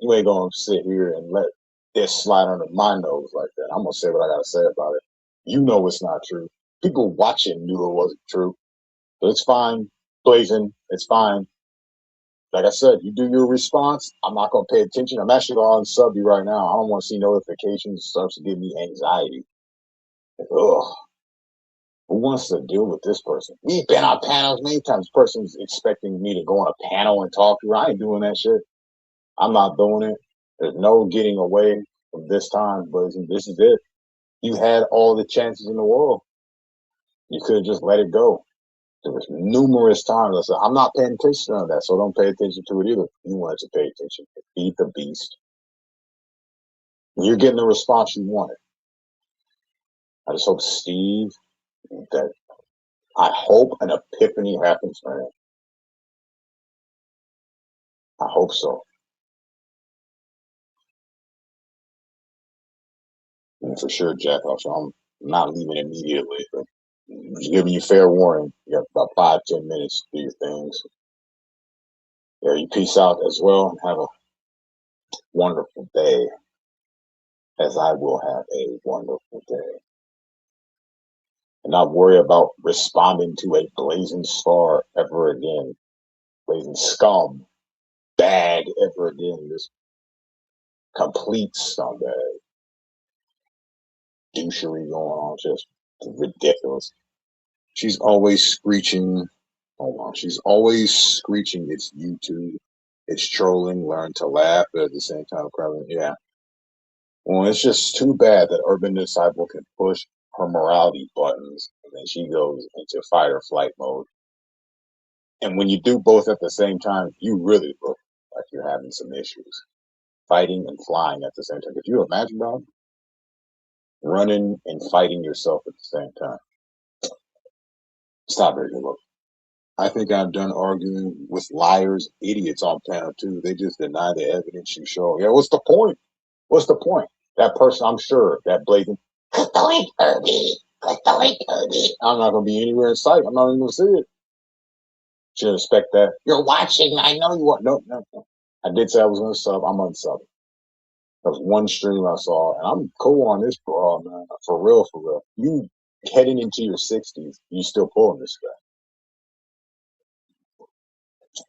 you ain't gonna sit here and let this slide under my nose like that. I'm gonna say what I gotta say about it. You know it's not true. People watching knew it wasn't true. So it's fine, Blazing. It's fine. Like I said, you do your response. I'm not gonna pay attention. I'm actually gonna unsub you right now. I don't want to see notifications. It starts to give me anxiety. Like, ugh. Who wants to deal with this person? We've been on panels many times. This person's expecting me to go on a panel and talk to her. I ain't doing that shit. I'm not doing it. There's no getting away from this time, but this is it. You had all the chances in the world. You could have just let it go. There was numerous times I said, I'm not paying attention to that, so don't pay attention to it either. You wanted to pay attention. Feed the beast. You're getting the response you wanted. I just hope Steve, that I hope an epiphany happens for him. I hope so. And for sure, Jack, also, I'm not leaving immediately, but just giving you fair warning. You got about 5-10 minutes to do your things. Yeah, you peace out as well and have a wonderful day, as I will have a wonderful day. And not worry about responding to a blazing star ever again. Blazing scum bag ever again. This complete scumbag. Douchery going on, just ridiculous. She's always screeching. Hold on. She's always screeching. It's YouTube. It's trolling. Learn to laugh, but at the same time, crying. Yeah. Well, it's just too bad that Urban Disciple can push her morality buttons, and then she goes into fight or flight mode. And when you do both at the same time, you really look like you're having some issues. Fighting and flying at the same time. Could you imagine, Bob? Running and fighting yourself at the same time. Stop it, look. I think I'm done arguing with liars, idiots on panel two. They just deny the evidence you show. Yeah, what's the point? What's the point? That person, I'm sure, that blatant, click the link, Herbie. Click the link, Herbie. I'm not going to be anywhere in sight. I'm not even going to see it. Should expect that. You're watching. I know you are. No, no, no. I did say I was going to sub. I'm unsubbing. There was one stream I saw, and I'm cool on this, man. For real, for real. You heading into your 60s, you still pulling this guy.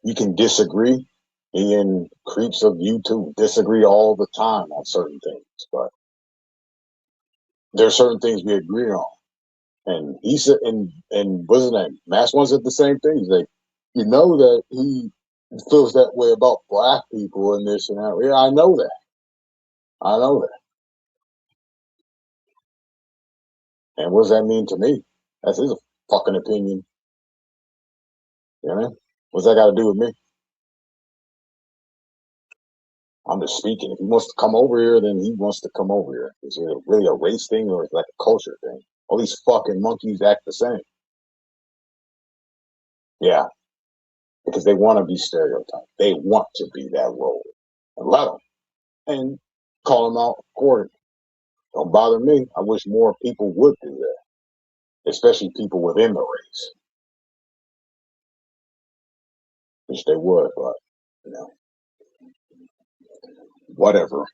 You can disagree. Me and creeps of YouTube disagree all the time on certain things, but there are certain things we agree on. And he said, and what's his name? Mass One said the same thing. He's like, you know that he feels that way about black people and this and that. Yeah, I know that. I know that. And what does that mean to me? That's his fucking opinion. You know what I mean? What's that got to do with me? I'm just speaking. If he wants to come over here, then he wants to come over here. Is it really a race thing or is it like a culture thing? All these fucking monkeys act the same. Yeah, because they want to be stereotyped. They want to be that role. And let them. And call them out accordingly. Don't bother me. I wish more people would do that, especially people within the race. Wish they would, but, you know, whatever.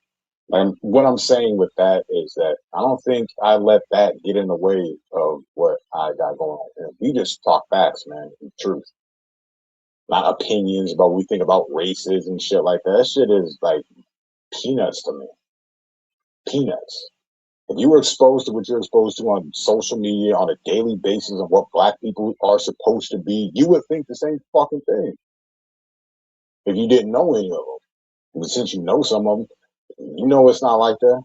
And what I'm saying with that is that I don't think I let that get in the way of what I got going on here. We just talk facts, man, the truth. Not opinions about what we think about races and shit like that. That shit is like peanuts to me. Peanuts. If you were exposed to what you're exposed to on social media on a daily basis of what black people are supposed to be, you would think the same fucking thing. If you didn't know any of them. But since you know some of them, you know it's not like that.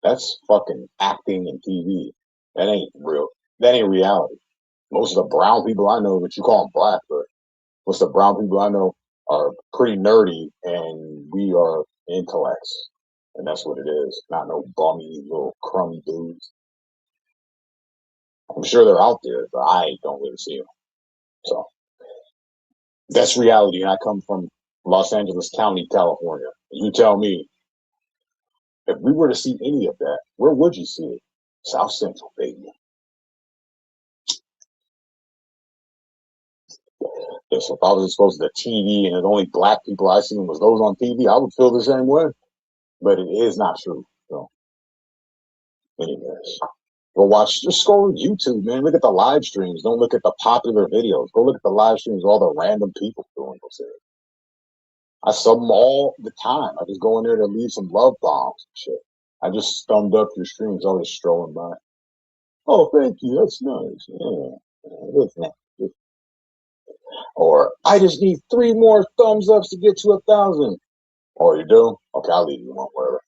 That's fucking acting and TV. That ain't real. That ain't reality. Most of the brown people I know, that you call them black, but most of the brown people I know are pretty nerdy, and we are intellects. And that's what it is. Not no bummy little crummy dudes. I'm sure they're out there, but I don't really see them. So that's reality. And I come from Los Angeles County, California. You tell me, if we were to see any of that, where would you see it? South Central, baby. Yeah, so if I was exposed to the TV and the only black people I seen was those on TV, I would feel the same way. But it is not true. So, anyways, go watch. Just go on YouTube, man. Look at the live streams. Don't look at the popular videos. Go look at the live streams. All the random people doing those things. I sub them all the time. I just go in there to leave some love bombs and shit. I just thumbed up your streams. I was strolling by. Oh, thank you. That's nice. Yeah, that's nice. Or I just need 3 more thumbs ups to get to 1,000. Oh, you do? Okay, I'll leave you one wherever.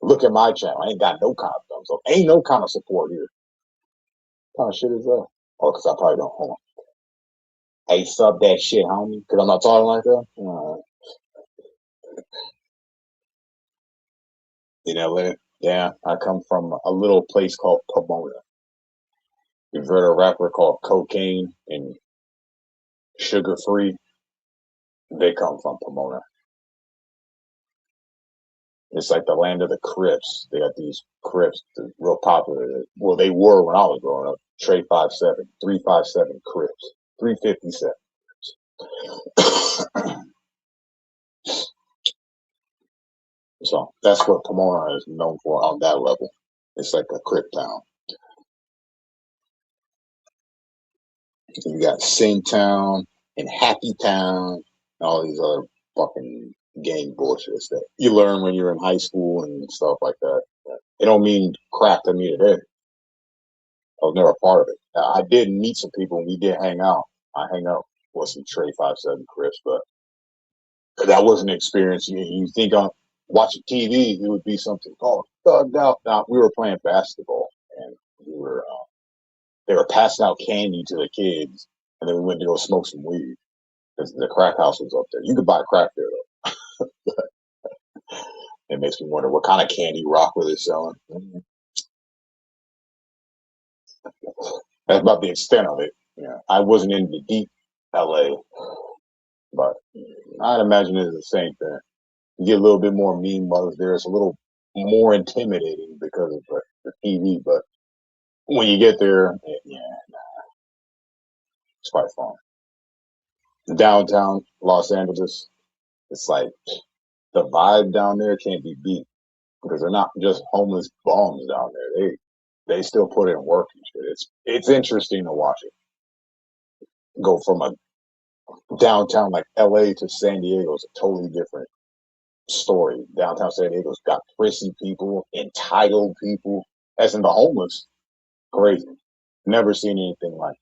Look at my channel. I ain't got no kind of thumbs up. Ain't no kind of support here. What kind of shit is that? Oh, because I probably don't. Hold on. Hey, sub that shit, homie. Because I'm not talking like that. In LA. Yeah, I come from a little place called Pomona. You've heard a rapper called Cocaine and Sugar Free. They come from Pomona. It's like the land of the Crips. They got these Crips, they're real popular. Well, they were when I was growing up. Trey 5'7", 357 Crips, 357. So that's what Pomona is known for on that level. It's like a Crip town. You got Sing Town and Happy Town and all these other fucking gang bullshits that you learn when you're in high school and stuff like that. It don't mean crap to me today. I was never a part of it. I did meet some people and we did hang out. I hang out with some Trey 5'7" Crips, but that wasn't an experience. You think on watching TV, it would be something called thugged out. Now we were playing basketball and they were passing out candy to the kids, and then we went to go smoke some weed because the crack house was up there. You could buy crack there though. It makes me wonder what kind of candy Rock was they selling. That's about the extent of it. Yeah, I wasn't in the deep LA, but I'd imagine it's the same thing. You get a little bit more mean mugs there. It's a little more intimidating because of the TV, but when you get there, yeah, it's quite fun. Downtown Los Angeles, it's like the vibe down there can't be beat because they're not just homeless bums down there. They still put in work and shit. It's interesting to watch it go from a downtown like LA to San Diego is a totally different story. Downtown San Diego's got prissy people, entitled people, as in the homeless. Crazy. Never seen anything like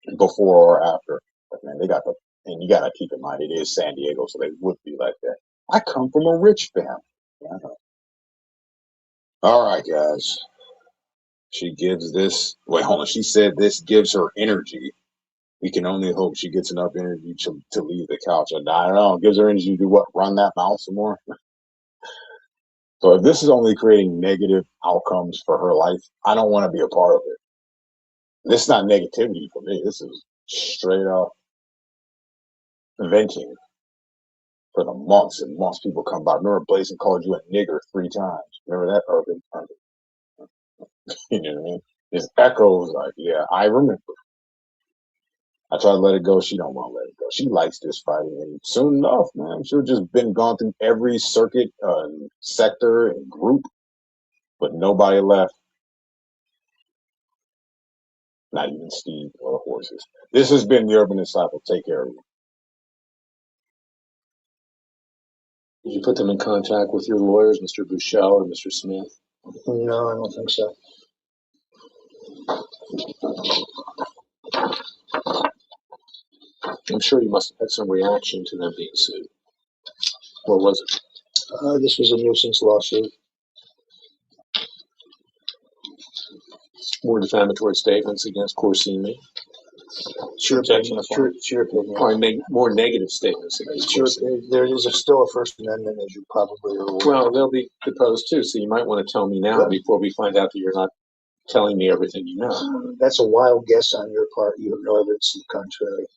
it before or after. But man, they got the, and you gotta keep in mind it is San Diego, so they would be like that. I come from a rich family. Yeah. All right, guys. She gives this. Wait, hold on. She said this gives her energy. We can only hope she gets enough energy to leave the couch. I don't know. It gives her energy to do what? Run that mouth some more? So if this is only creating negative outcomes for her life, I don't want to be a part of it. This is not negativity for me. This is straight up venting for the months and months people come by. Remember Blazing called you a nigger 3 times. Remember that, Urban? You know what I mean? This echoes like, yeah, I remember. I try to let it go. She don't want to let it go. She likes this fighting, and soon enough, man, she'll just been gone through every circuit, sector, and group, but nobody left. Not even Steve or the horses. This has been the Urban Disciple. Take care of you. Did you put them in contact with your lawyers, Mr. Bushell or Mr. Smith? No, I don't think so. I'm sure you must have had some reaction to them being sued. What was it? This was a nuisance lawsuit. More defamatory statements against Corsini. It's your opinion. It's your opinion. Probably make more negative statements against Corsini. There is still a First Amendment, as you probably are aware. Well, they'll be deposed too, so you might want to tell me now before we find out that you're not telling me everything you know. That's a wild guess on your part. You have no evidence to the contrary.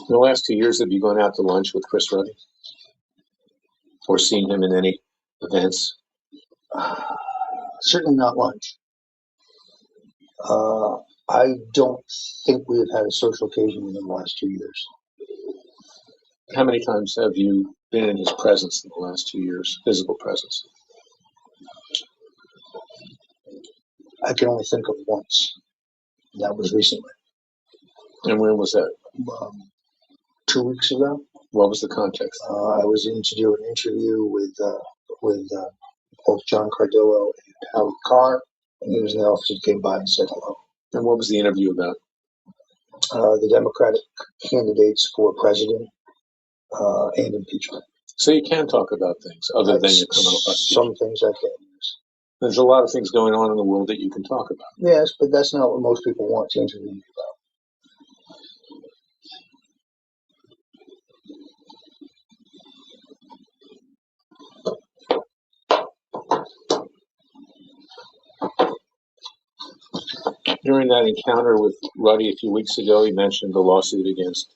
In the last 2 years, have you gone out to lunch with Chris Ruddy? Or seen him in any events? Certainly not lunch. I don't think we have had a social occasion in the last 2 years. How many times have you been in his presence in the last 2 years, physical presence? I can only think of once. That was recently. And when was that? 2 weeks ago. What was the context? I was in to do an interview with both John Cardillo and Howard Carr, and he was in the office and came by and said hello. And what was the interview about? The Democratic candidates for president and impeachment. So you can talk about things other than your criminal prosecution. Some things I can, yes. There's a lot of things going on in the world that you can talk about. Yes, but that's not what most people want to interview me about. During that encounter with Ruddy a few weeks ago, he mentioned the lawsuit against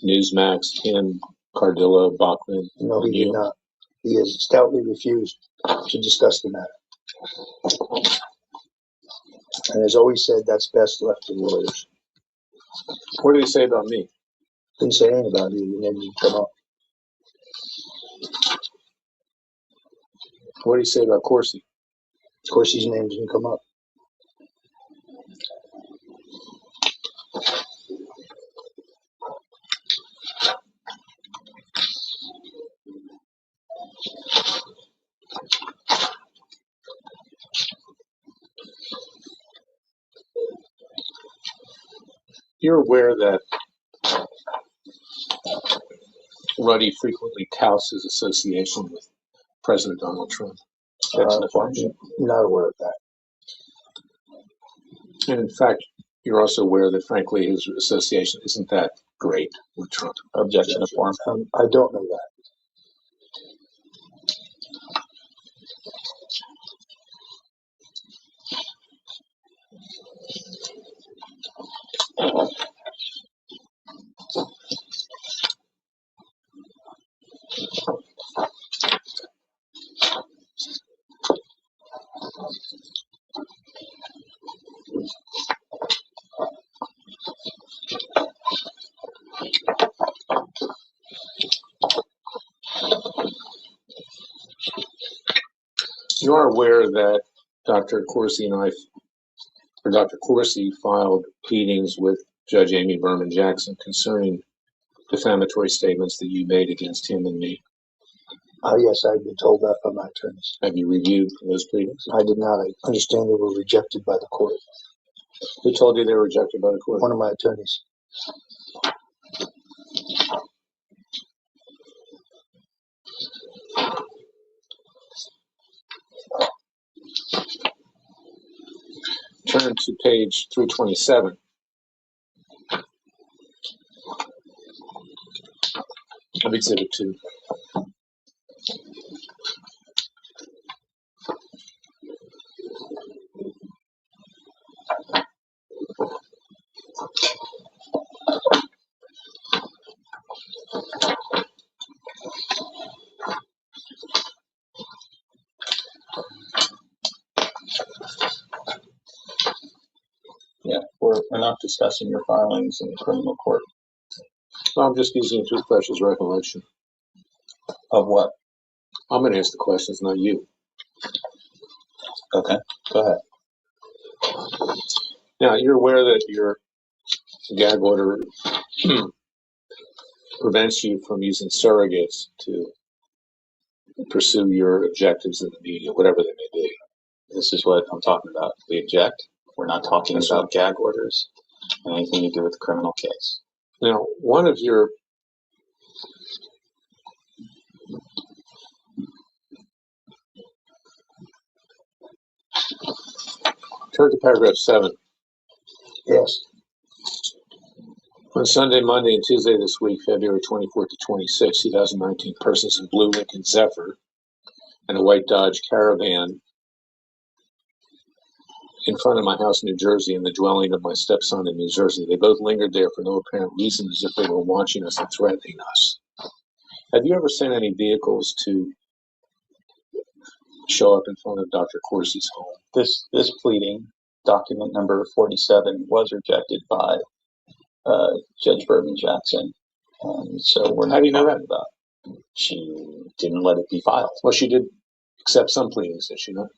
Newsmax, him, Cardillo, Bachman. No, he did not. He has stoutly refused to discuss the matter. And has always said that's best left to lawyers. What did he say about me? Didn't say anything about you. Your name didn't come up. What did he say about Corsi? Corsi's name didn't come up. You're aware that Ruddy frequently touts his association with President Donald Trump. That's I'm not aware of that. And in fact, you're also aware that, frankly, his association isn't that great with Trump. Objection to form. I don't know that. You are aware that Dr. Corsi filed pleadings with Judge Amy Berman Jackson concerning defamatory statements that you made against him and me. Yes, I've been told that by my attorneys. Have you reviewed those pleadings? I did not. I understand they were rejected by the court. Who told you they were rejected by the court? One of my attorneys. Turn to page 327. Of Exhibit 2. Yeah, we're not discussing your filings in the criminal court. Well, I'm just using it to refresh his recollection. Of what? I'm going to ask the questions, not you. Okay, go ahead. Now, you're aware that your gag order prevents you from using surrogates to pursue your objectives in the media, whatever they may be. This is what I'm talking about. We object. We're not talking about gag orders and anything to do with the criminal case. Now, one of your Turn to paragraph 7. Yes. On Sunday, Monday, and Tuesday this week, February 24th to 26th, 2019, persons in blue Lincoln Zephyr and a white Dodge Caravan in front of my house in New Jersey and the dwelling of my stepson in New Jersey. They both lingered there for no apparent reason, as if they were watching us and threatening us. Have you ever sent any vehicles to show up in front of Dr. Corsi's home? This pleading, document number 47, was rejected by Judge Berman Jackson. So we're not How do you know that? about. She didn't let it be filed. Well, she did accept some pleadings, did she not?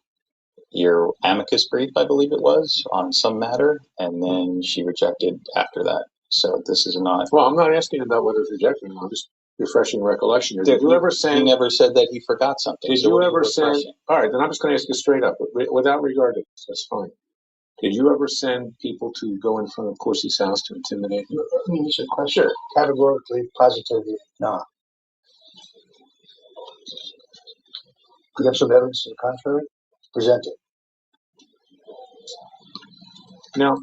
Your amicus brief, I believe it was, on some matter, and then she rejected after that. So this is not. Well, I'm not asking about whether it's rejected or not. I'm just refreshing recollection. Did you ever send? He never said that he forgot something. Did you ever send? All right, then I'm just going to ask you straight up, without regard to this. That's fine. Did you ever send people to go in front of Corsi's house to intimidate him? I mean, it's a question. Sure. Categorically, positively, no. Do you have some evidence to the contrary? Present it. Now,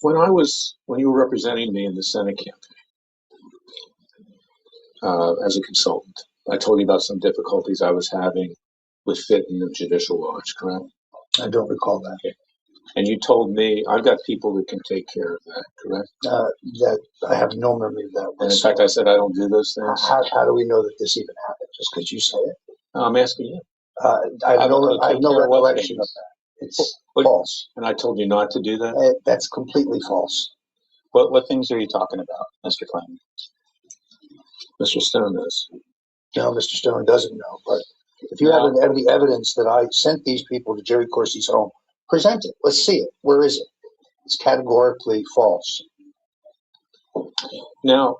when you were representing me in the Senate campaign as a consultant, I told you about some difficulties I was having with fitting the Judicial Lodge, correct? I don't recall that. Okay. And you told me I've got people that can take care of that, correct? That I have no memory of that. And in fact, I said I don't do those things. How do we know that this even happened? Just because you say it? I'm asking you. I have no recollection of that. It's false. And I told you not to do that? That's completely false. What things are you talking about, Mr. Clinton? Mr. Stone knows. No, Mr. Stone doesn't know. But if you have any evidence that I sent these people to Jerry Corsi's home, present it. Let's see it. Where is it? It's categorically false. Now,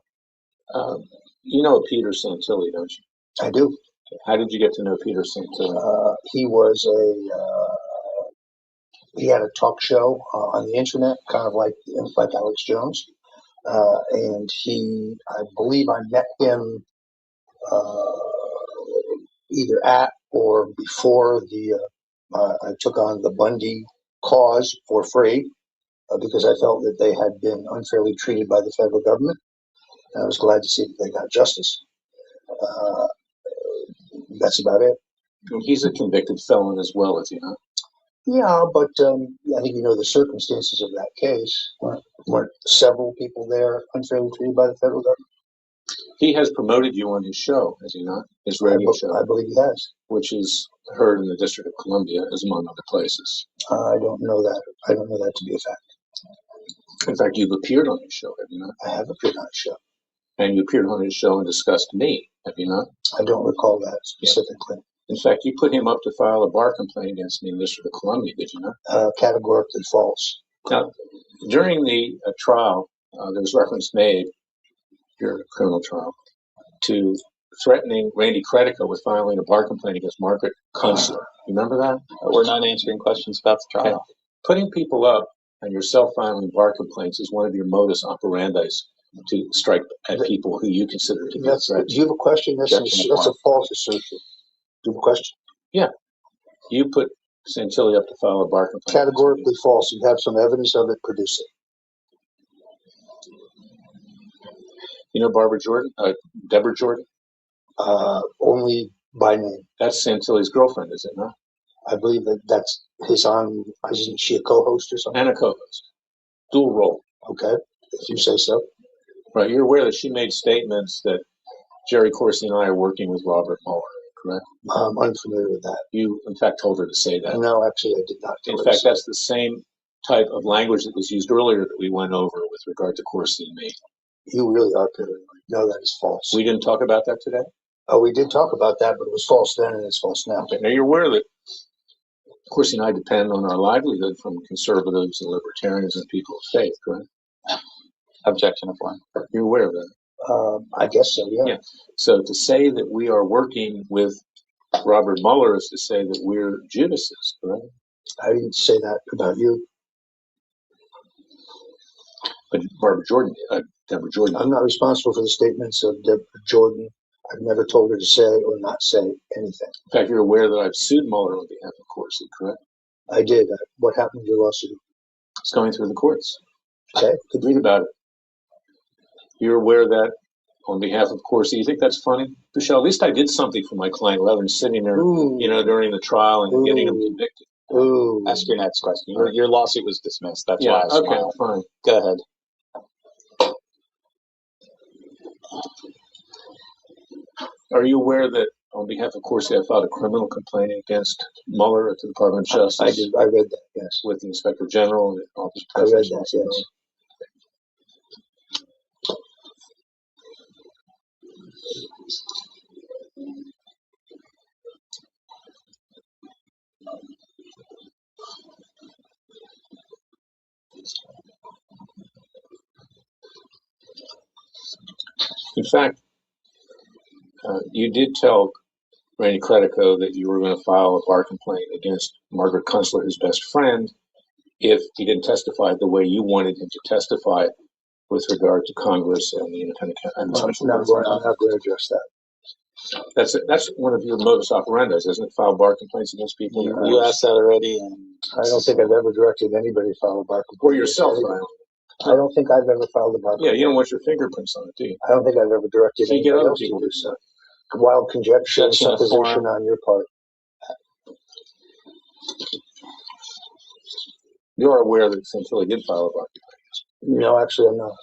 you know Peter Santilli, don't you? I do. How did you get to know Peter Santilli? He was he had a talk show on the internet, kind of like Alex Jones. And I believe I met him either at or before I took on the Bundy cause for free because I felt that they had been unfairly treated by the federal government. And I was glad to see that they got justice. That's about it. He's a convicted felon as well, is he not? Yeah, but I think you know the circumstances of that case. Weren't several people there unfairly treated by the federal government? He has promoted you on his show, has he not? His radio show. I believe he has. Which is heard in the District of Columbia, as among other places. I don't know that. I don't know that to be a fact. In fact, you've appeared on his show, have you not? I have appeared on his show. And you appeared on his show and discussed me, have you not? I don't recall that specifically. Yeah. In fact, you put him up to file a bar complaint against me in the District of Columbia, did you not? Categorically false. Now, during the trial, there was reference made, your criminal trial, to threatening Randy Credico with filing a bar complaint against Margaret Kunstler. You remember that? We're not answering questions about the trial. Okay. Putting people up and yourself filing bar complaints is one of your modus operandis to strike at people who you consider to be threats. Do you have a question? That's a false assertion. Do you have a question? Yeah. You put Santilli up to file a bar complaint. Categorically false. You have some evidence of it, produce it. You know Barbara Jordan? Deborah Jordan? Only by name. That's Santilli's girlfriend, is it not? I believe that's his on. Isn't she a co-host or something? And a co-host. Dual role. Okay, if you say so. Right. You're aware that she made statements that Jerry Corsi and I are working with Robert Mueller, correct? I'm unfamiliar with that. You, in fact, told her to say that. No, actually, I did not. In fact, that's the same type of language that was used earlier that we went over with regard to Corsi and me. You really are paranoid. No, that is false. We didn't talk about that today? Oh, we did talk about that, but it was false then and it's false now. Okay. Now, you're aware that Corsi and I depend on our livelihood from conservatives and libertarians and people of faith, correct? Objection of one. You're aware of that? I guess so, yeah. So to say that we are working with Robert Mueller is to say that we're Judases, correct? I didn't say that about you. But Deborah Jordan. I'm not responsible for the statements of Deborah Jordan I've never told her to say or not say anything. In fact, you're aware that I've sued Mueller on behalf of Corsi, correct? I did. What happened to your lawsuit? It's going through the courts. Okay. Could read about it. You're aware that on behalf of Corsi, you think that's funny? Michelle, at least I did something for my client rather than sitting there, during the trial and getting him convicted. Ooh. Ask your next question. Your lawsuit was dismissed. That's why I smiled. Fine. Go ahead. Are you aware that on behalf of Corsi, I filed a criminal complaint against Mueller at the Department of Justice? I did. I read that, yes. With the Inspector General and the Office of I read Presidential that, yes. In fact, you did tell Randy Credico that you were going to file a bar complaint against Margaret Kunstler, his best friend, if he didn't testify the way you wanted him to testify with regard to Congress and the independent and the special counsel. I'm not going to address that. That's one of your modus operandi, isn't it? File bar complaints against people. You asked that already, and I don't think I've ever directed anybody to file a bar complaint. Or yourself, I don't think I've ever filed a bar complaint. Yeah, you don't want your fingerprints on it, do you? I don't think I've ever directed So you get anybody other else to people do to so. Wild conjecture and supposition on your part. You are aware that Santilli did file a bar complaint? No, actually, I'm not.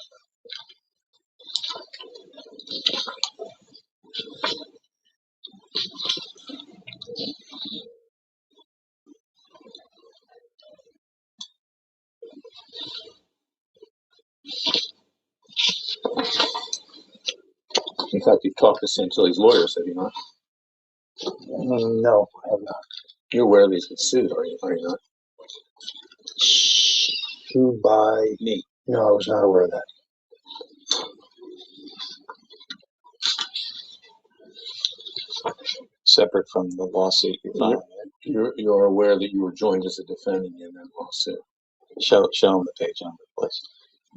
In fact, you've talked to Santilli's lawyers, have you not? No, I have not. You're aware that he's been sued, are you not? Sued by me? No, I was not aware of that. Separate from the lawsuit you're filing. You're aware that you were joined as a defendant in that lawsuit. Show them the page number, please.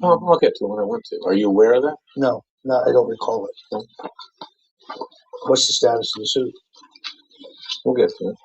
I'll get to it when I want to. Are you aware of that? No, I don't recall it. No. What's the status of the suit? We'll get to it.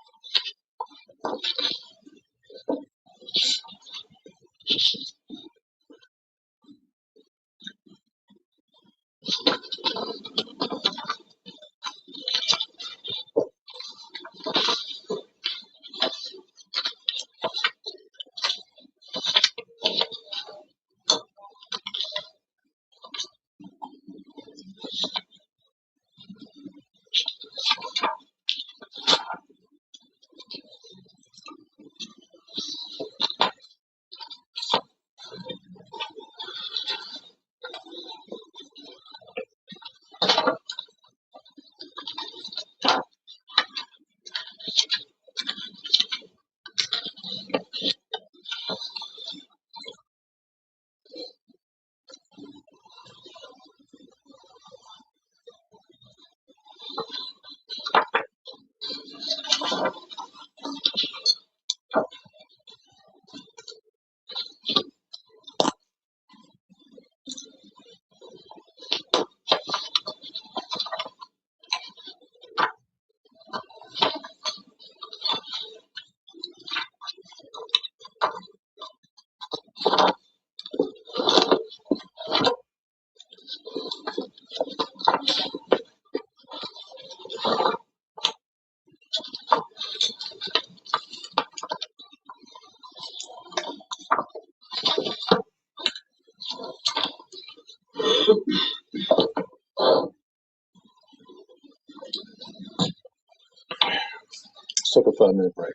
Let's take a 5-minute break.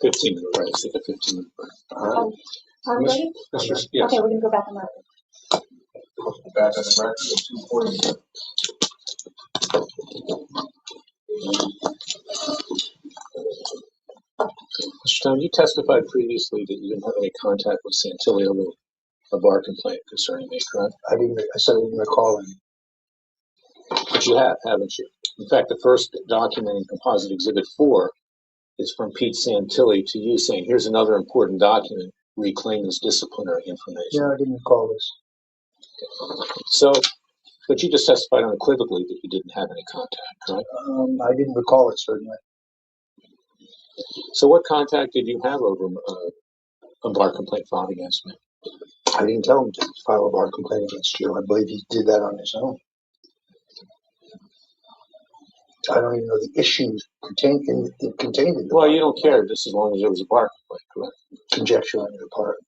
15-minute break. Let's take a 15-minute break. Are we ready? Yes. Okay, we're going to go back on that. Back on the record at 2:40. Mr. Stone, you testified previously that you didn't have any contact with Santilli over a bar complaint concerning me, correct? I said I didn't recall any. But you have, haven't you? In fact, the first document in Composite Exhibit 4 is from Pete Santilli to you saying, here's another important document, reclaim this disciplinary information. Yeah, I didn't recall this. So, But you just testified unequivocally that you didn't have any contact, correct? I didn't recall it, certainly. So what contact did you have over a bar complaint filed against me? I didn't tell him to file a bar complaint against you. I believe he did that on his own. I don't even know the issues contained in the Well, you don't care just as long as it was a bar complaint, correct? Conjecture on your part.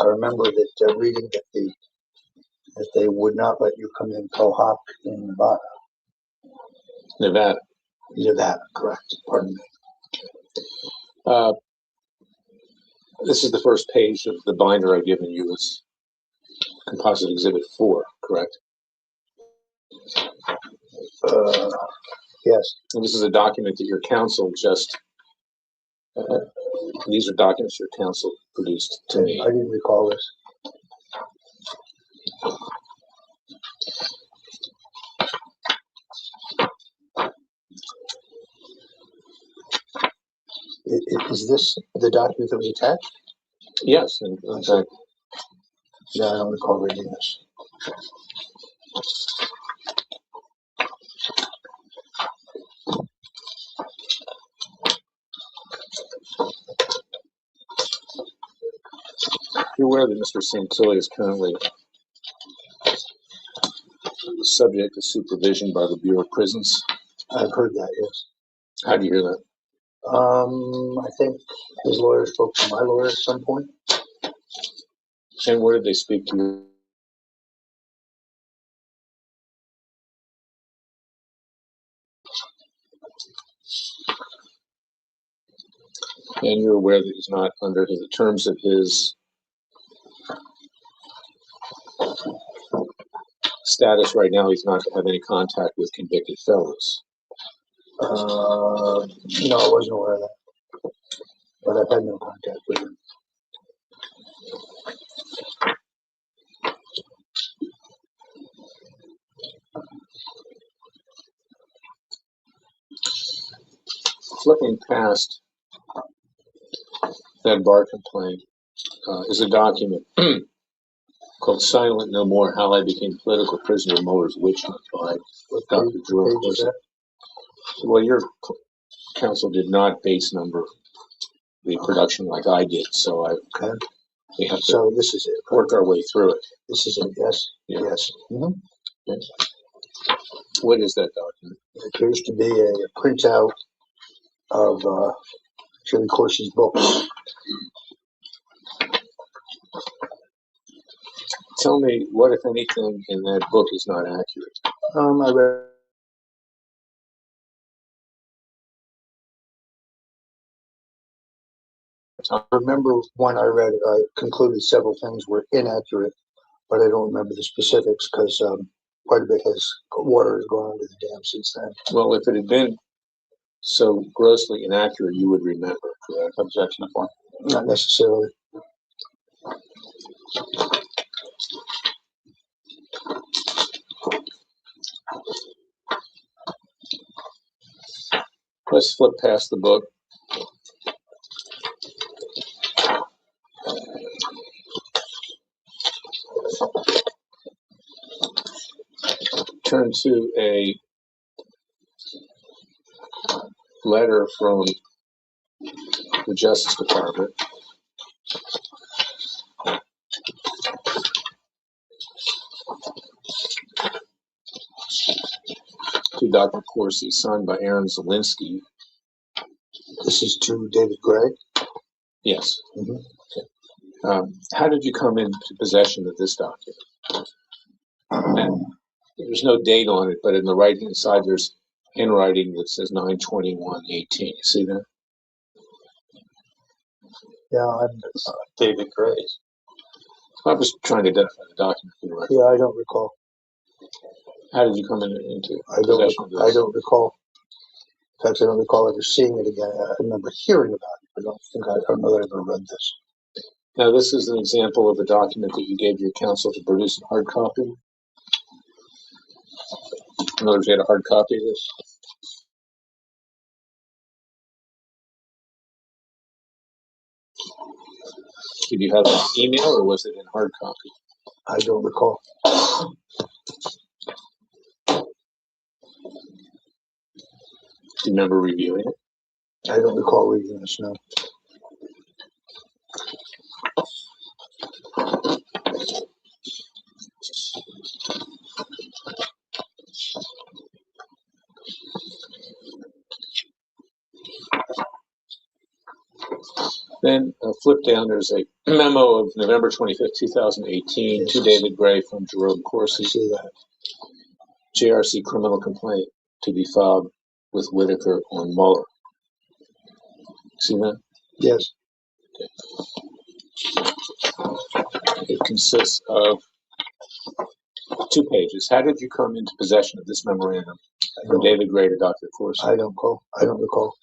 I remember that reading that they would not let you come in pro hoc in Nevada. Nevada, correct. Pardon me. This is the first page of the binder I've given you as Composite Exhibit 4, correct? Yes. And this is a document that your counsel just, these are documents your counsel produced to me. I didn't recall this. Is this the document that was attached? Yes, in fact. Yeah, I don't recall reading this. You're aware that Mr. Santilli is currently subject to supervision by the Bureau of Prisons? I've heard that, yes. How do you hear that? I think his lawyer spoke to my lawyer at some point. And where did they speak to you? And you're aware that he's not under the terms of his status right now, he's not to have any contact with convicted felons. No, I wasn't aware of that. But I've had no contact with him. Flipping past that bar complaint is a document called Silent No More, How I Became Political Prisoner of Muller's Witch Hunt by Dr. Jerome Corsi. Well, your counsel did not base number the production like I did, so we have to this is it. Work our way through it. This is it, yes? Yeah. Yes. Mm-hmm. Yes. What is that document? It appears to be a printout of Jimmy Corsi's books. Tell me what, if anything, in that book is not accurate. I read. I remember when I read it, I concluded several things were inaccurate, but I don't remember the specifics because quite a bit water has gone under the dam since then. Well, if it had been so grossly inaccurate, you would remember, correct? Objection to form. Not necessarily. Let's flip past the book. Turn to a letter from the Justice Department to Dr. Corsi, signed by Aaron Zielinski. This is to David Gray? Yes. Mm-hmm. Okay. How did you come into possession of this document? And there's no date on it, but in the right-hand side, there's handwriting that says 9/21/18. You see that? Yeah, I'm David Gray. I was trying to identify the document for the record. Yeah, I don't recall. How did you come into I don't recall. In fact, I don't recall ever seeing it again. I remember hearing about it, but I don't know that I ever read this. Now, this is an example of a document that you gave your counsel to produce in hard copy. In other words, you had a hard copy of this. Did you have an email or was it in hard copy? I don't recall. Do you remember reviewing it? I don't recall reading this, no. Then flip down, there's a memo of November 25th, 2018 to David Gray from Jerome Corsi. See that? JRC criminal complaint to be filed with Whitaker on Mueller. See that? Yes. It consists of 2 pages. How did you come into possession of this memorandum from David Gray to Dr. Corsi? I don't recall.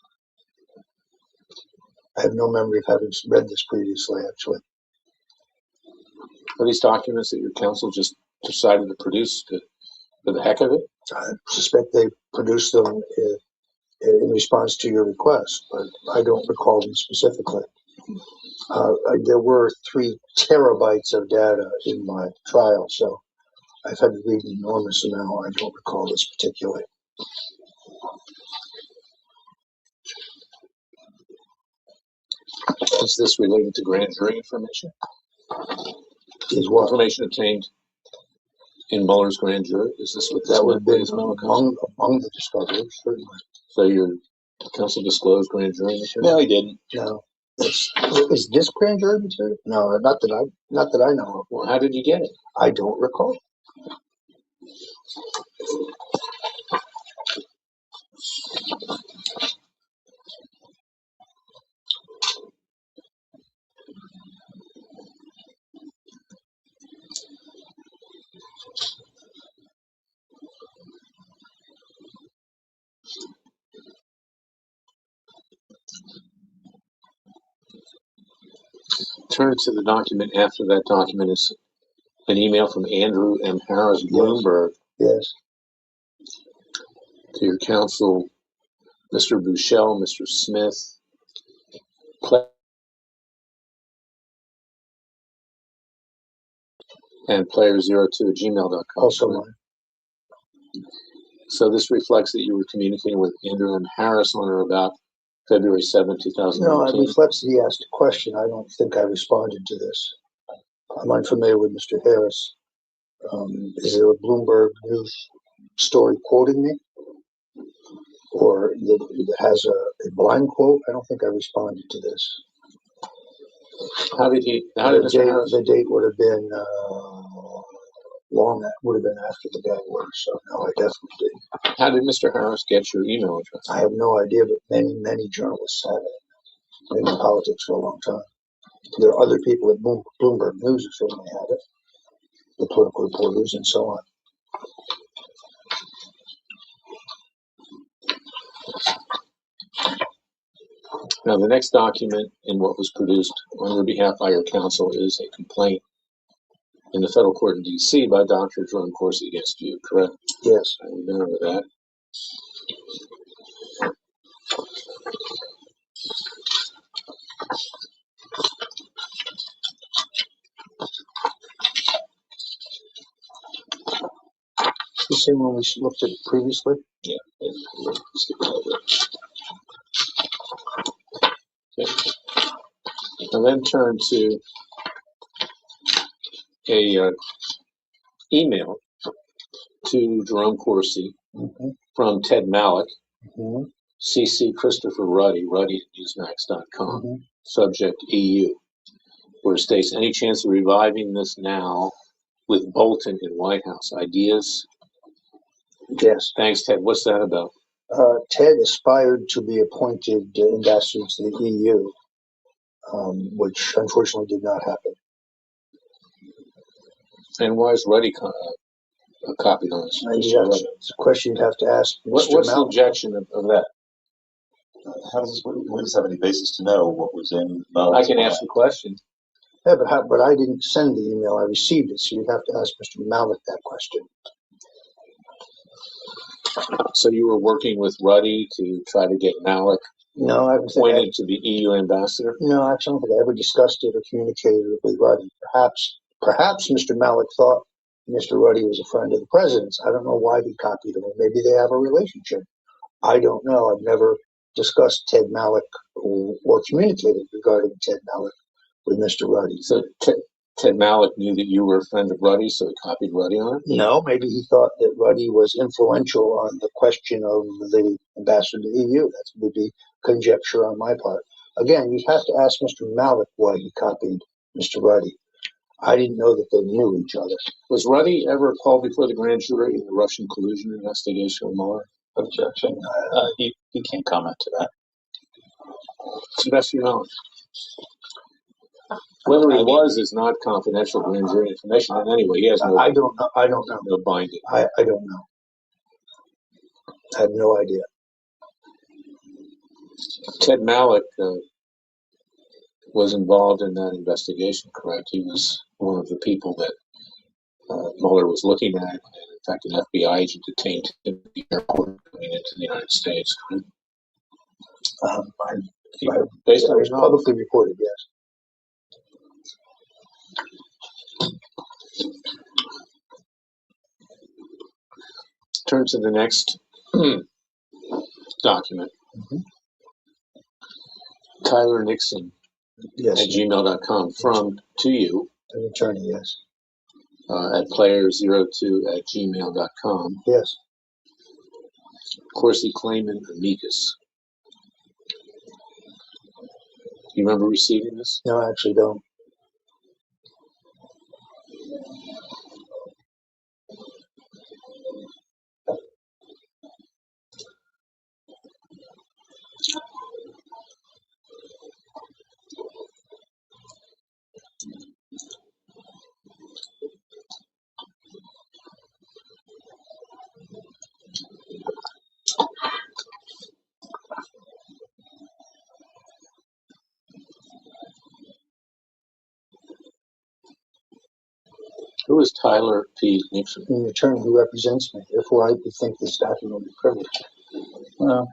I have no memory of having read this previously, actually. Are these documents that your counsel just decided to produce for the heck of it? I suspect they produced them in response to your request, but I don't recall them specifically. There were 3 terabytes of data in my trial, so I've had to read an enormous amount. I don't recall this particularly. Is this related to grand jury information? Is what? Information obtained in Mueller's grand jury? Is this what that would have been among the discoveries, certainly. So your counsel disclosed grand jury material? No, he didn't. No. Is this grand jury material? No, not that I know of. Well, how did you get it? I don't recall. Turn to the document after that document is an email from Andrew M. Harris Bloomberg. Yes. To your counsel, Mr. Bushell, Mr. Smith, and player02@gmail.com. Also mine. So this reflects that you were communicating with Andrew M. Harris on or about February 7, 2019? No, it reflects that he asked a question. I don't think I responded to this. I'm unfamiliar with Mr. Harris. Is there a Bloomberg News story quoting me? Or that has a blind quote? I don't think I responded to this. How did Mr. Harris? The date would have been would have been after the bad word, so no, I definitely didn't. How did Mr. Harris get your email address? I have no idea, but many journalists have it. Been in politics for a long time. There are other people at Bloomberg News who certainly have it, the political reporters and so on. Now, the next document in what was produced on your behalf by your counsel is a complaint in the federal court in D.C. by Dr. Jerome Corsi against you, correct? Yes. I remember that. The same one we looked at previously? Yeah. Okay. And then turn to a email to Jerome Corsi from Ted Malik, CC Christopher Ruddy at Newsmax.com, subject EU, where it states, any chance of reviving this now with Bolton in White House? Ideas? Yes. Thanks, Ted. What's that about? Ted aspired to be appointed ambassador to the EU, which unfortunately did not happen. And why is Ruddy copied on this? It's a question you'd have to ask What's the objection of that? We just have any basis to know what was in I can ask the question. Yeah, but I didn't send the email. I received it, so you'd have to ask Mr. Malik that question. So you were working with Ruddy to try to get Malik No, I don't think pointed to the EU ambassador? No, I don't think I ever discussed it or communicated it with Ruddy. Perhaps Mr. Malik thought Mr. Ruddy was a friend of the president's. I don't know why he copied him. Maybe they have a relationship. I don't know. I've never discussed Ted Malik or communicated regarding Ted Malik with Mr. Ruddy. So Ted Malik knew that you were a friend of Ruddy, so he copied Ruddy on it? No, maybe he thought that Ruddy was influential on the question of the ambassador to the EU. That would be conjecture on my part. Again, you'd have to ask Mr. Malik why he copied Mr. Ruddy. I didn't know that they knew each other. Was Ruddy ever called before the grand jury in the Russian collusion investigation of Mueller? Objection. He can't comment to that. To the best of your knowledge. Whether he was is not confidential grand jury information. And anyway, he has no. I don't know. I don't know. No binding. I don't know. I have no idea. Ted Malik was involved in that investigation, correct? He was one of the people that Mueller was looking at, and in fact, an FBI agent detained him at the airport coming into the United States. Based on his publicly reported, yes. Turn to the next document. Mm-hmm. Tyler Nixon yes. at gmail.com from to you. An attorney, yes. At player02@gmail.com. Yes. Of course, he claimed an amicus. Do you remember receiving this? No, I actually don't. Who is Tyler P. Nixon? An attorney who represents me. Therefore, I would think this document will be privileged. Well,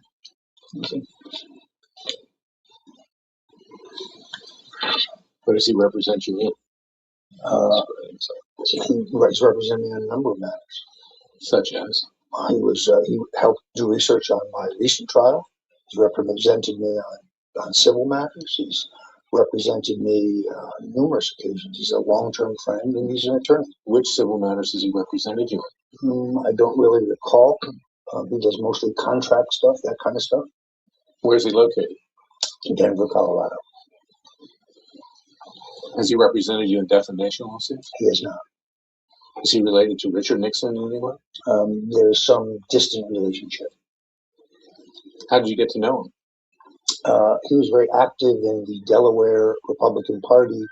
what does he represent you in? He represented me on a number of matters. Such as? He helped do research on my recent trial. He's represented me on civil matters. He's represented me on numerous occasions. He's a long-term friend, and he's an attorney. Which civil matters has he represented you in? I don't really recall. He does mostly contract stuff, that kind of stuff. Where's he located? In Denver, Colorado. Has he represented you in defamation lawsuits? He has not. Is he related to Richard Nixon in any way? There is some distant relationship. How did you get to know him? He was very active in the Delaware Republican Party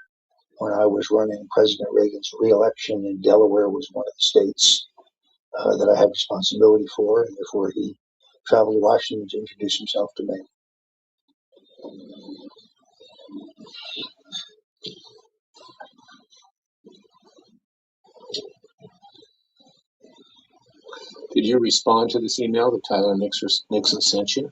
when I was running President Reagan's re-election, and Delaware was one of the states that I had responsibility for, and therefore he traveled to Washington to introduce himself to me. Did you respond to this email that Tyler Nixon sent you?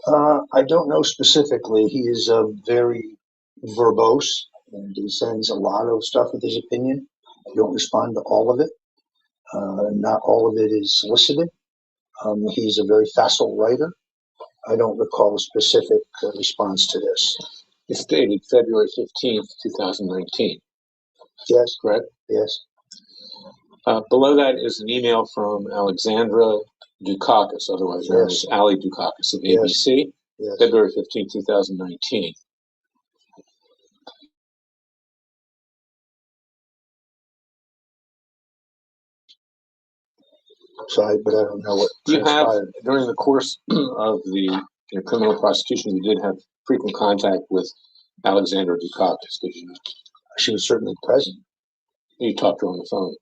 I don't know specifically. He is very verbose, and he sends a lot of stuff with his opinion. I don't respond to all of it. Not all of it is solicited. He's a very facile writer. I don't recall a specific response to this. It's dated February 15th, 2019. Yes. Correct? Yes. Below that is an email from Alexandra Dukakis, otherwise known as Ali Dukakis of ABC, yes. February 15, 2019. Sorry, but I don't know what transpired. During the course of the criminal prosecution, you did have frequent contact with Alexandra Dukakis, did you not? She was certainly present. You talked to her on the phone.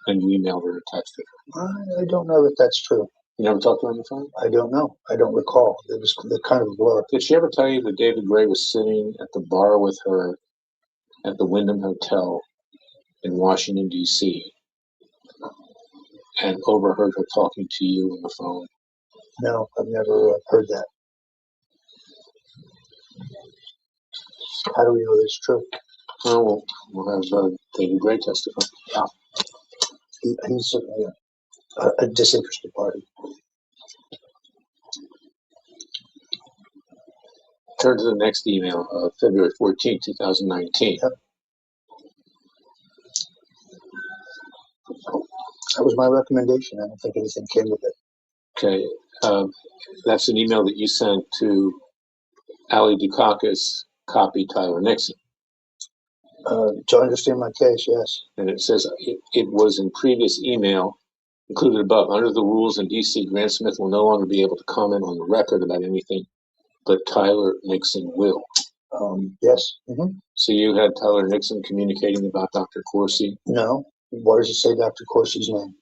And you emailed her or texted her? I don't know that that's true. You never talked to her on the phone? I don't know. I don't recall. It was kind of a blur. Did she ever tell you that David Gray was sitting at the bar with her at the Wyndham Hotel in Washington, D.C., and overheard her talking to you on the phone? No, I've never heard that. How do we know that's true? Oh, we'll have David Gray testify. Yeah. He's certainly a disinterested party. Turn to the next email, February 14, 2019. Yep. That was my recommendation. I don't think anything came with it. Okay. That's an email that you sent to Ali Dukakis, copy Tyler Nixon. To understand my case, yes. And it says it was in previous email included above. Under the rules in D.C., Grant Smith will no longer be able to comment on the record about anything, but Tyler Nixon will. Yes. Mm-hmm. So you had Tyler Nixon communicating about Dr. Corsi? No. Why does it say Dr. Corsi's name?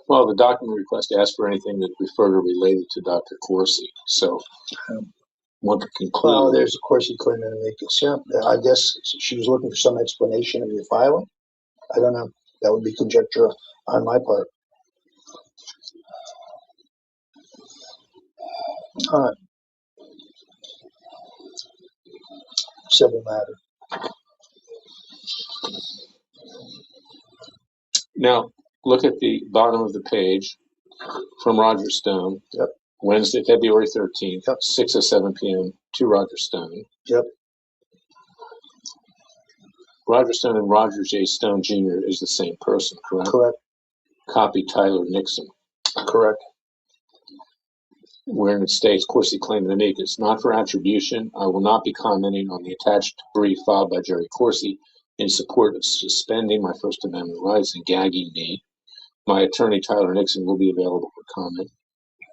Well, the document request asked for anything that referred or related to Dr. Corsi. So one could conclude. Well, there's a Corsi claim in amicus. Yeah. I guess she was looking for some explanation of your filing. I don't know. That would be conjecture on my part. All right. Civil matter. Now, look at the bottom of the page from Roger Stone. Yep. Wednesday, February 13th, yep. 6:07 p.m. to Roger Stone. Yep. Roger Stone and Roger J. Stone Jr. is the same person, correct? Correct. Copy Tyler Nixon. Correct. Wherein it states, Corsi claim amicus, not for attribution. I will not be commenting on the attached brief filed by Jerry Corsi in support of suspending my First Amendment rights and gagging me. My attorney, Tyler Nixon, will be available for comment.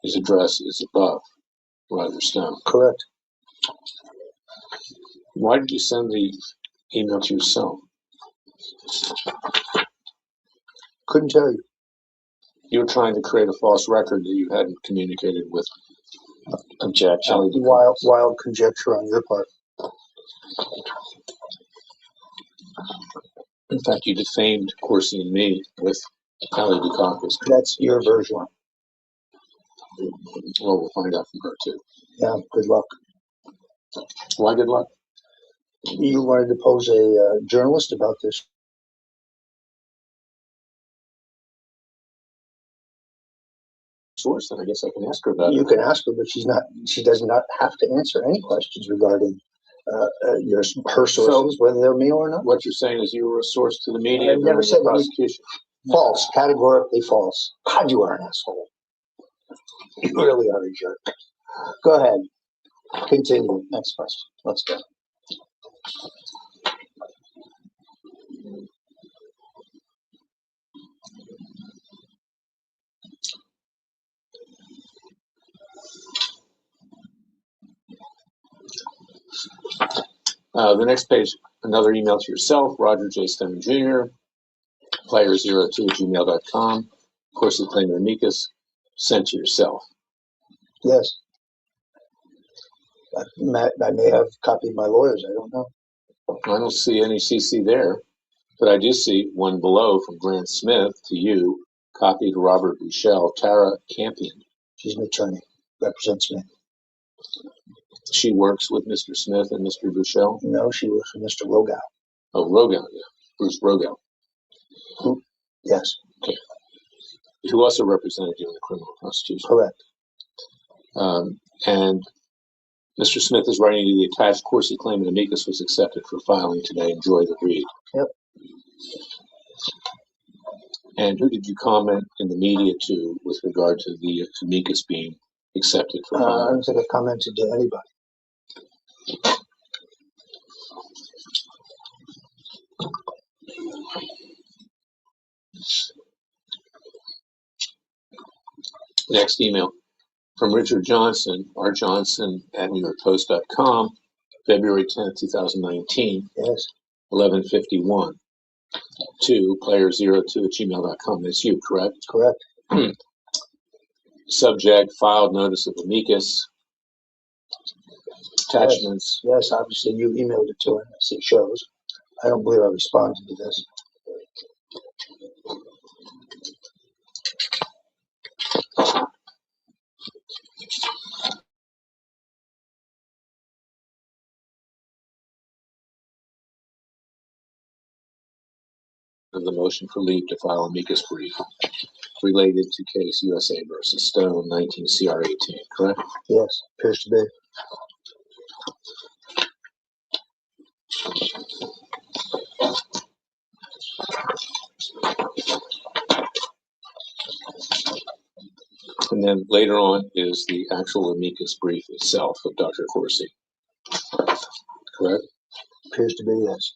His address is above. Roger Stone. Correct. Why did you send the email to yourself? Couldn't tell you. You were trying to create a false record that you hadn't communicated with. Objection. Wild conjecture on your part. In fact, you defamed Corsi and me with Ali Dukakis. That's your version. Well, we'll find out from her too. Yeah, good luck. Why good luck? You wanted to pose a journalist about this. Source, then I guess I can ask her about it. You can ask her, but she does not have to answer any questions regarding her sources, so, whether they're me or not. What you're saying is you were a source to the media I never said the prosecution. False, categorically false. God, you are an asshole. You really are a jerk. Go ahead. Continue. Next question. Let's go. The next page, another email to yourself, Roger J. Stone Jr., player02@gmail.com. Corsi claim amicus, sent to yourself. Yes. I may have copied my lawyers. I don't know. I don't see any CC there, but I do see one below from Grant Smith to you, copied to Robert Bushell, Tara Campion. She's an attorney, represents me. She works with Mr. Smith and Mr. Bushell? No, she works with Mr. Rogow. Oh, Rogow, yeah. Bruce Rogow. Who? Yes. Okay. Who also represented you in the criminal prosecution? Correct. And Mr. Smith is writing you the attached Corsi claim and amicus was accepted for filing today. Enjoy the read. Yep. And who did you comment in the media to with regard to the amicus being accepted for filing? I don't think I commented to anybody. Next email from Richard Johnson, rjohnson@newyorkpost.com, February 10th, 2019. Yes. 11:51. To player02@gmail.com. That's you, correct? Correct. Subject, filed notice of amicus. Attachments. Yes, obviously you emailed it to her, as it shows. I don't believe I responded to this. Of the motion for leave to file amicus brief related to case USA versus Stone 19 CR 18, correct? Yes, appears to be. And then later on is the actual amicus brief itself of Dr. Corsi, correct? Appears to be, yes.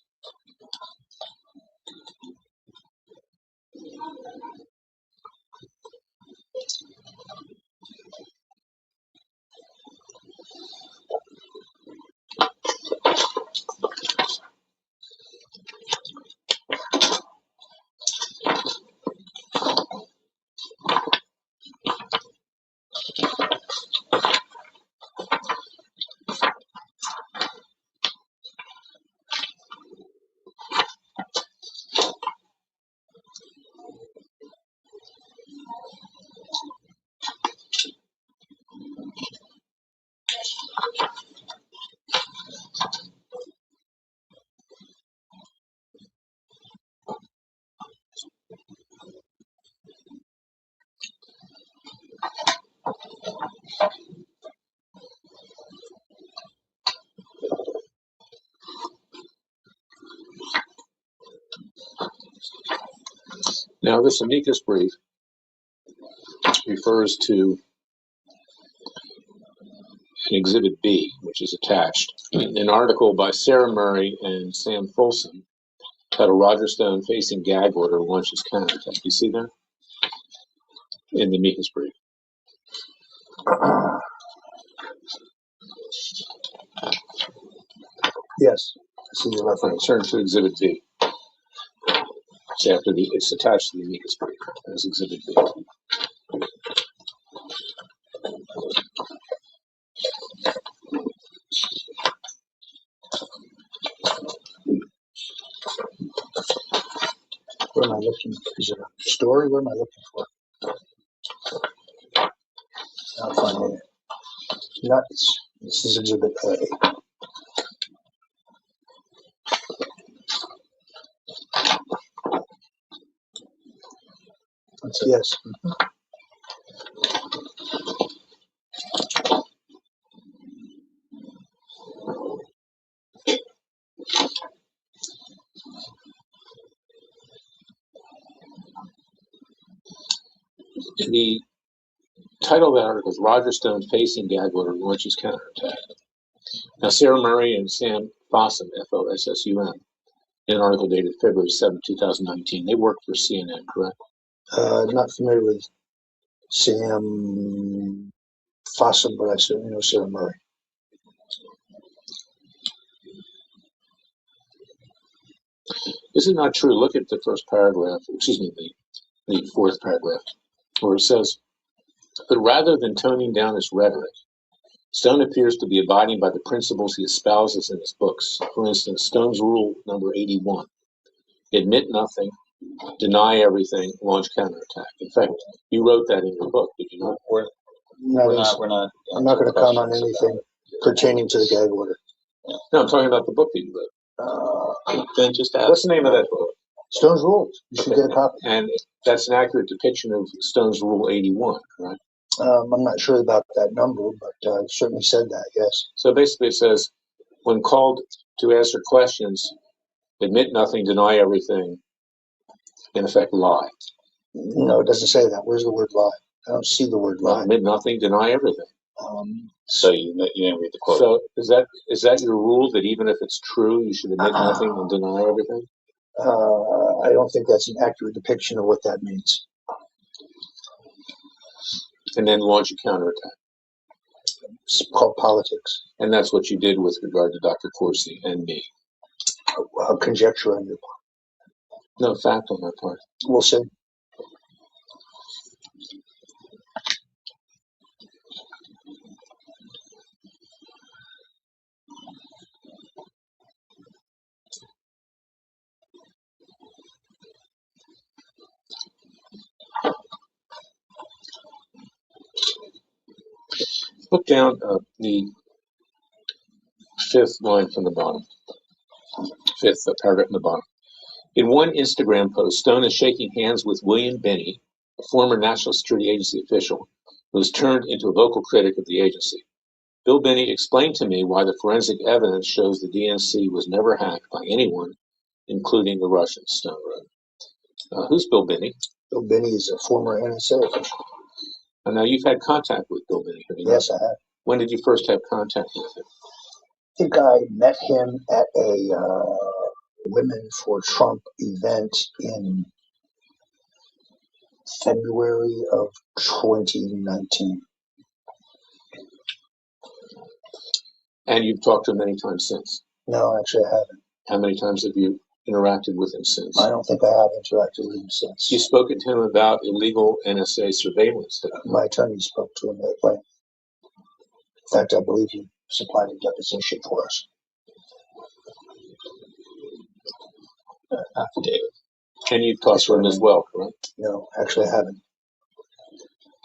Now, this amicus brief refers to an Exhibit B, which is attached, an article by Sarah Murray and Sam Folsom titled Roger Stone Facing Gag Order Launches Counterattack. You see that? In the amicus brief. Yes, I see your reference. Turn to Exhibit B. It's attached to the amicus brief as Exhibit B. Where am I looking? Is it a story? What am I looking for? Not finding it. Nuts. This is Exhibit A. Yes. The title of the article is Roger Stone Facing Gag Order Launches Counterattack. Now, Sarah Murray and Sam Fossum, F-O-S-S-U-M, in an article dated February 7, 2019, they worked for CNN, correct? Not familiar with Sam Fossum, but I certainly know Sarah Murray. This is not true. Look at the first paragraph, excuse me, the fourth paragraph, where it says, but rather than toning down his rhetoric, Stone appears to be abiding by the principles he espouses in his books. For instance, Stone's rule number 81, admit nothing, deny everything, launch counterattack. In fact, you wrote that in your book, did you not? We're not. I'm not going to comment on anything pertaining to the gag order. No, I'm talking about the book that you wrote. Then just ask. What's the name of that book? Stone's Rules. You should get a copy. And that's an accurate depiction of Stone's Rule 81, correct? I'm not sure about that number, but I've certainly said that, yes. So basically it says, when called to answer questions, admit nothing, deny everything, in effect, lie. No, it doesn't say that. Where's the word lie? I don't see the word lie. Admit nothing, deny everything. So you didn't read the quote. So is that your rule, that even if it's true, you should admit nothing and deny everything? I don't think that's an accurate depiction of what that means. And then launch a counterattack. It's called politics. And that's what you did with regard to Dr. Corsi and me. Conjecture on your part. No, fact on my part. We'll see. Look down the fifth line from the bottom, fifth paragraph from the bottom. In one Instagram post, Stone is shaking hands with William Binney, a former National Security Agency official who was turned into a vocal critic of the agency. Bill Binney explained to me why the forensic evidence shows the DNC was never hacked by anyone, including the Russians, Stone wrote. Who's Bill Binney? Bill Binney is a former NSA official. And now you've had contact with Bill Binney, have you not? Yes, I have. When did you first have contact with him? I think I met him at a Women for Trump event in February of 2019. And you've talked to him many times since? No, actually I haven't. How many times have you interacted with him since? I don't think I have interacted with him since. You've spoken to him about illegal NSA surveillance? My attorney spoke to him that way. In fact, I believe he supplied a deposition for us. Affidavit. And you've talked to him as well, correct? No, actually I haven't.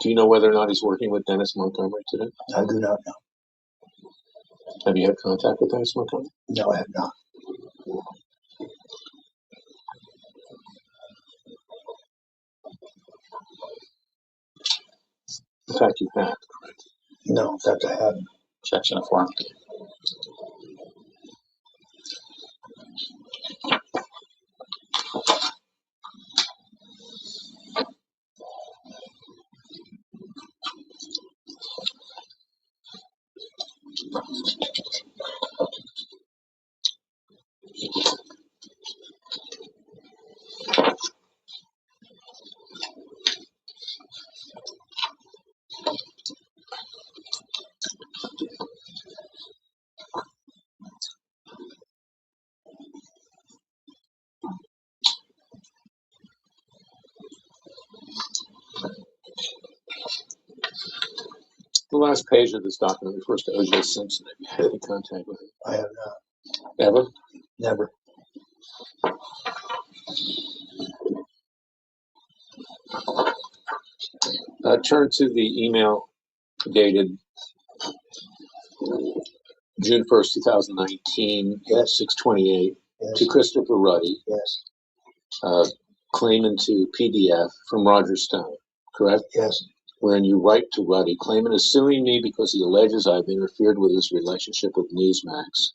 Do you know whether or not he's working with Dennis Montgomery today? I do not know. Have you had contact with Dennis Montgomery? No, I have not. In fact, you have, correct? No, in fact, I haven't. Section of form. The last page of this document refers to O.J. Simpson. Have you had any contact with him? I have not. Ever? Never. Turn to the email dated June 1st, 2019, at 6:28, to Christopher Ruddy. Yes. Claimant to PDF from Roger Stone, correct? Yes. Wherein you write to Ruddy, claimant is suing me because he alleges I've interfered with his relationship with Newsmax.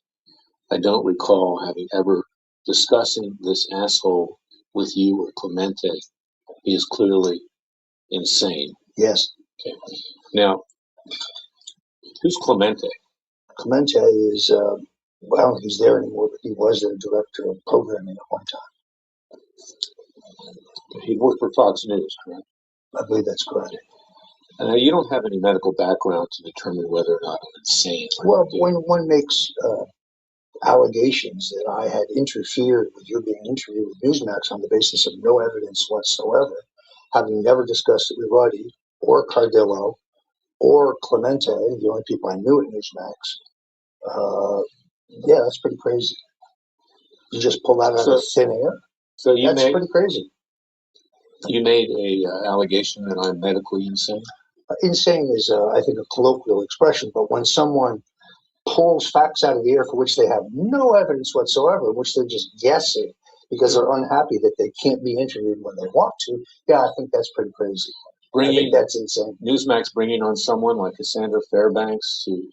I don't recall having ever discussing this asshole with you or Clemente. He is clearly insane. Yes. Okay. Now, who's Clemente? Clemente is, well, he's there anymore, but he was the director of programming at one time. He worked for Fox News, correct? I believe that's correct. You don't have any medical background to determine whether or not I'm insane. Well, when one makes allegations that I had interfered with your being interviewed with Newsmax on the basis of no evidence whatsoever, having never discussed it with Ruddy or Cardillo or Clemente, the only people I knew at Newsmax, yeah, that's pretty crazy. You just pull that out of thin air. So that's pretty crazy. You made a allegation that I'm medically insane? Insane is, I think, a colloquial expression, but when someone pulls facts out of the air for which they have no evidence whatsoever, which they're just guessing because they're unhappy that they can't be interviewed when they want to, yeah, I think that's pretty crazy. I think that's insane. Newsmax bringing on someone like Cassandra Fairbanks to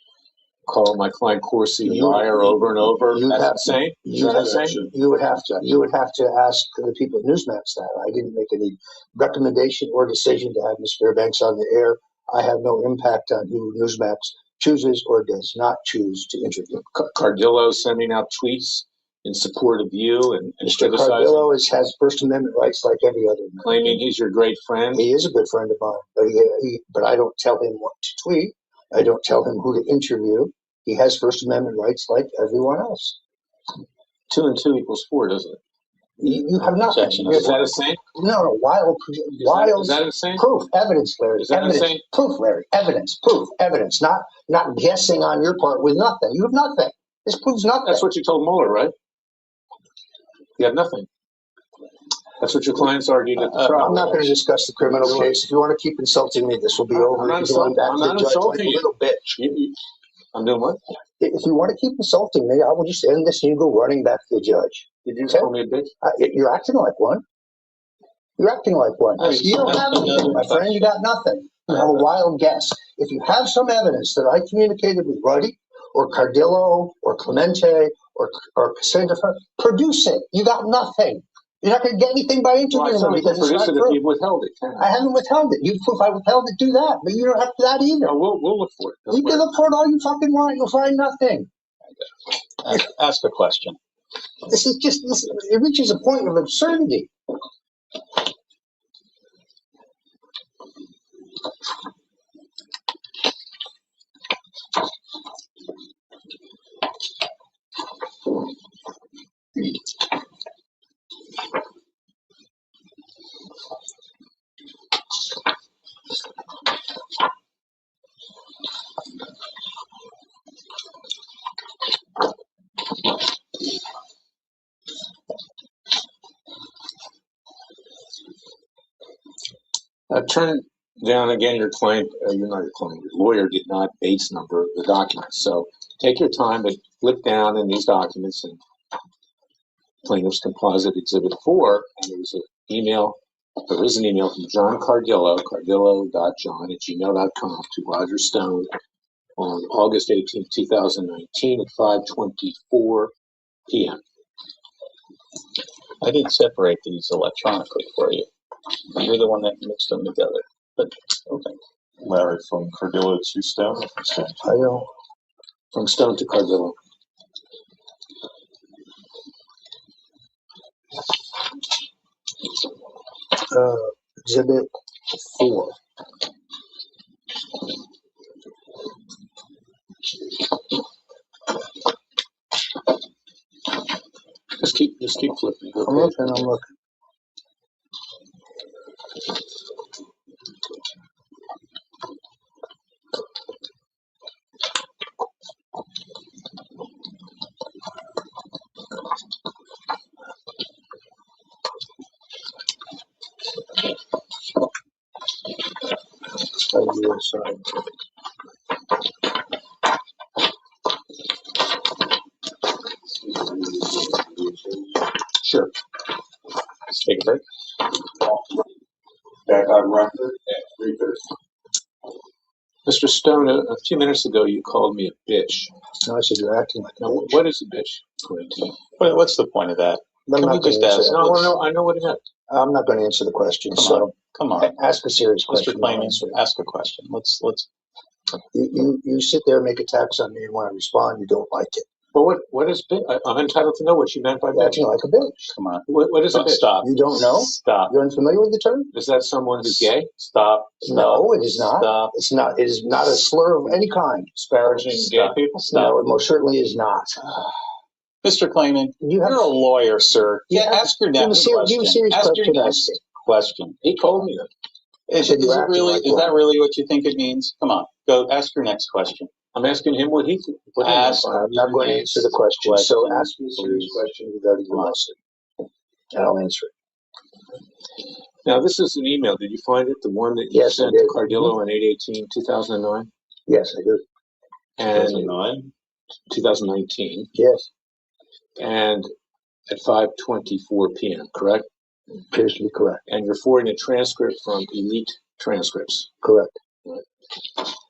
call my client Corsi a liar over and over. That's insane. You would have to ask the people at Newsmax that. I didn't make any recommendation or decision to have Ms. Fairbanks on the air. I have no impact on who Newsmax chooses or does not choose to interview. Cardillo sending out tweets in support of you and Mr. Cardillo has First Amendment rights like every other man. Claiming he's your great friend. He is a good friend of mine, but I don't tell him what to tweet. I don't tell him who to interview. He has First Amendment rights like everyone else. 2 and 2 equals 4, doesn't it? You have nothing. Is that insane? No, wild. Is that insane? Proof, evidence, Larry. Is that insane? Proof, Larry. Evidence, proof, evidence. Not guessing on your part with nothing. You have nothing. This proves nothing. That's what you told Mueller, right? You have nothing. That's what your clients argued at the trial. I'm not going to discuss the criminal case. If you want to keep insulting me, this will be over. I'm not insulting you. Little bitch. I'm doing what? If you want to keep insulting me, I will just end this and you go running back to the judge. Did you call me a bitch? You're acting like one. You're acting like one. You don't have anything, my friend. You got nothing. You have a wild guess. If you have some evidence that I communicated with Ruddy or Cardillo or Clemente or Cassandra, produce it. You got nothing. You're not going to get anything by interviewing them because it's not true. You've withheld it. I haven't withheld it. If I withheld it, do that. But you don't have to do that either. No, we'll look for it. You can look for it all you fucking want. You'll find nothing. Ask a question. This is just, it reaches a point of absurdity. Turn down again your client, you're not your client, your lawyer did not base number the documents. So take your time to flip down in these documents and plaintiff's composite exhibit 4, and there is an email from John Cardillo, cardillo.john@gmail.com to Roger Stone on August 18, 2019 at 5:24 p.m. I did separate these electronically for you. You're the one that mixed them together. But okay. Larry, from Cardillo to Stone? I know. From Stone to Cardillo. Exhibit 4. Just keep flipping. Okay. I'm looking. Sure. Let's take a break. Back on record at 3:30. Mr. Stone, a few minutes ago you called me a bitch. No, I said you're acting like now, what is a bitch? What's the point of that? Can we just ask? No, I know what it meant. I'm not going to answer the question. Come on. Ask a serious question. Mr. Clayman, ask a question. Let's. You sit there and make attacks on me, and when I respond, you don't like it. Well, what is bitch? I'm entitled to know what you meant by bitch. Acting like a bitch. Come on. What is a bitch? Stop. You don't know? Stop. You're unfamiliar with the term? Is that someone who's gay? Stop. No, it is not. Stop. It's not. It is not a slur of any kind. Disparaging gay people? Stop. No, it most certainly is not. Mr. Clayman, you're a lawyer, sir. Ask your next question. Ask your next question. He told me that. Is that really what you think it means? Come on, go ask your next question. I'm asking him what he thinks. I'm not going to answer the question. So ask me a serious question regarding the lawsuit, and I'll answer it. Now, this is an email. Did you find it? The one that you sent to Cardillo on 8/18/2009? Yes, I did. And 2009? 2019. Yes. And at 5:24 p.m., correct? Appears to be correct. And you're forwarding a transcript from Elite Transcripts. Correct. Right.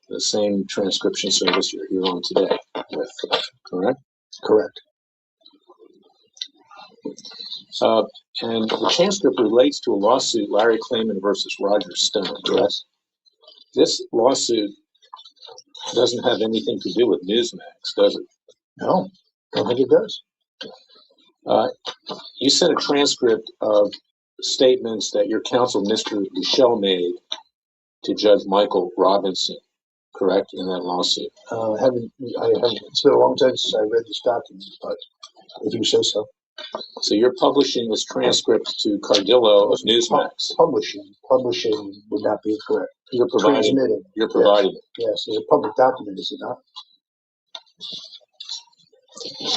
The same transcription service you're here on today with, correct? Correct. And the transcript relates to a lawsuit, Larry Clayman versus Roger Stone. Yes. This lawsuit doesn't have anything to do with Newsmax, does it? No, I don't think it does. You sent a transcript of statements that your counsel, Mr. Michel, made to Judge Michael Robinson, correct, in that lawsuit? I haven't. It's been a long time since I read this document, but if you say so. So you're publishing this transcript to Cardillo of Newsmax. Publishing would not be correct. You're providing. Transmitting. You're providing it. Yes, it's a public document, is it not?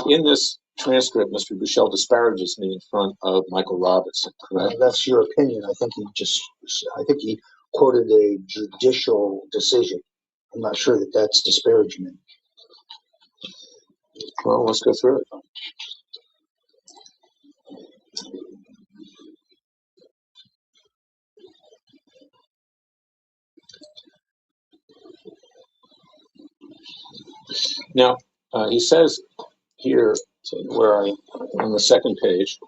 In this transcript, Mr. Bushell disparages me in front of Michael Robinson, correct? That's your opinion. I think he quoted a judicial decision. I'm not sure that that's disparagement. Well, let's go through it. Now, he says here, on the second page,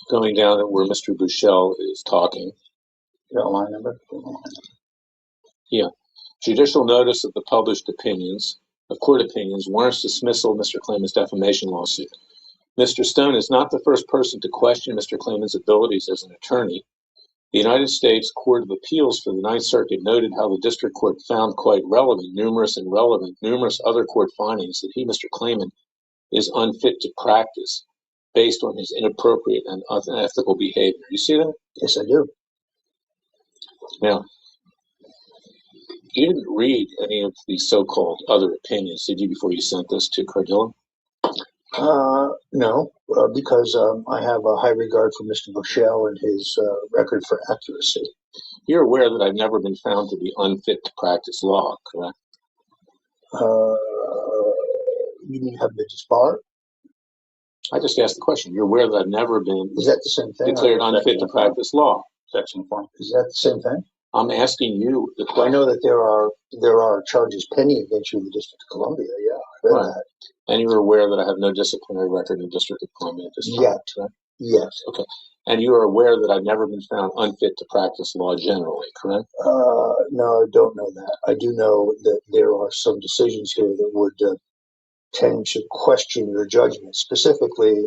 going down to where Mr. Bushell is talking. You got a line number? Yeah. Judicial notice of the published opinions, of court opinions, warrants dismissal of Mr. Clayman's defamation lawsuit. Mr. Stone is not the first person to question Mr. Clayman's abilities as an attorney. The United States Court of Appeals for the Ninth Circuit noted how the district court found quite relevant, numerous other court findings that he, Mr. Clayman, is unfit to practice based on his inappropriate and unethical behavior. You see that? Yes, I do. Now, you didn't read any of these so-called other opinions, did you, before you sent this to Cardillo? No, because I have a high regard for Mr. Bushell and his record for accuracy. You're aware that I've never been found to be unfit to practice law, correct? You mean have been disbarred? I just asked the question. You're aware that I've never been Is that the same thing? declared unfit to practice law. Section 4. Is that the same thing? I'm asking you the question. I know that there are charges pending against you in the District of Columbia. Yeah, I read that. And you're aware that I have no disciplinary record in the District of Columbia at this time? Yet. Correct? Yes. Okay. And you are aware that I've never been found unfit to practice law generally, correct? No, I don't know that. I do know that there are some decisions here that would tend to question your judgment. Specifically,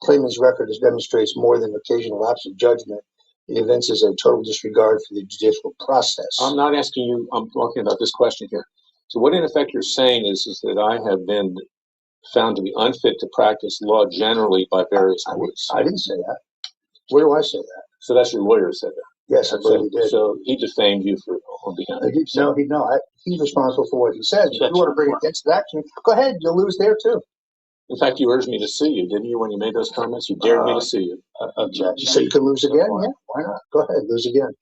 Clayman's record demonstrates more than occasional lapse of judgment. It evinces a total disregard for the judicial process. I'm not asking you, I'm talking about this question here. So what in effect you're saying is that I have been found to be unfit to practice law generally by various courts. I didn't say that. Where do I say that? So that's your lawyer who said that? Yes, I believe he did. So he defamed you on behalf of he's responsible for what he said. If you want to bring against action, go ahead. You'll lose there too. In fact, you urged me to sue you, didn't you, when you made those comments? You dared me to sue you. Objection. You said you could lose again? Yeah, why not? Go ahead, lose again.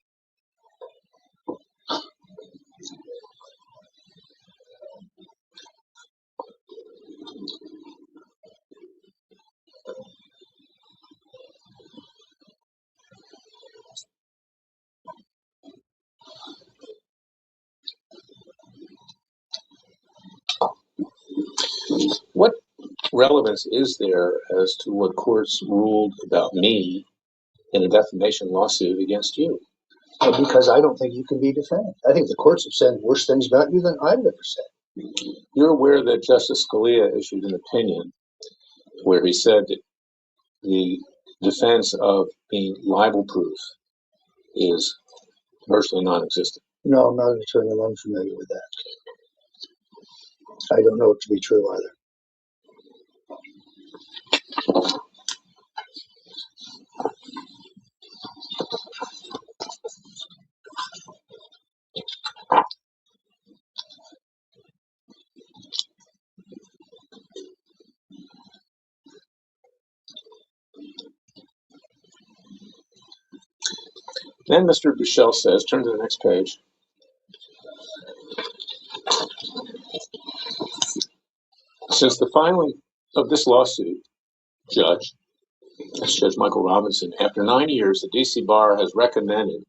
What relevance is there as to what courts ruled about me in a defamation lawsuit against you? Because I don't think you can be defended. I think the courts have said worse things about you than I've ever said. You're aware that Justice Scalia issued an opinion where he said that the defense of being libel-proof is virtually non-existent. No, I'm not an attorney. I'm unfamiliar with that. I don't know it to be true either. Then Mr. Bushell says, turn to the next page. Since the filing of this lawsuit, that's Judge Michael Robinson, after 9 years, the D.C. Bar has recommended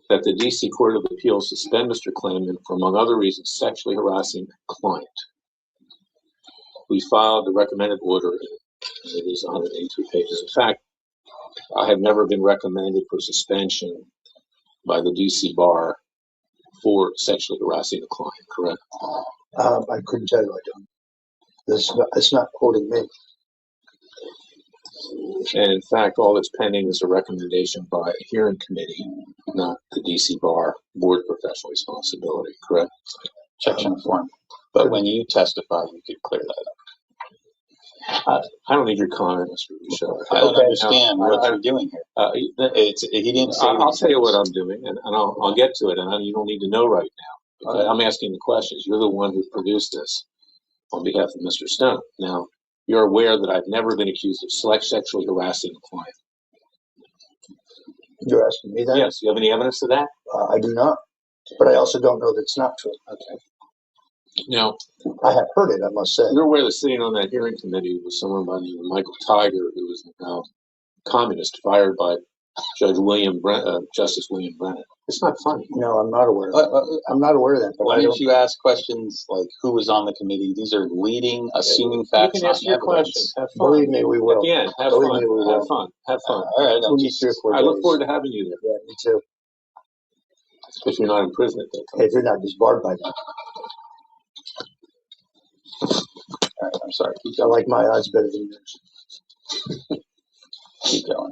that the D.C. Court of Appeals suspend Mr. Clayman for, among other reasons, sexually harassing a client. We filed the recommended order. It is 183 pages. In fact, I have never been recommended for suspension by the D.C. Bar for sexually harassing a client, correct? I couldn't tell you. I don't. It's not quoting me. And in fact, all that's pending is a recommendation by a hearing committee, not the D.C. Bar Board of Professional Responsibility, correct? Section 4. But when you testify, you could clear that up. I don't need your comment, Mr. Bushell. I don't understand what you're doing here. He didn't say. I'll tell you what I'm doing, and I'll get to it, and you don't need to know right now. Okay, I'm asking the questions. You're the one who produced this on behalf of Mr. Stone. Now, you're aware that I've never been accused of sexually harassing a client. You're asking me that? Yes. You have any evidence of that? I do not, but I also don't know that's not true. Okay. Now, I have heard it, I must say. you're aware that sitting on that hearing committee was someone by the name of Michael Tiger, who was now communist, fired by Justice William Brennan. It's not funny. No, I'm not aware of that. I'm not aware of that. But Why don't you ask questions like who was on the committee? These are leading, assuming facts, You can not ask your evidence. questions. Have fun. Believe me, we will. At the end, have Believe fun. me, we will. Have fun. Have fun. All right, We need 3 or 4 I days. look forward to having you there. Yeah, me too. If you're not in prison at that time. If you're not disbarred by that. All right, I'm sorry. I like my odds better than yours. Keep going.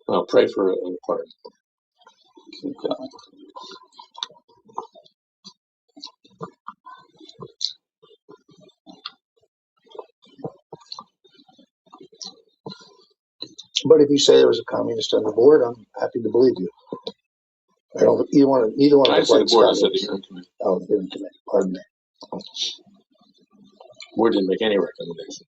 Well, pray for a pardon. Keep going. But if you say there was a communist on the board, I'm happy to believe you. I don't. Neither one of I us said the likes board, I said the communists. hearing committee. Oh, the hearing committee. Pardon me. Board didn't make any recommendation.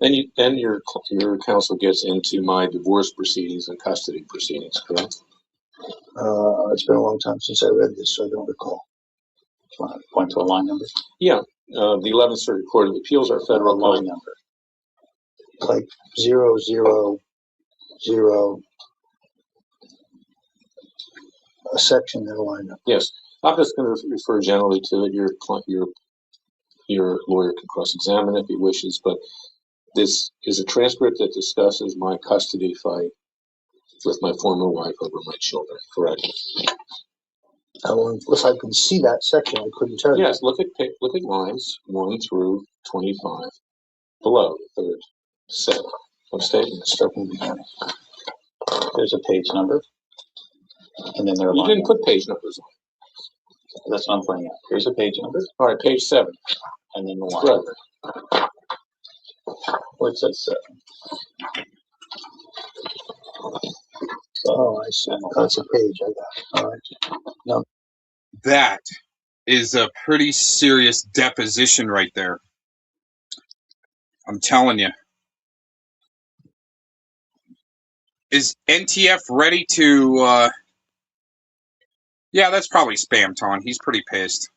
Then your counsel gets into my divorce proceedings and custody proceedings, correct? It's been a long time since I read this, so I don't recall. Want to point to a line number? Yeah. The 11th Circuit Court of Appeals, our federal line code. number. Like 000, a section in a lineup. Yes. I'm just going to refer generally to it. Your lawyer can cross-examine if he wishes, but this is a transcript that discusses my custody fight with my former wife over my children, correct? If I could see that section, I couldn't tell you. Yes, look at lines 1 through 25 below the third set of statements. There's a page number, and then there are You line didn't numbers. put page numbers on. That's what I'm pointing out. Here's a page number, All right, page 7. and then the line Right. number. Where it says 7. Oh, I see. That's a page. I got it. All right. No. That is a pretty serious deposition right there. I'm telling you. Is NTF ready to... Yeah, that's probably Spamton. He's pretty pissed.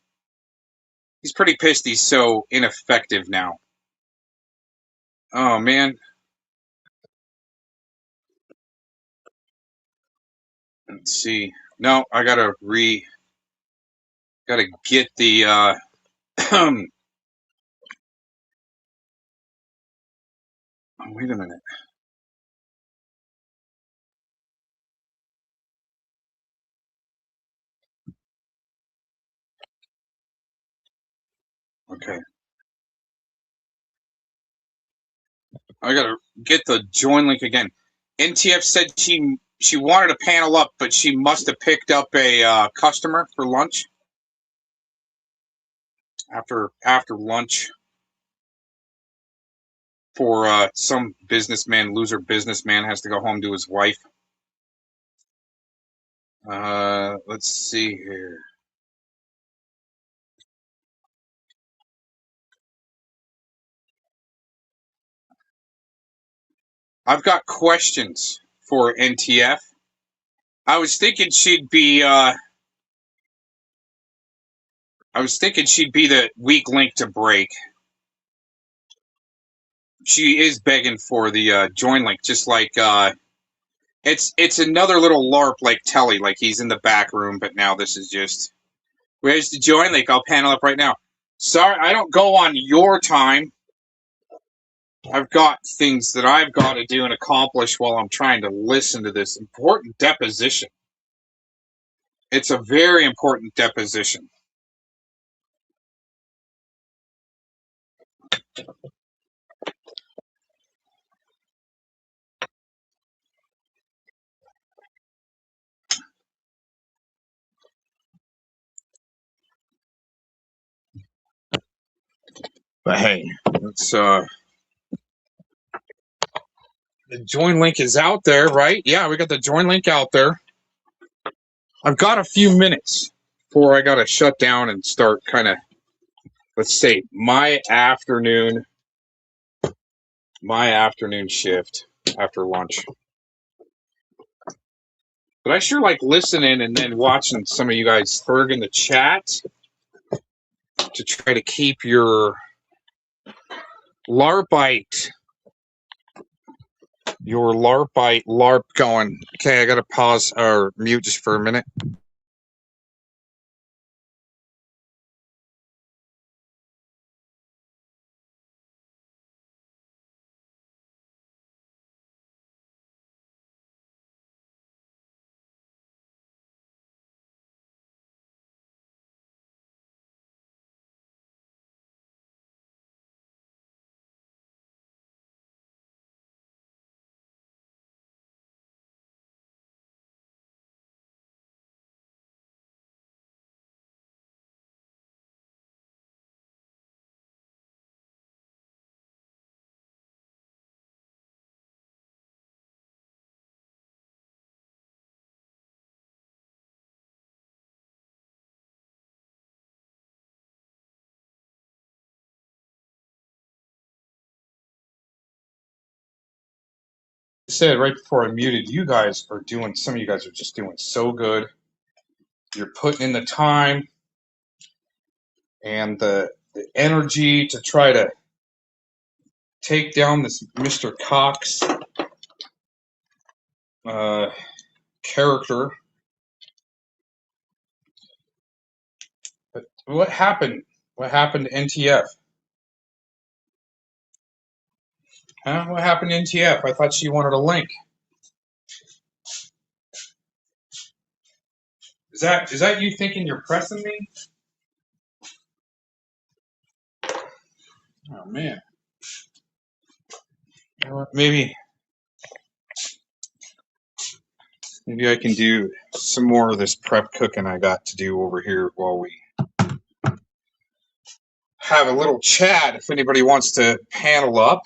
He's pretty pissed he's so ineffective now. Oh, man. Let's see. No, I gotta get the, oh, wait a minute. Okay. I gotta get the join link again. NTF said she wanted to panel up, but she must have picked up a customer for lunch. After lunch. For some loser businessman has to go home to his wife. Let's see here. I've got questions for NTF. I was thinking she'd be the weak link to break. She is begging for the join link, just like it's another little LARP like Telly, like he's in the back room, but now this is just where's the join link? I'll panel up right now. Sorry, I don't go on your time. I've got things that I've got to do and accomplish while I'm trying to listen to this important deposition. It's a very important deposition. But hey, let's the join link is out there, right? Yeah, we got the join link out there. I've got a few minutes before I got to shut down and start kind of, let's say, my afternoon shift after lunch. But I sure like listening and then watching some of you guys Ferg in the chat to try to keep your LARPite LARP going. Okay, I got to pause or mute just for a minute. I said right before I muted, you guys are doing, some of you guys are just doing so good. You're putting in the time and the energy to try to take down this Mr. Cox character. But what happened? What happened to NTF? Huh? What happened to NTF? I thought she wanted a link. Is that you thinking you're pressing me? Oh man. You know what? Maybe I can do some more of this prep cooking I got to do over here while we have a little chat if anybody wants to panel up.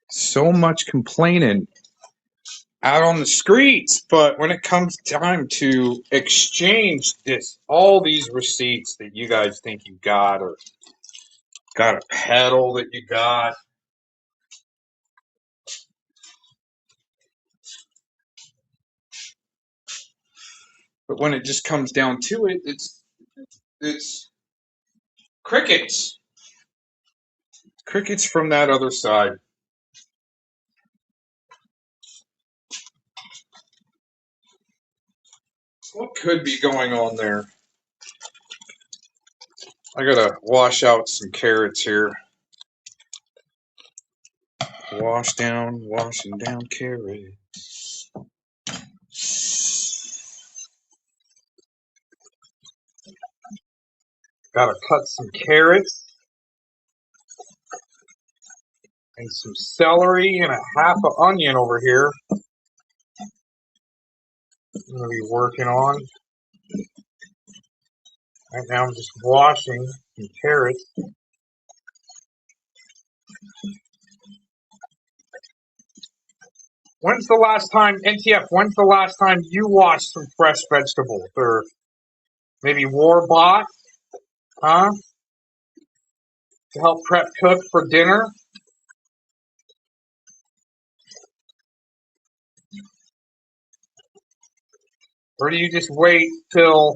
So much complaining out on the streets, but when it comes time to exchange all these receipts that you guys think you got, or got a pedal that you got, but when it just comes down to it, it's crickets from that other side. What could be going on there? I gotta wash out some carrots here. Washing down carrots. Gotta cut some carrots and some celery and a half an onion over here. I'm gonna be working on. Right now I'm just washing some carrots. When's the last time, NTF, when's the last time you washed some fresh vegetables? Or maybe war-bought, huh? To help prep cook for dinner? Or do you just wait till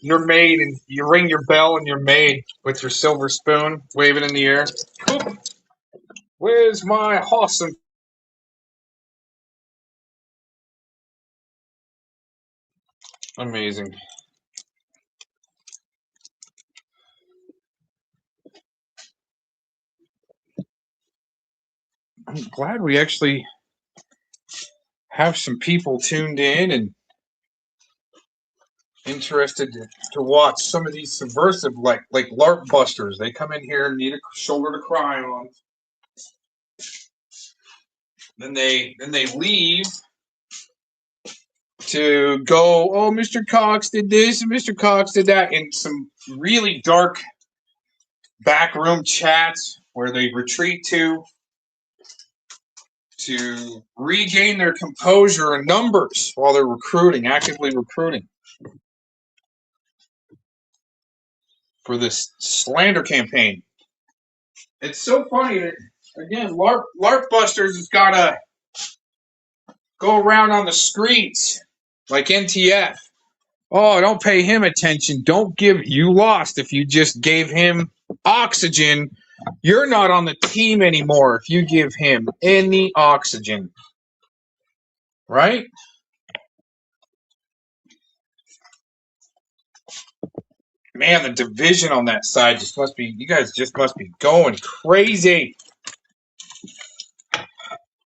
you're made and you ring your bell and you're made with your silver spoon, waving in the air? Where's my horse? Amazing. I'm glad we actually have some people tuned in and interested to watch some of these subversive, like LARP busters. They come in here and need a shoulder to cry on. Then they leave to go, oh, Mr. Cox did this and Mr. Cox did that, in some really dark backroom chats where they retreat to regain their composure and numbers while they're recruiting, actively recruiting for this slander campaign. It's so funny that, again, LARP Busters has got to go around on the streets like NTF. Oh, don't pay him attention. Don't give, you lost if you just gave him oxygen. You're not on the team anymore if you give him any oxygen. Right? Man, the division on that side just must be, you guys just must be going crazy.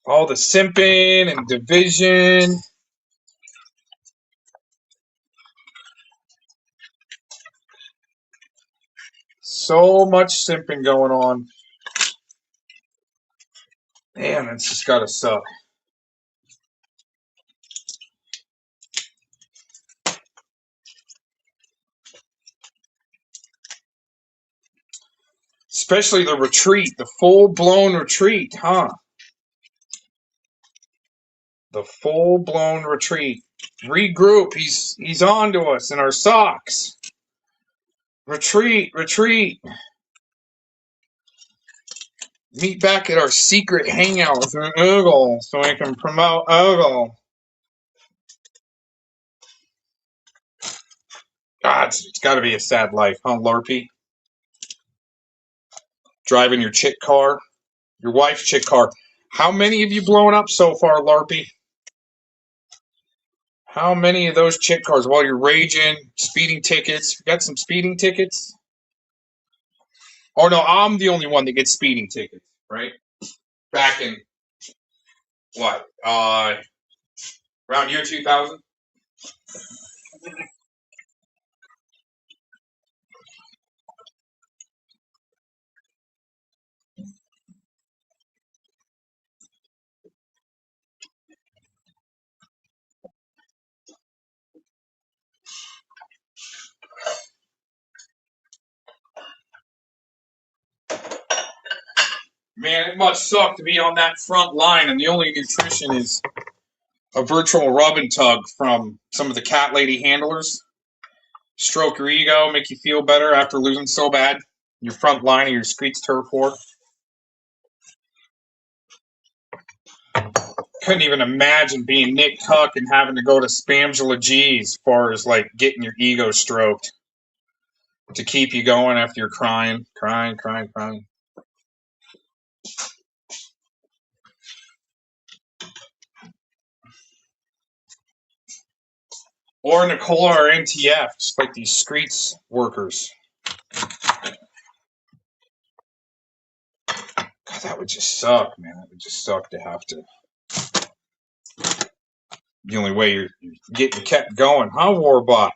All the simping and division. So much simping going on. Man, it's just gotta suck. Especially the retreat, the full-blown retreat, huh? The full-blown retreat. Regroup. He's on to us in our socks. Retreat, retreat. Meet back at our secret hangout with an Oogle so we can promote Oogle. God, it's got to be a sad life, huh, Larpy? Driving your chick car, your wife's chick car. How many have you blown up so far, Larpy? How many of those chick cars while you're raging, speeding tickets? You got some speeding tickets? Oh, no, I'm the only one that gets speeding tickets, right? Back in, what, around year 2000? Man, it must suck to be on that front line, and the only nutrition is a virtual rub and tug from some of the cat lady handlers. Stroke your ego, make you feel better after losing so bad. Your front line of your streets turf war. Couldn't even imagine being Nick Tuck and having to go to Spamgela G as far as like getting your ego stroked to keep you going after you're crying. Or Nicola or NTF, just like these streets workers. God, that would just suck, man. That would just suck to have to. The only way you're getting kept going, huh, Warbot?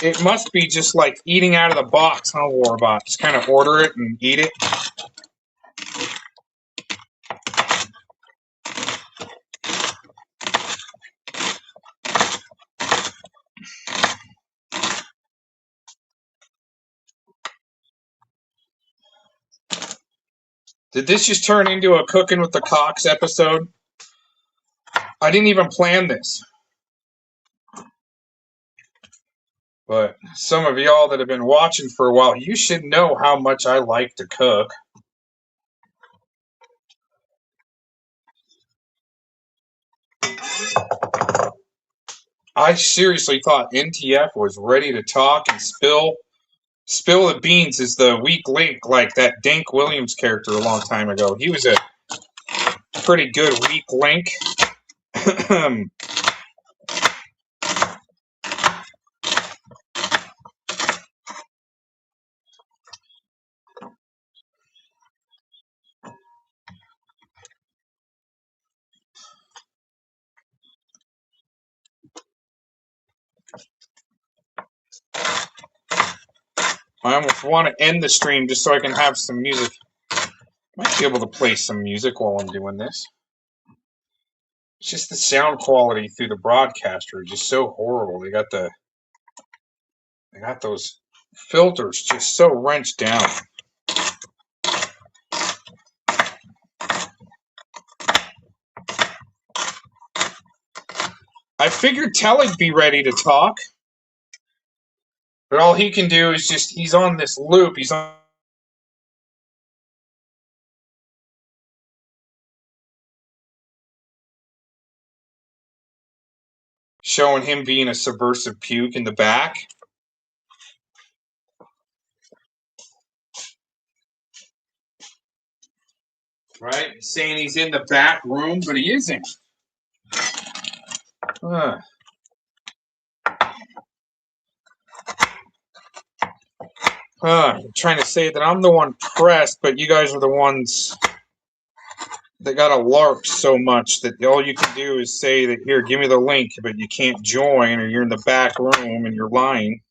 It must be just like eating out of the box, huh, Warbot? Just kind of order it and eat it. Did this just turn into a Cooking with the Cox episode? I didn't even plan this. But some of y'all that have been watching for a while, you should know how much I like to cook. I seriously thought NTF was ready to talk and spill the beans as the weak link, like that Dink Williams character a long time ago. He was a pretty good weak link. I almost want to end the stream just so I can have some music. Might be able to play some music while I'm doing this. It's just the sound quality through the broadcaster is just so horrible. They got those filters just so wrenched down. I figured Telly'd be ready to talk, but all he can do is he's on this loop. He's on showing him being a subversive puke in the back. Right? He's saying he's in the back room, but he isn't. I'm trying to say that I'm the one pressed, but you guys are the ones that got a LARP so much that all you can do is say that, here, give me the link, but you can't join, or you're in the back room and you're lying.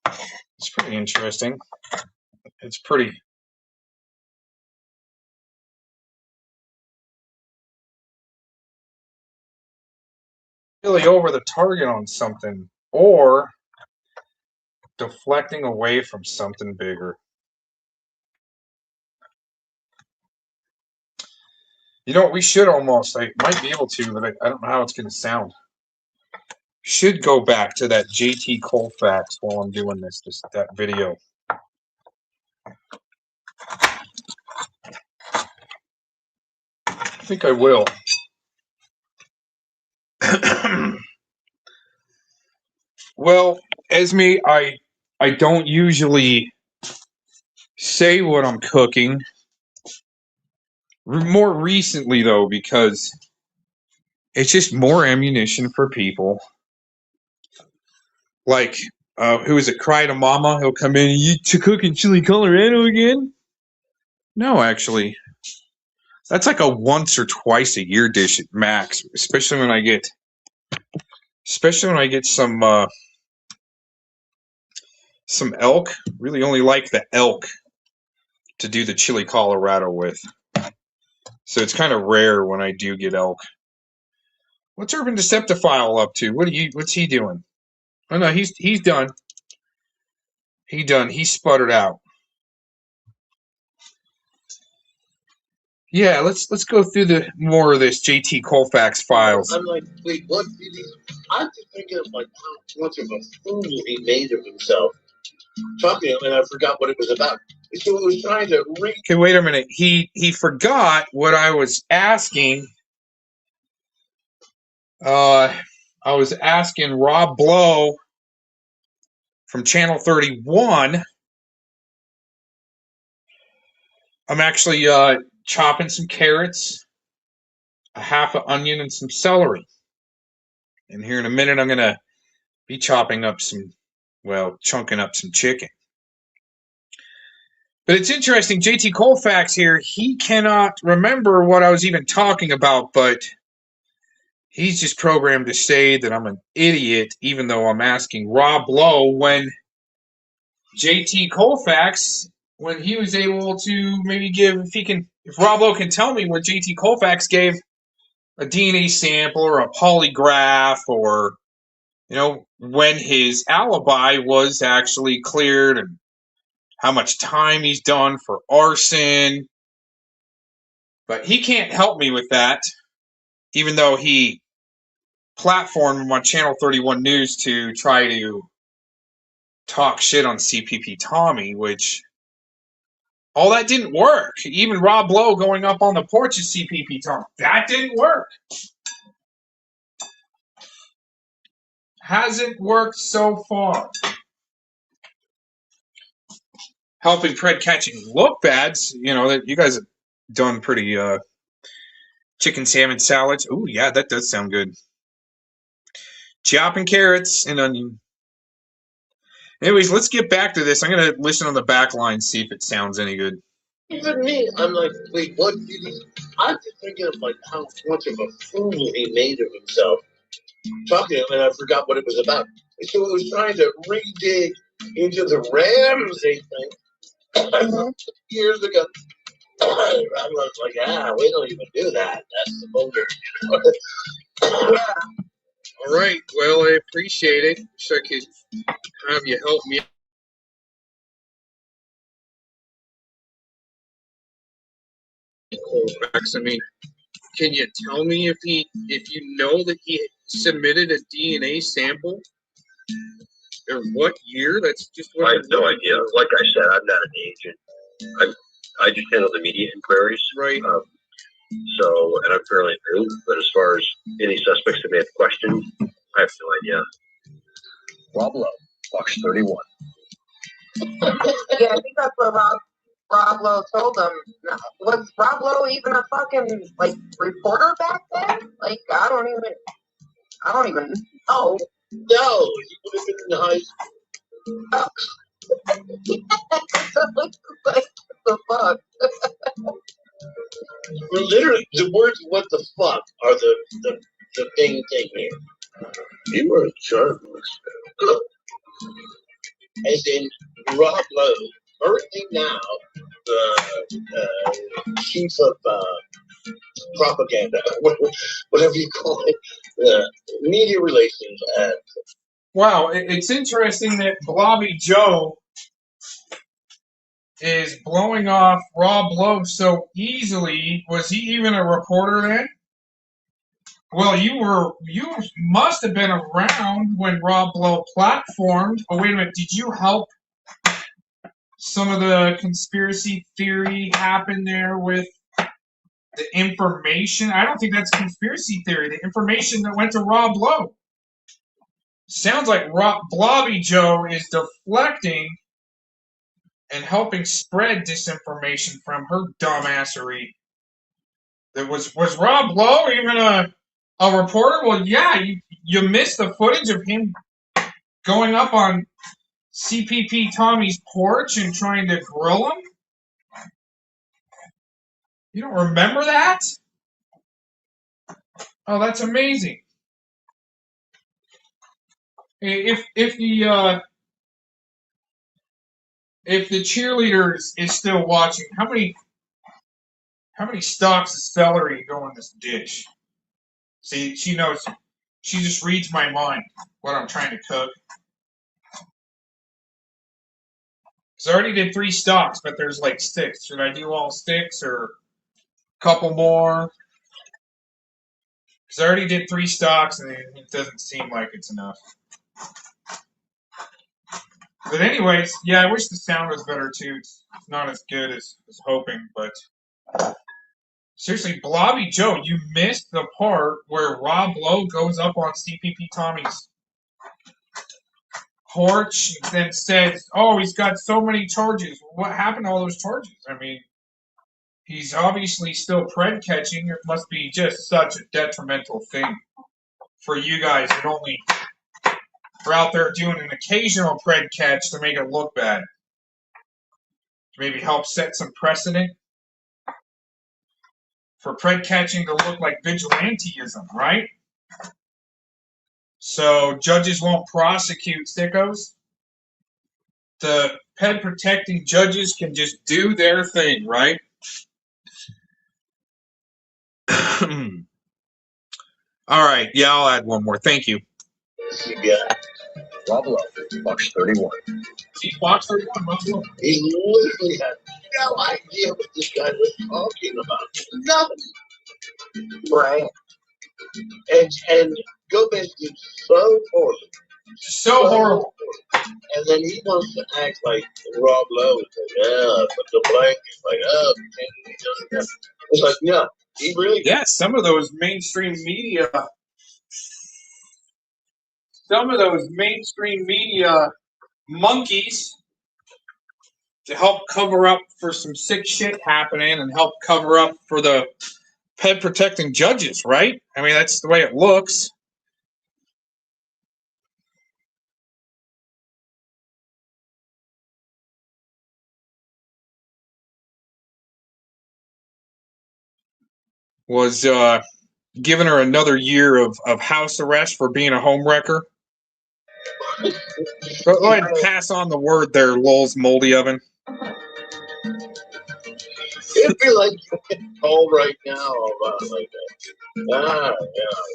It's pretty interesting. It's pretty... really over the target on something, or deflecting away from something bigger. You know what, we should almost, I might be able to, but I don't know how it's going to sound. Should go back to that JT Colfax while I'm doing that video. I think I will. Well, Esme, I don't usually say what I'm cooking. More recently, though, because it's just more ammunition for people. Like, who is it? Cry to Mama. He'll come in and you cooking chili Colorado again? No, actually. That's like a once or twice a year dish at max, especially when I get some elk. Really only like the elk to do the chili Colorado with. So it's kind of rare when I do get elk. What's Urban Deceptophile up to? What's he doing? Oh no, he's done. He sputtered out. Yeah, let's go through the more of this JT Colfax files. I'm like, wait, what did he? I'm just thinking of like how much of a fool he made of himself. Talking, and I forgot what it was about. So it was trying to Okay, wait a minute. He forgot what I was asking. I was asking Rob Blow from Channel 31. I'm actually chopping some carrots, a half an onion, and some celery. And here in a minute, I'm going to be chunking up some chicken. But it's interesting, JT Colfax here, he cannot remember what I was even talking about, but he's just programmed to say that I'm an idiot, even though I'm asking Rob Lowe when JT Colfax, when he was able to maybe give, if Rob Lowe can tell me when JT Colfax gave a DNA sample or a polygraph, or, when his alibi was actually cleared, and how much time he's done for arson. But he can't help me with that, even though he platformed on Channel 31 News to try to talk shit on CPP Tommy, which all that didn't work. Even Rob Lowe going up on the porch of CPP Tommy, that didn't work. Hasn't worked so far. Helping Pred catching look bads, that you guys have done pretty chicken salmon salads. Ooh, yeah, that does sound good. Chopping carrots and onion. Anyways, let's get back to this. I'm going to listen on the back line, see if it sounds any good. Even me, I'm like, wait, what did he? I'm just thinking of like how much of a fool he made of himself. talking, and I forgot what it was about. And so it was trying to re-dig into the Ramsey thing years ago. I was like, we don't even do that. That's the older, All right. Well, I appreciate it. Wish I could have you help me. I mean, can you tell me if you know that he submitted a DNA sample, or what year? That's just what I have no idea. Like I said, I'm not an agent. I just handle the media inquiries. Right. And I'm fairly new. But as far as any suspects that may have questions, I have no idea. Rob Lowe, Fox 31. Yeah, I think that's what Rob Lowe told him. Was Rob Lowe even a fucking reporter back then? I don't even know. No, he would have been in high school. What the fuck? Literally, the words "what the fuck" are the main thing here. You were a journalist. As in Rob Lowe, currently now the chief of propaganda, whatever you call it, media relations at. Wow, it's interesting that Blobby Joe is blowing off Rob Lowe so easily. Was he even a reporter then? Well, you must have been around when Rob Lowe platformed. Oh, wait a minute. Did you help some of the conspiracy theory happen there with the information? I don't think that's conspiracy theory. The information that went to Rob Lowe. Sounds like Blobby Joe is deflecting and helping spread disinformation from her dumbassery. Was Rob Lowe even a reporter? Well, yeah, you missed the footage of him going up on CPP Tommy's porch and trying to grill him. You don't remember that? Oh, that's amazing. If the cheerleader is still watching, how many stalks of celery go in this dish? See, she knows. She just reads my mind what I'm trying to cook. Because I already did 3 stalks, but there's 6. Should I do all 6 or a couple more? Because I already did 3 stocks, and it doesn't seem like it's enough. But anyways, yeah, I wish the sound was better too. It's not as good as I was hoping, but seriously, Blobby Joe, you missed the part where Rob Lowe goes up on CPP Tommy's porch and then says, "Oh, he's got so many charges. What happened to all those charges?" I mean, he's obviously still pred catching. It must be just such a detrimental thing for you guys that only are out there doing an occasional pred catch to make it look bad. To maybe help set some precedent for pred catching to look like vigilanteism, right? So judges won't prosecute sickos. The ped protecting judges can just do their thing, right? All right. Yeah, I'll add one more. Thank you. Yeah. Rob Lowe, Fox 31. See, Fox 31, Rob Lowe. He literally had no idea what this guy was talking about. Nothing. Right. And Gomez did so poorly. So horrible. And then he wants to act like Rob Lowe is but the blank is it's like, no, he really. Yeah, some of those mainstream media monkeys to help cover up for some sick shit happening and help cover up for the ped protecting judges, right? I mean, that's the way it looks. Was giving her another year of house arrest for being a home wrecker. Go ahead and pass on the word there, Lowell's Moldy Oven. It'd be like call right now about like yeah.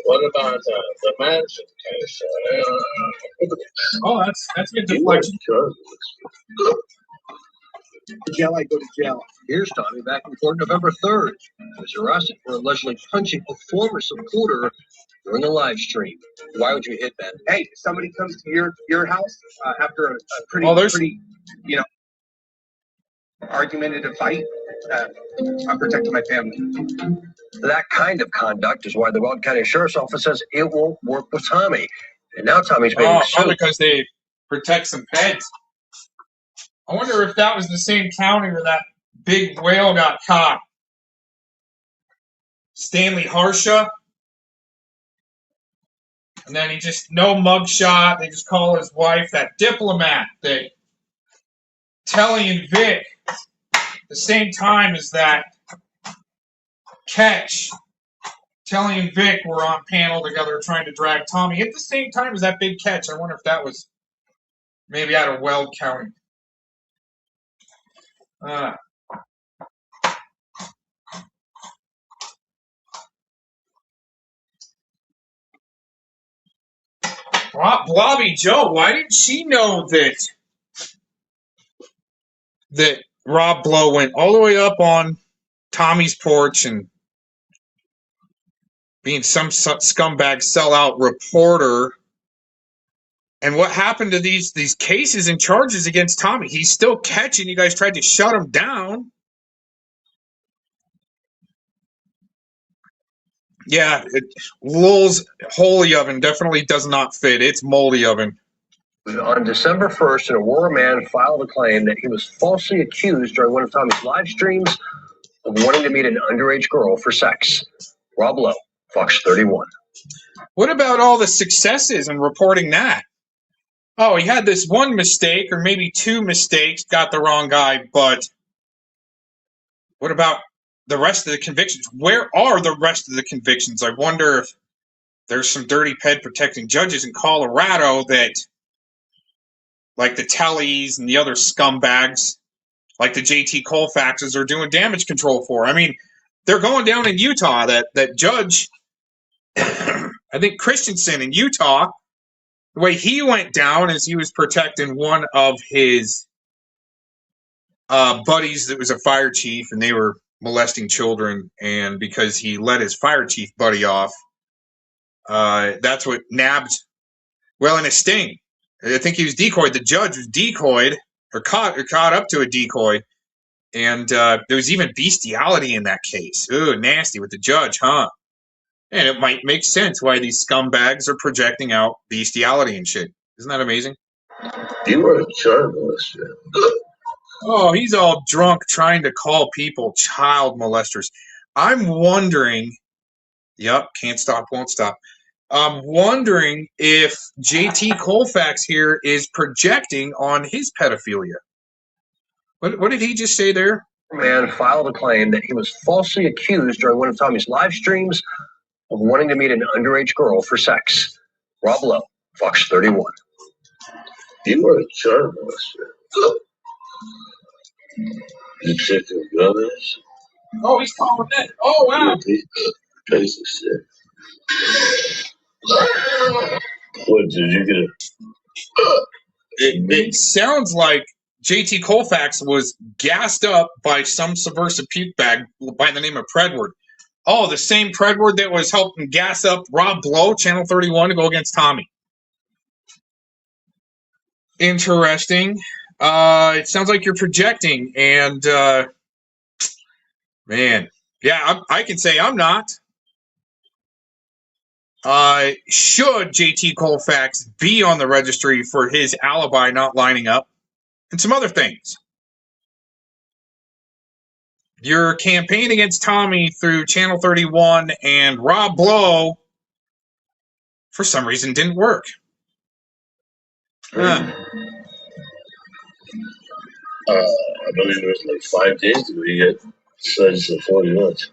What about the mansion case? Oh, that's good deflection. Jail, I go to jail. Here's Tommy back in court November 3rd. He was arrested for allegedly punching a former supporter during a live stream. Why would you hit that? Hey, somebody comes to your house after a pretty, argumentative fight. I'm protecting my family. That kind of conduct is why the Weld County Sheriff's Office says it won't work with Tommy. And now Tommy's being sued. Because they protect some pets. I wonder if that was the same county where that big whale got caught. Stanley Harsha. And then he just, no mugshot. They just call his wife that diplomat thing. Telly and Vic, the same time as that catch. Telly and Vic were on panel together trying to drag Tommy at the same time as that big catch. I wonder if that was maybe out of Weld County. Blobby Joe, why didn't she know that Rob Blow went all the way up on Tommy's porch and being some scumbag sellout reporter? And what happened to these cases and charges against Tommy? He's still catching. You guys tried to shut him down. Yeah, Lowell's Holy Oven definitely does not fit. It's Moldy Oven. On December 1st, an Aurora man filed a claim that he was falsely accused during one of Tommy's live streams of wanting to meet an underage girl for sex. Rob Lowe, Fox 31. What about all the successes in reporting that? Oh, he had this one mistake or maybe two mistakes, got the wrong guy, but what about the rest of the convictions? Where are the rest of the convictions? I wonder if there's some dirty ped protecting judges in Colorado that, like the Tellys and the other scumbags, like the JT Colfaxes, are doing damage control for. I mean, they're going down in Utah. That judge, I think Christensen in Utah, the way he went down is he was protecting one of his buddies that was a fire chief, and they were molesting children, and because he let his fire chief buddy off, that's what nabbed, well, in a sting. I think he was decoyed. The judge was decoyed or caught up to a decoy, and there was even bestiality in that case. Ooh, nasty with the judge, huh? And it might make sense why these scumbags are projecting out bestiality and shit. Isn't that amazing? You are a child molester. Oh, he's all drunk trying to call people child molesters. I'm wondering, yep, can't stop, won't stop. I'm wondering if JT Colfax here is projecting on his pedophilia. What did he just say there? Man filed a claim that he was falsely accused during one of Tommy's live streams of wanting to meet an underage girl for sex. Rob Lowe, Fox 31. You are a child molester. You check your brothers? Oh, he's calling that. Oh, wow. Piece of shit. What, did you get It sounds like JT Colfax was gassed up by some subversive puke bag by the name of Predward. Oh, the same Predward that was helping gas up Rob Blow, Channel 31, to go against Tommy. Interesting. It sounds like you're projecting, and man, yeah, I can say I'm not. Should JT Colfax be on the registry for his alibi not lining up, and some other things? Your campaign against Tommy through Channel 31 and Rob Blow, for some reason, didn't work. I believe it was like 5 days ago. You got sledged for 40 months.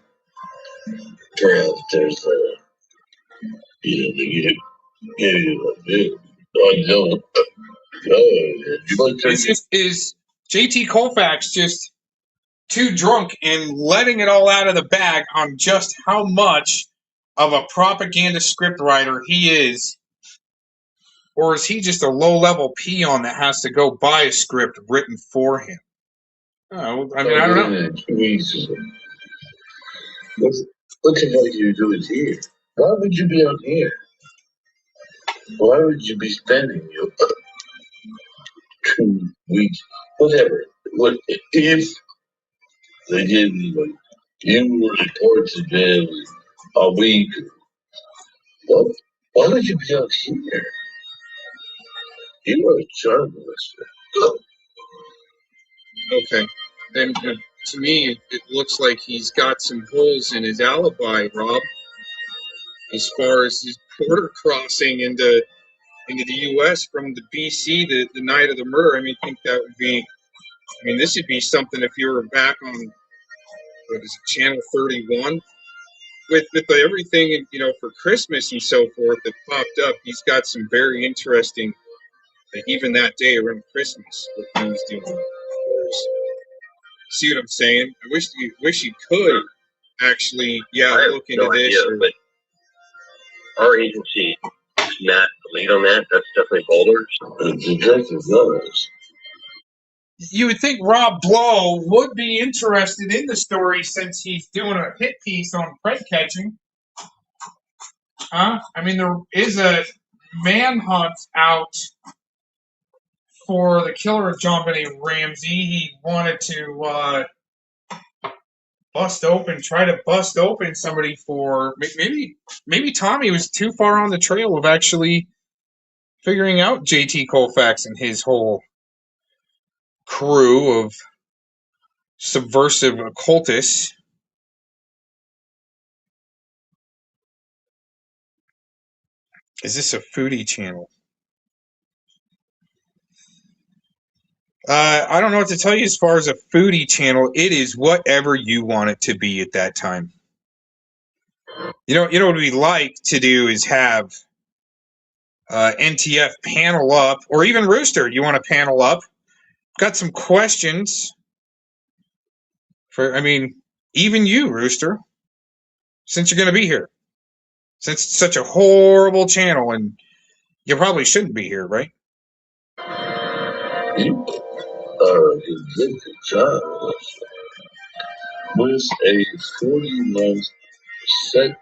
There's You know, they give you a bit. I don't. You might Is take is JT Colfax just too drunk and letting it all out of the bag on just how much of a propaganda script writer he is? Or is he just a low-level peon that has to go buy a script written for him? Oh, I mean, I don't know. What the hell are you doing here? Why would you be out here? Why would you be spending your 2 weeks, whatever? What if they gave you like you report to them a week? What? Why would you be out here? You are a journalist. Okay. Then to me, it looks like he's got some holes in his alibi, Rob. As far as his border crossing into the U.S. from the BC the night of the murder, I mean, I think that would be. I mean, this would be something if you were back on what is it, Channel 31 with everything for Christmas and so forth that popped up. He's got some very interesting, even that day around Christmas, what he was doing. See what I'm saying? I wish you could actually, look into this. But our agency is not the lead on that. That's definitely Boulder. The detective knows. You would think Rob Blow would be interested in the story since he's doing a hit piece on prey catching. Huh? I mean, there is a manhunt out for the killer of John Benet Ramsey. He wanted to try to bust open somebody for maybe Tommy was too far on the trail of actually figuring out JT Colfax and his whole crew of subversive occultists. Is this a foodie channel? I don't know what to tell you as far as a foodie channel. It is whatever you want it to be at that time. You know what we like to do is have NTF panel up, or even Rooster. You want to panel up? Got some questions for. I mean, even you, Rooster, since you're going to be here, since it's such a horrible channel, and you probably shouldn't be here, right? You are a convicted journalist with a 40-month sentence.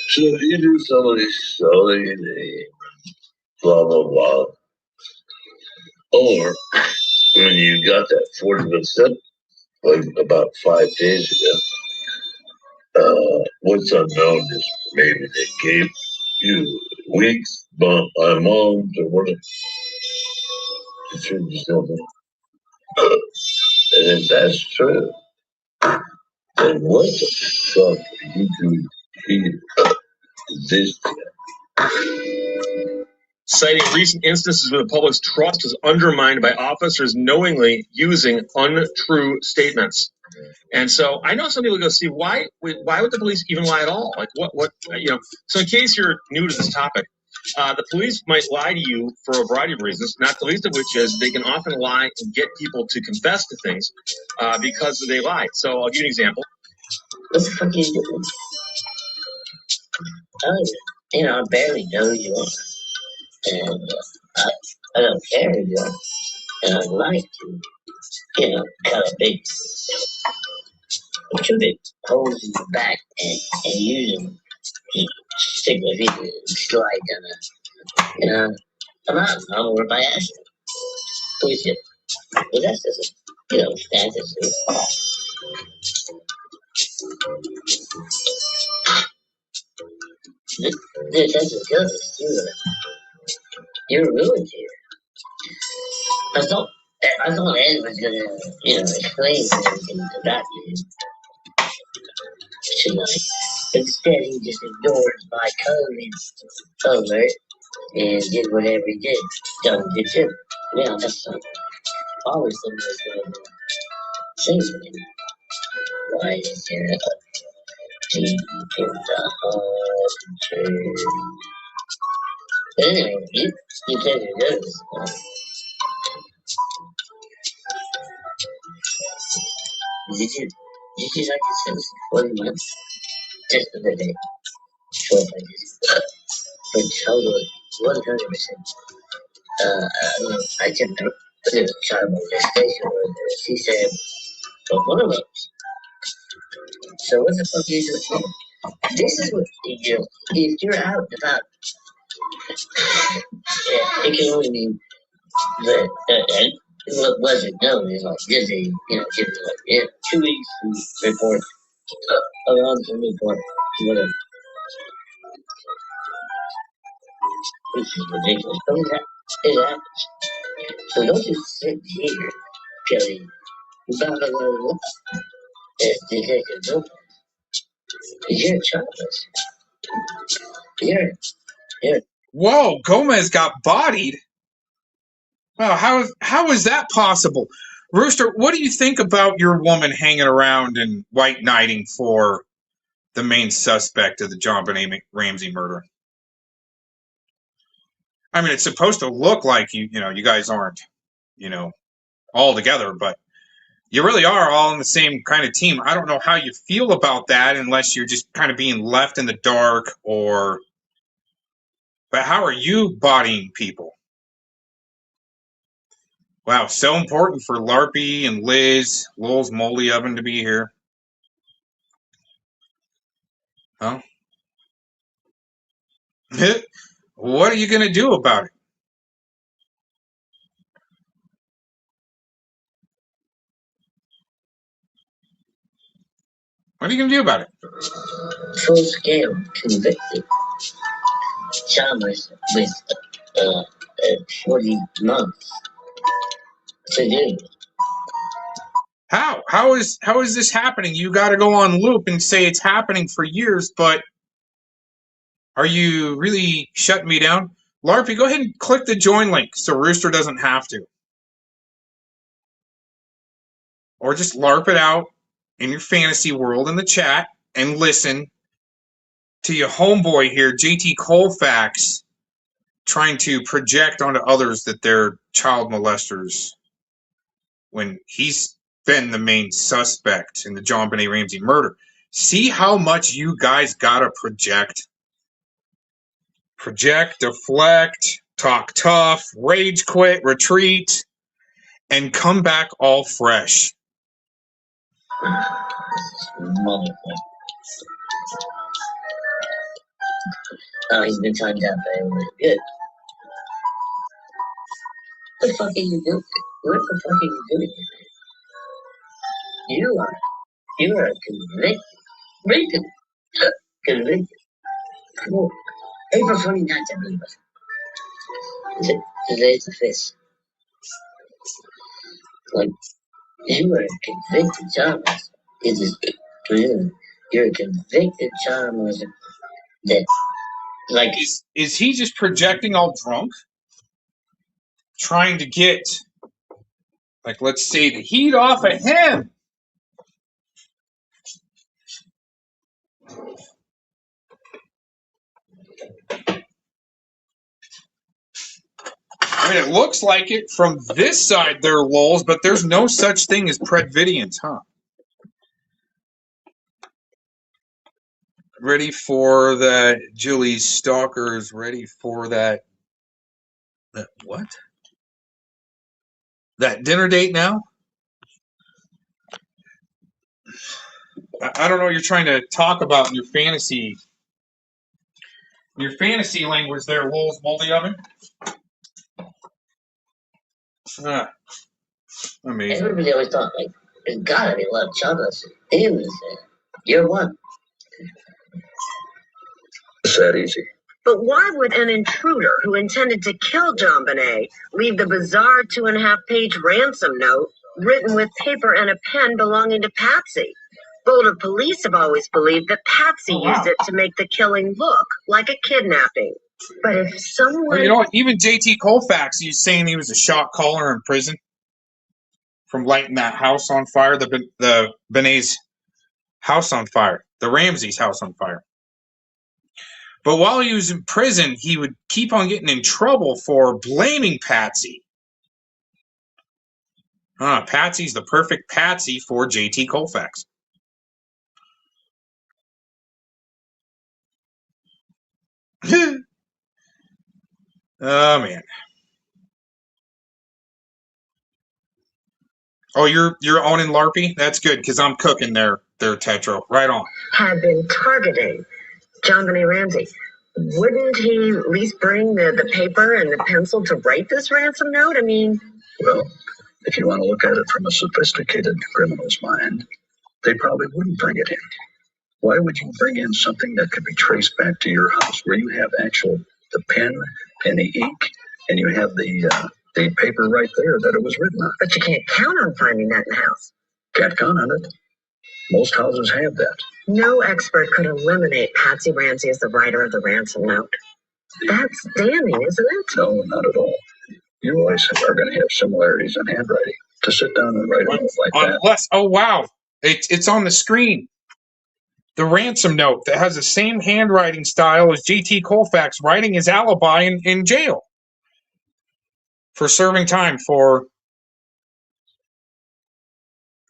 So you do somebody's selling your name, blah, blah, blah. Or when you got that 40-month sentence, like about 5 days ago, what's unknown is maybe they gave you weeks, months, or whatever. To change something. And if that's true, then what the fuck are you doing here this time? Citing recent instances where the public's trust is undermined by officers knowingly using untrue statements. And so I know some people go, see, why would the police even lie at all? Like what so in case you're new to this topic, the police might lie to you for a variety of reasons, not the least of which is they can often lie and get people to confess to things because they lie. So I'll give you an example. What the fuck are you doing? I barely know you are. And I don't care who you are. And I'd like to, cut a big, two big holes in your back and use them to stick my feet and slide down a mountain over by accident. Please do. But that's just fantasy. This doesn't tell us, you're ruined here. I thought Ed was gonna, explain something about you tonight. Instead, he just ignores my code alert and did whatever he did. Don't did too. Yeah, that's always something that's going to change with him. Why is there a G in the home? Anyway, you can't do this. Did you like the Simpsons 40 months? Just for the day. Short like this. For total 100%. I mean, I can put a child on the station where she said, but one of them. So what the fuck are you doing? This is what you do. If you're out and about, it can only mean that, and what wasn't known is like Disney, give me like, 2 weeks to report, around some report, whatever. This is ridiculous. But it happens. So don't just sit here, Kelly. Blah, blah, blah, blah. As Detective Lopez. You're childless. You're. Whoa, Gomez got bodied. Wow, how is that possible? Rooster, what do you think about your woman hanging around and white knighting for the main suspect of the John Benet Ramsey murder? I mean, it's supposed to look like you guys aren't, all together, but you really are all in the same kind of team. I don't know how you feel about that unless you're just kind of being left in the dark but how are you bodying people? Wow, so important for Larpy and Liz, Lowell's Moldy Oven to be here. Huh? What are you going to do about it? What are you going to do about it? Full scale convicted. Chalmers with 40 months to do. How is this happening? You got to go on loop and say it's happening for years, but are you really shutting me down? Larpy, go ahead and click the join link so Rooster doesn't have to. Or just LARP it out in your fantasy world in the chat and listen to your homeboy here, JT Colfax, trying to project onto others that they're child molesters when he's been the main suspect in the John Benet Ramsey murder. See how much you guys gotta project? Project, deflect, talk tough, rage quit, retreat, and come back all fresh. Motherfucker. Oh, he's been timed out by everyone. Good. What the fuck are you doing? What the fuck are you doing? You are convicted. Convicted. Cool. April 29th, I believe. Today's the 5th. Like, you are a convicted child molester. It is true. You're a convicted child molester. That, like, is he just projecting all drunk? Trying to get, like, let's say, the heat off of him. I mean, it looks like it from this side there, lulz, but there's no such thing as Predvidians, huh? Ready for that, Julie's stalkers, ready for that what? That dinner date now? I don't know what you're trying to talk about in your fantasy language there, Lowell's Moldy Oven. Amazing. Everybody always thought, like, there's gotta be a lot of child molesters in this. You're one. It's that easy. But why would an intruder who intended to kill John Benet leave the bizarre 2.5-page ransom note written with paper and a pen belonging to Patsy? Boulder police have always believed that Patsy used it to make the killing look like a kidnapping. But if someone... Well, you know what? Even JT Colfax, he's saying he was a shot caller in prison from lighting that house on fire, the Benet's house on fire, the Ramsey's house on fire. But while he was in prison, he would keep on getting in trouble for blaming Patsy. Patsy's the perfect patsy for JT Colfax. Oh, man. Oh, you're owning LARPy? That's good, because I'm cooking their Tetro. Right on. Had been targeting JonBenet Ramsey. Wouldn't he at least bring the paper and the pencil to write this ransom note? I mean... Well, if you want to look at it from a sophisticated criminal's mind, they probably wouldn't bring it in. Why would you bring in something that could be traced back to your house, where you have the pen and the ink, and you have the paper right there that it was written on? But you can't count on finding that in the house. Can't count on it. Most houses have that. No expert could eliminate Patsy Ramsey as the writer of the ransom note. That's damning, isn't it? No, not at all. You always are going to have similarities in handwriting. To sit down and write it like that. Oh, wow. It's on the screen. The ransom note that has the same handwriting style as JT Colfax writing his alibi in jail for serving time for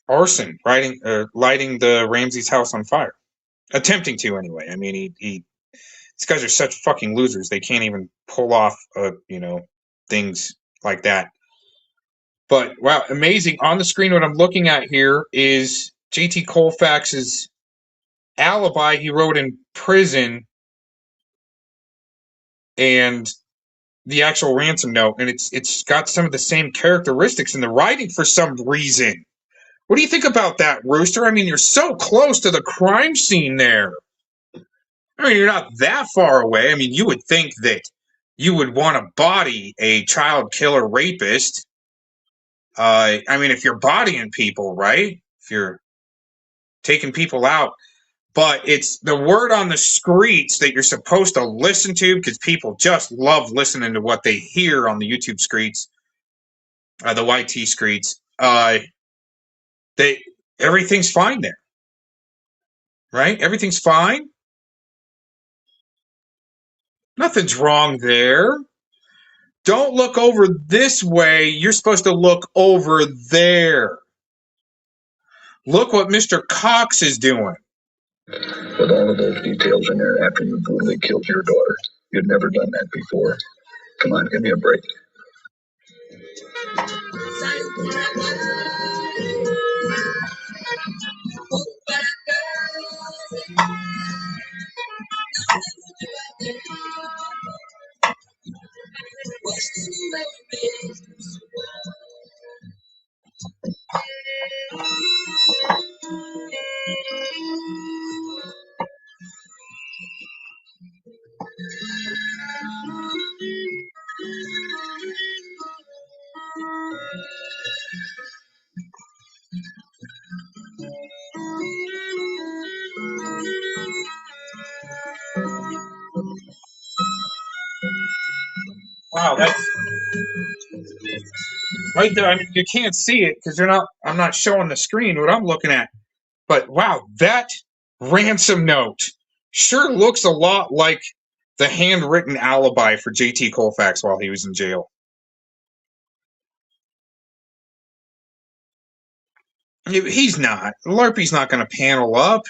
arson, lighting the Ramsey's house on fire. Attempting to, anyway. I mean, these guys are such fucking losers. They can't even pull off, things like that. But, wow, amazing. On the screen, what I'm looking at here is JT Colfax's alibi he wrote in prison and the actual ransom note, and it's got some of the same characteristics in the writing for some reason. What do you think about that, Rooster? I mean, you're so close to the crime scene there. I mean, you're not that far away. I mean, you would think that you would want to body a child killer rapist. I mean, if you're bodying people, right? If you're taking people out. But it's the word on the streets that you're supposed to listen to, because people just love listening to what they hear on the YouTube streets, the YT streets. Everything's fine there, right? Everything's fine. Nothing's wrong there. Don't look over this way. You're supposed to look over there. Look what Mr. Cox is doing. With all of those details in there after you brutally killed your daughter. You'd never done that before. Come on, give me a break. Wow, that's right there. I mean, you can't see it because I'm not showing the screen what I'm looking at. But wow, that ransom note sure looks a lot like the handwritten alibi for JT Colfax while he was in jail. He's not. LARPy's not going to panel up.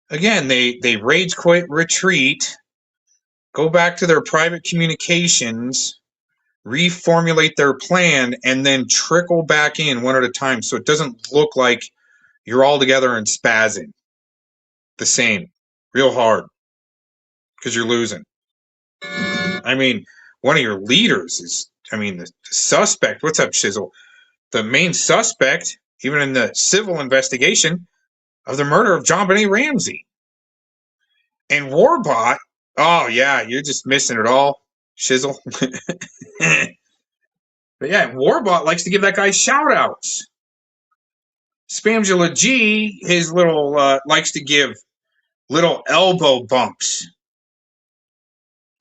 Again, they rage quit, retreat, go back to their private communications, reformulate their plan, and then trickle back in one at a time so it doesn't look like you're all together and spazzing the same real hard because you're losing. I mean, one of your leaders is, the suspect. What's up, Shizzle? The main suspect, even in the civil investigation of the murder of JonBenet Ramsey. And Warbot, oh yeah, you're just missing it all, Shizzle. But yeah, Warbot likes to give that guy shout outs. Spamula G, his little likes to give little elbow bumps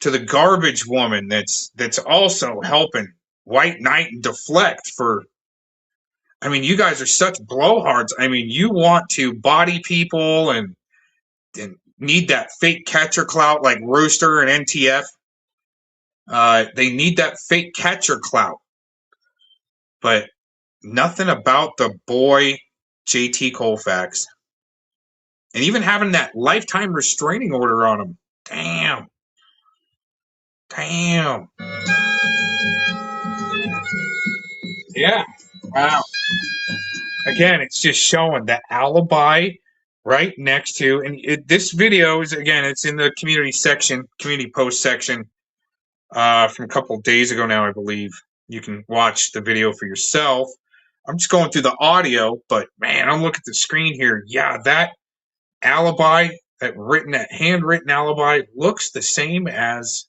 to the garbage woman that's also helping White Knight and Deflect for. I mean, you guys are such blowhards. I mean, you want to body people and need that fake catcher clout like Rooster and NTF. They need that fake catcher clout, but nothing about the boy JT Colfax. And even having that lifetime restraining order on him. Damn. Yeah. Wow. Again, it's just showing the alibi right next to, and this video is, again, it's in the community section, community post section from a couple of days ago now, I believe. You can watch the video for yourself. I'm just going through the audio, but man, I'm looking at the screen here. Yeah, that alibi, that handwritten alibi looks the same as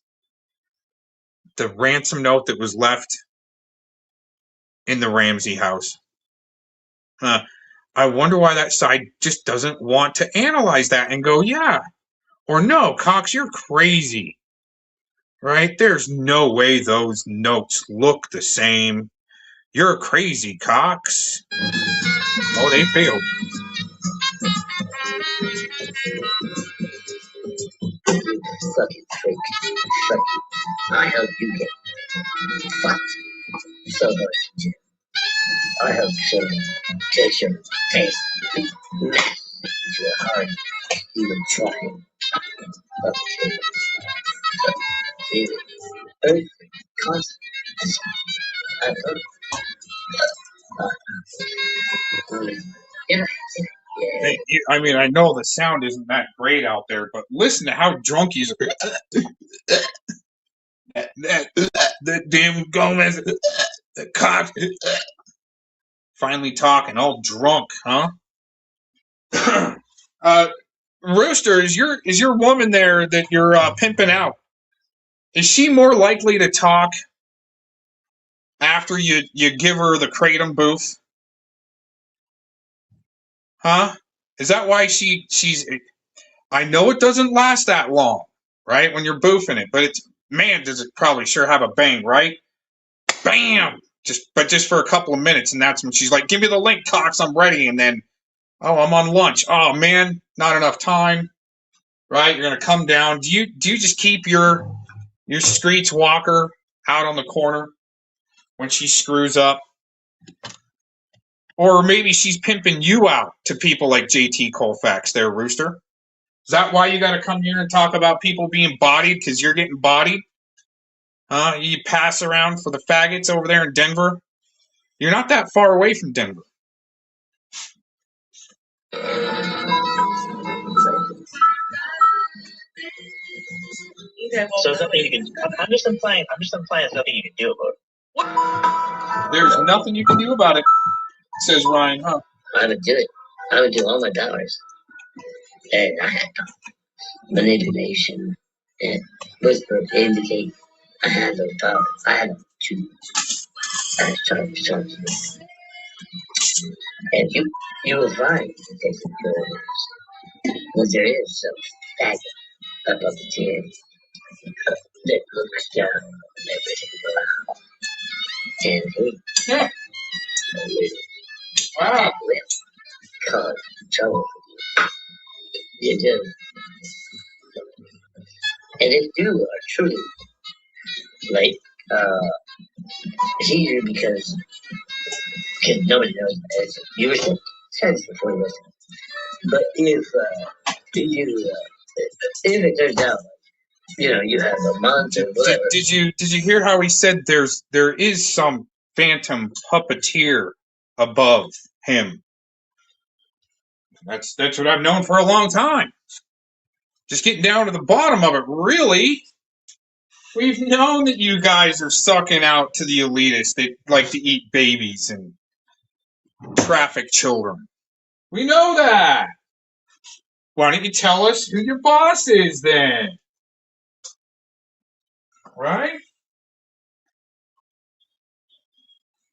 the ransom note that was left in the Ramsey house. I wonder why that side just doesn't want to analyze that and go, yeah, or no, Cox, you're crazy, right? There's no way those notes look the same. You're crazy, Cox. Oh, they failed. Fucking freak. Fuck you. I hope you get fucked so much. I hope so. Take your face. Mash into your heart. Even trying. Okay. Even earth constant. I hope. Yeah. Hey, I mean, I know the sound isn't that great out there, but listen to how drunk he's. The damn Gomez, the Cox, finally talking, all drunk, huh? Rooster, is your woman there that you're pimping out? Is she more likely to talk after you give her the kratom booth? Huh? Is that why she's? I know it doesn't last that long, right? When you're boofing it, but it's, man, does it probably sure have a bang, right? Bam! Just for a couple of minutes, and that's when she's like, "Give me the link, Cox, I'm ready." And then, oh, I'm on lunch. Oh man, not enough time, right? You're gonna come down. Do you just keep your streets walker out on the corner when she screws up? Or maybe she's pimping you out to people like JT Colfax there, Rooster. Is that why you got to come here and talk about people being bodied because you're getting bodied? You pass around for the faggots over there in Denver? You're not that far away from Denver. So something you can. I'm just implying. There's nothing you can do about it. There's nothing you can do about it, says Ryan, huh? I would do it. I would do all my dollars. And I had manipulation and whisper to indicate I had those powers. I had to charge. And you will find to take some good. Because there is some faggot above the tier that looks down on everything around. And he Wow. will cause trouble for you. You do. And if you are truly like it's easier because nobody knows as you were said this before you listen. But if it turns out you have a month or whatever. Did you hear how he said there is some phantom puppeteer above him? That's what I've known for a long time. Just getting down to the bottom of it, really. We've known that you guys are sucking out to the elitists that like to eat babies and traffic children. We know that. Why don't you tell us who your boss is then? Right?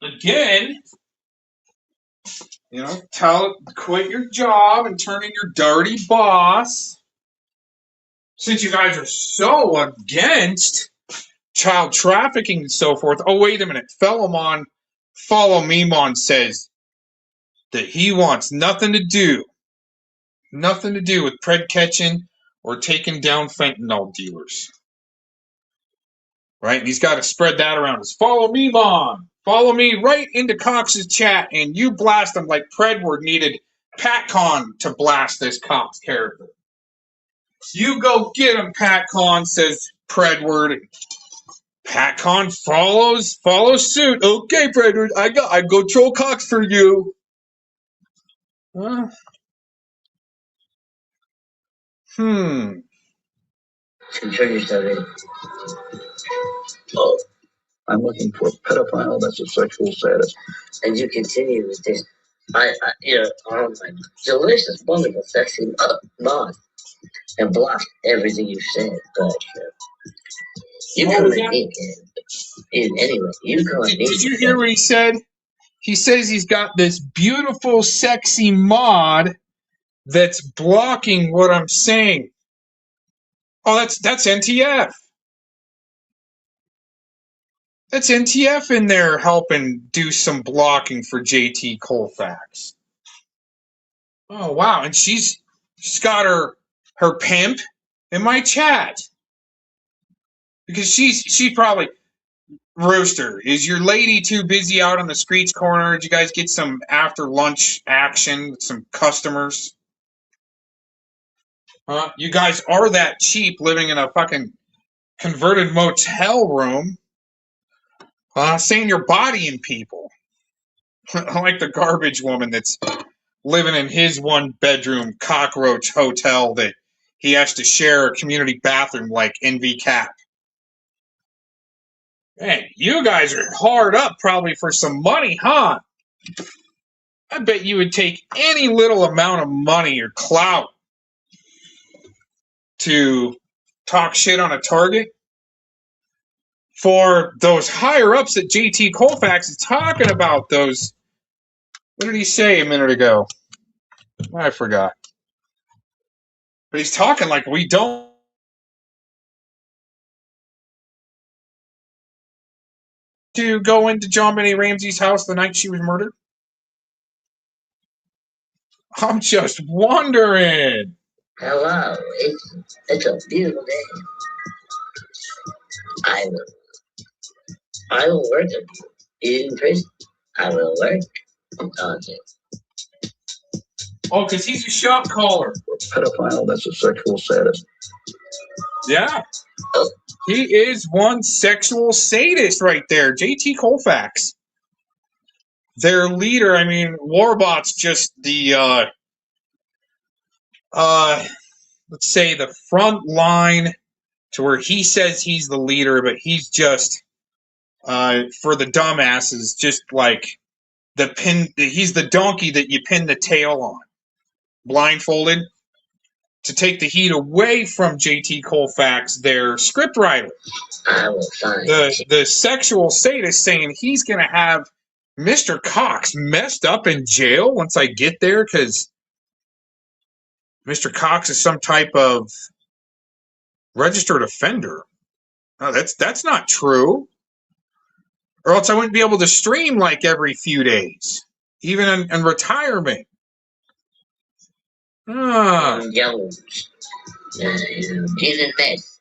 Again, quit your job and turn in your dirty boss. since you guys are so against child trafficking and so forth. Oh, wait a minute. Felomon, Follow Memon says that he wants nothing to do with pred catching or taking down fentanyl dealers. Right? And he's got to spread that around. It's Follow Memon. Follow me right into Cox's chat and you blast him like Predward needed PatCon to blast this Cox character. You go get him, PatCon, says Predward. PatCon follows suit. Okay, Predward, I go troll Cox for you. Oh, I'm looking for a pedophile that's a sexual sadist. And you continue with this. Oh my delicious, wonderful, sexy mod, and block everything you said. But you come at me again. Anyway, you come at me. Did you hear what he said? He says he's got this beautiful, sexy mod that's blocking what I'm saying. Oh, that's NTF. That's NTF in there helping do some blocking for JT Colfax. Oh wow, and she's got her pimp in my chat because she probably Rooster. Is your lady too busy out on the streets corner? Did you guys get some after lunch action with some customers? You guys are that cheap living in a fucking converted motel room, saying you're bodying people. Like the garbage woman that's living in his one bedroom cockroach hotel that he has to share a community bathroom like NV Cap. Hey, you guys are hard up probably for some money, huh? I bet you would take any little amount of money or clout to talk shit on a target. For those higher ups that JT Colfax is talking about, those, what did he say a minute ago? I forgot. But he's talking like we don't to go into John Benet Ramsey's house the night she was murdered. I'm just wondering. Hello, it's a beautiful day. I will work in prison. I will work on it. Oh, because he's a shot caller. A pedophile that's a sexual sadist. Yeah. He is one sexual sadist right there. JT Colfax. Their leader, I mean, Warbot's just the, let's say the front line to where he says he's the leader, but he's just, for the dumbasses, just like he's the donkey that you pin the tail on, blindfolded, to take the heat away from JT Colfax, their scriptwriter. The sexual sadist saying he's going to have Mr. Cox messed up in jail once I get there because Mr. Cox is some type of registered offender. No, that's not true. Or else I wouldn't be able to stream like every few days, even in retirement. Jones, he's in mess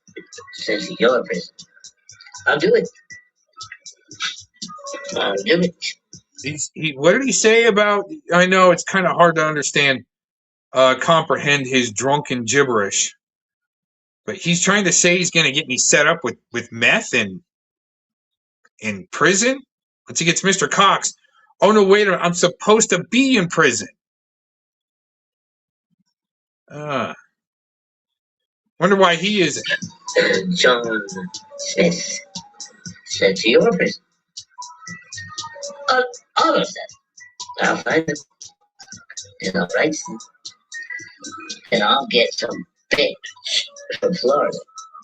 since you're in prison. I'll do it. I'll do it. What did he say about? I know it's kind of hard to understand, comprehend his drunken gibberish, but he's trying to say he's going to get me set up with meth in prison once he gets Mr. Cox. Oh no, wait a minute! I'm supposed to be in prison. Wonder why he isn't. John Smith said to your prison. All of them. I'll find them. And I'll write them. And I'll get some bitch from Florida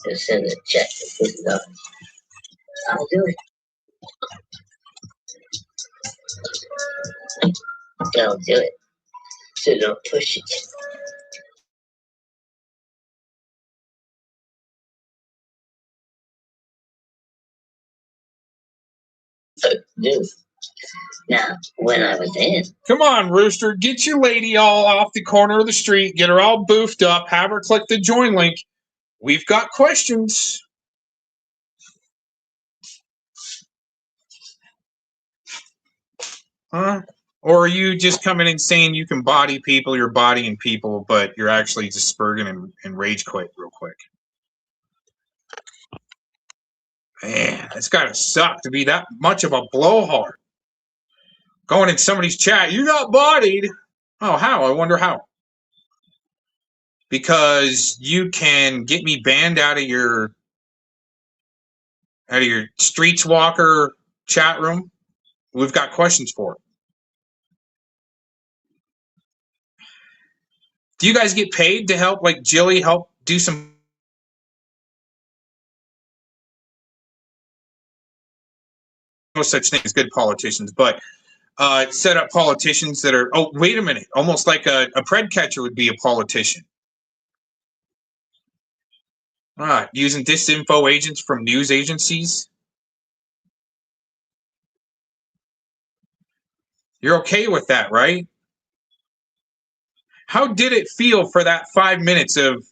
to send a check for $50. I'll do it. I'll do it. So don't push it. do. Now, when I was in, Come on, Rooster. Get your lady all off the corner of the street. Get her all boofed up. Have her click the join link. We've got questions. Huh? Or are you just coming in saying you can body people, you're bodying people, but you're actually just spurging and rage quit real quick? Man, it's got to suck to be that much of a blowhard. Going in somebody's chat, you got bodied. Oh, how? I wonder how. Because you can get me banned out of your Streets Walker chat room. We've got questions for it. Do you guys get paid to help, like Jilly, help do some? No such thing as good politicians, but set up politicians that are, oh, wait a minute, almost like a pred catcher would be a politician. Using disinfo agents from news agencies. You're okay with that, right? How did it feel for that 5 minutes of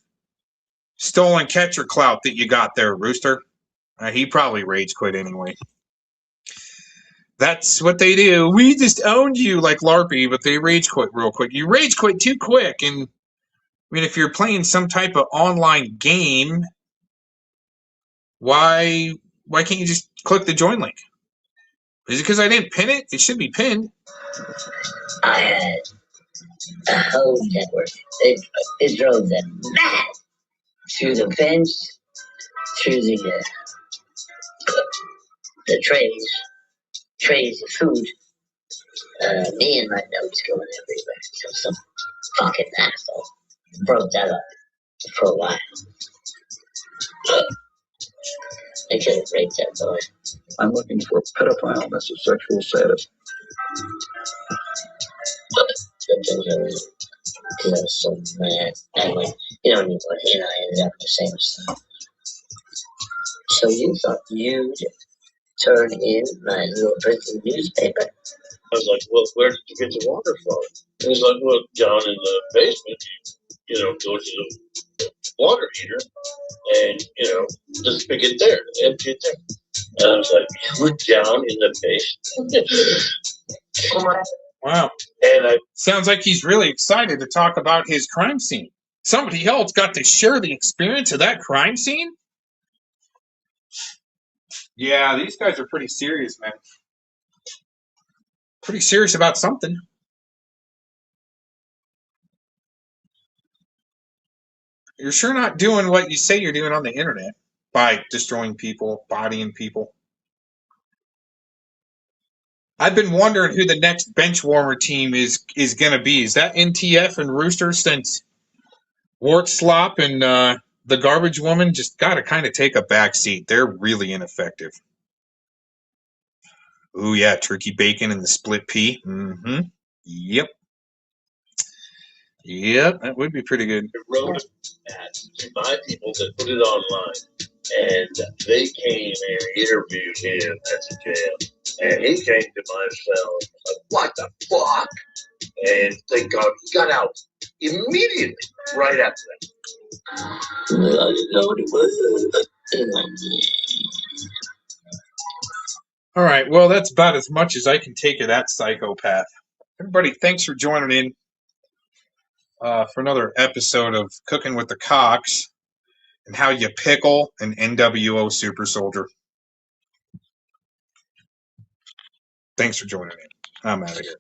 stolen catcher clout that you got there, Rooster? He probably rage quit anyway. That's what they do. We just owned you like LARPy, but they rage quit real quick. You rage quit too quick. And I mean, if you're playing some type of online game, why can't you just click the join link? Is it because I didn't pin it? It should be pinned. I had a whole network. It drove them mad through the fence, through the trays of food. Me and my notes going everywhere. So some fucking asshole broke that up for a while. They could have raped that boy. I'm looking for a pedophile. That's a sexual sadist. Because I was so mad. Anyway, you don't need what he and I ended up the same stuff. So you thought you'd turn in my little prison newspaper? I was like, well, where did you get the water from? And he's like, well, down in the basement, go to the water heater and, just pick it there, empty it there. And I was like, we're down in the basement. Wow. And sounds like he's really excited to talk about his crime scene. Somebody else got to share the experience of that crime scene? Yeah, these guys are pretty serious, man. Pretty serious about something. You're sure not doing what you say you're doing on the internet by destroying people, bodying people. I've been wondering who the next bench warmer team is going to be. Is that NTF and Rooster, since Wart Slop and the Garbage Woman just got to kind of take a back seat? They're really ineffective. Ooh, yeah, turkey bacon and the split pea. Mm-hmm. Yep. Yep, that would be pretty good. I wrote to my people that put it online, and they came and interviewed him at the jail. And he came to my cell and was like, what the fuck? And thank God he got out immediately right after that. I didn't know what it was. All right, well, that's about as much as I can take of that psychopath. Everybody, thanks for joining in for another episode of Cooking with the Cocks and how you pickle an NWO super soldier. Thanks for joining in. I'm out of here.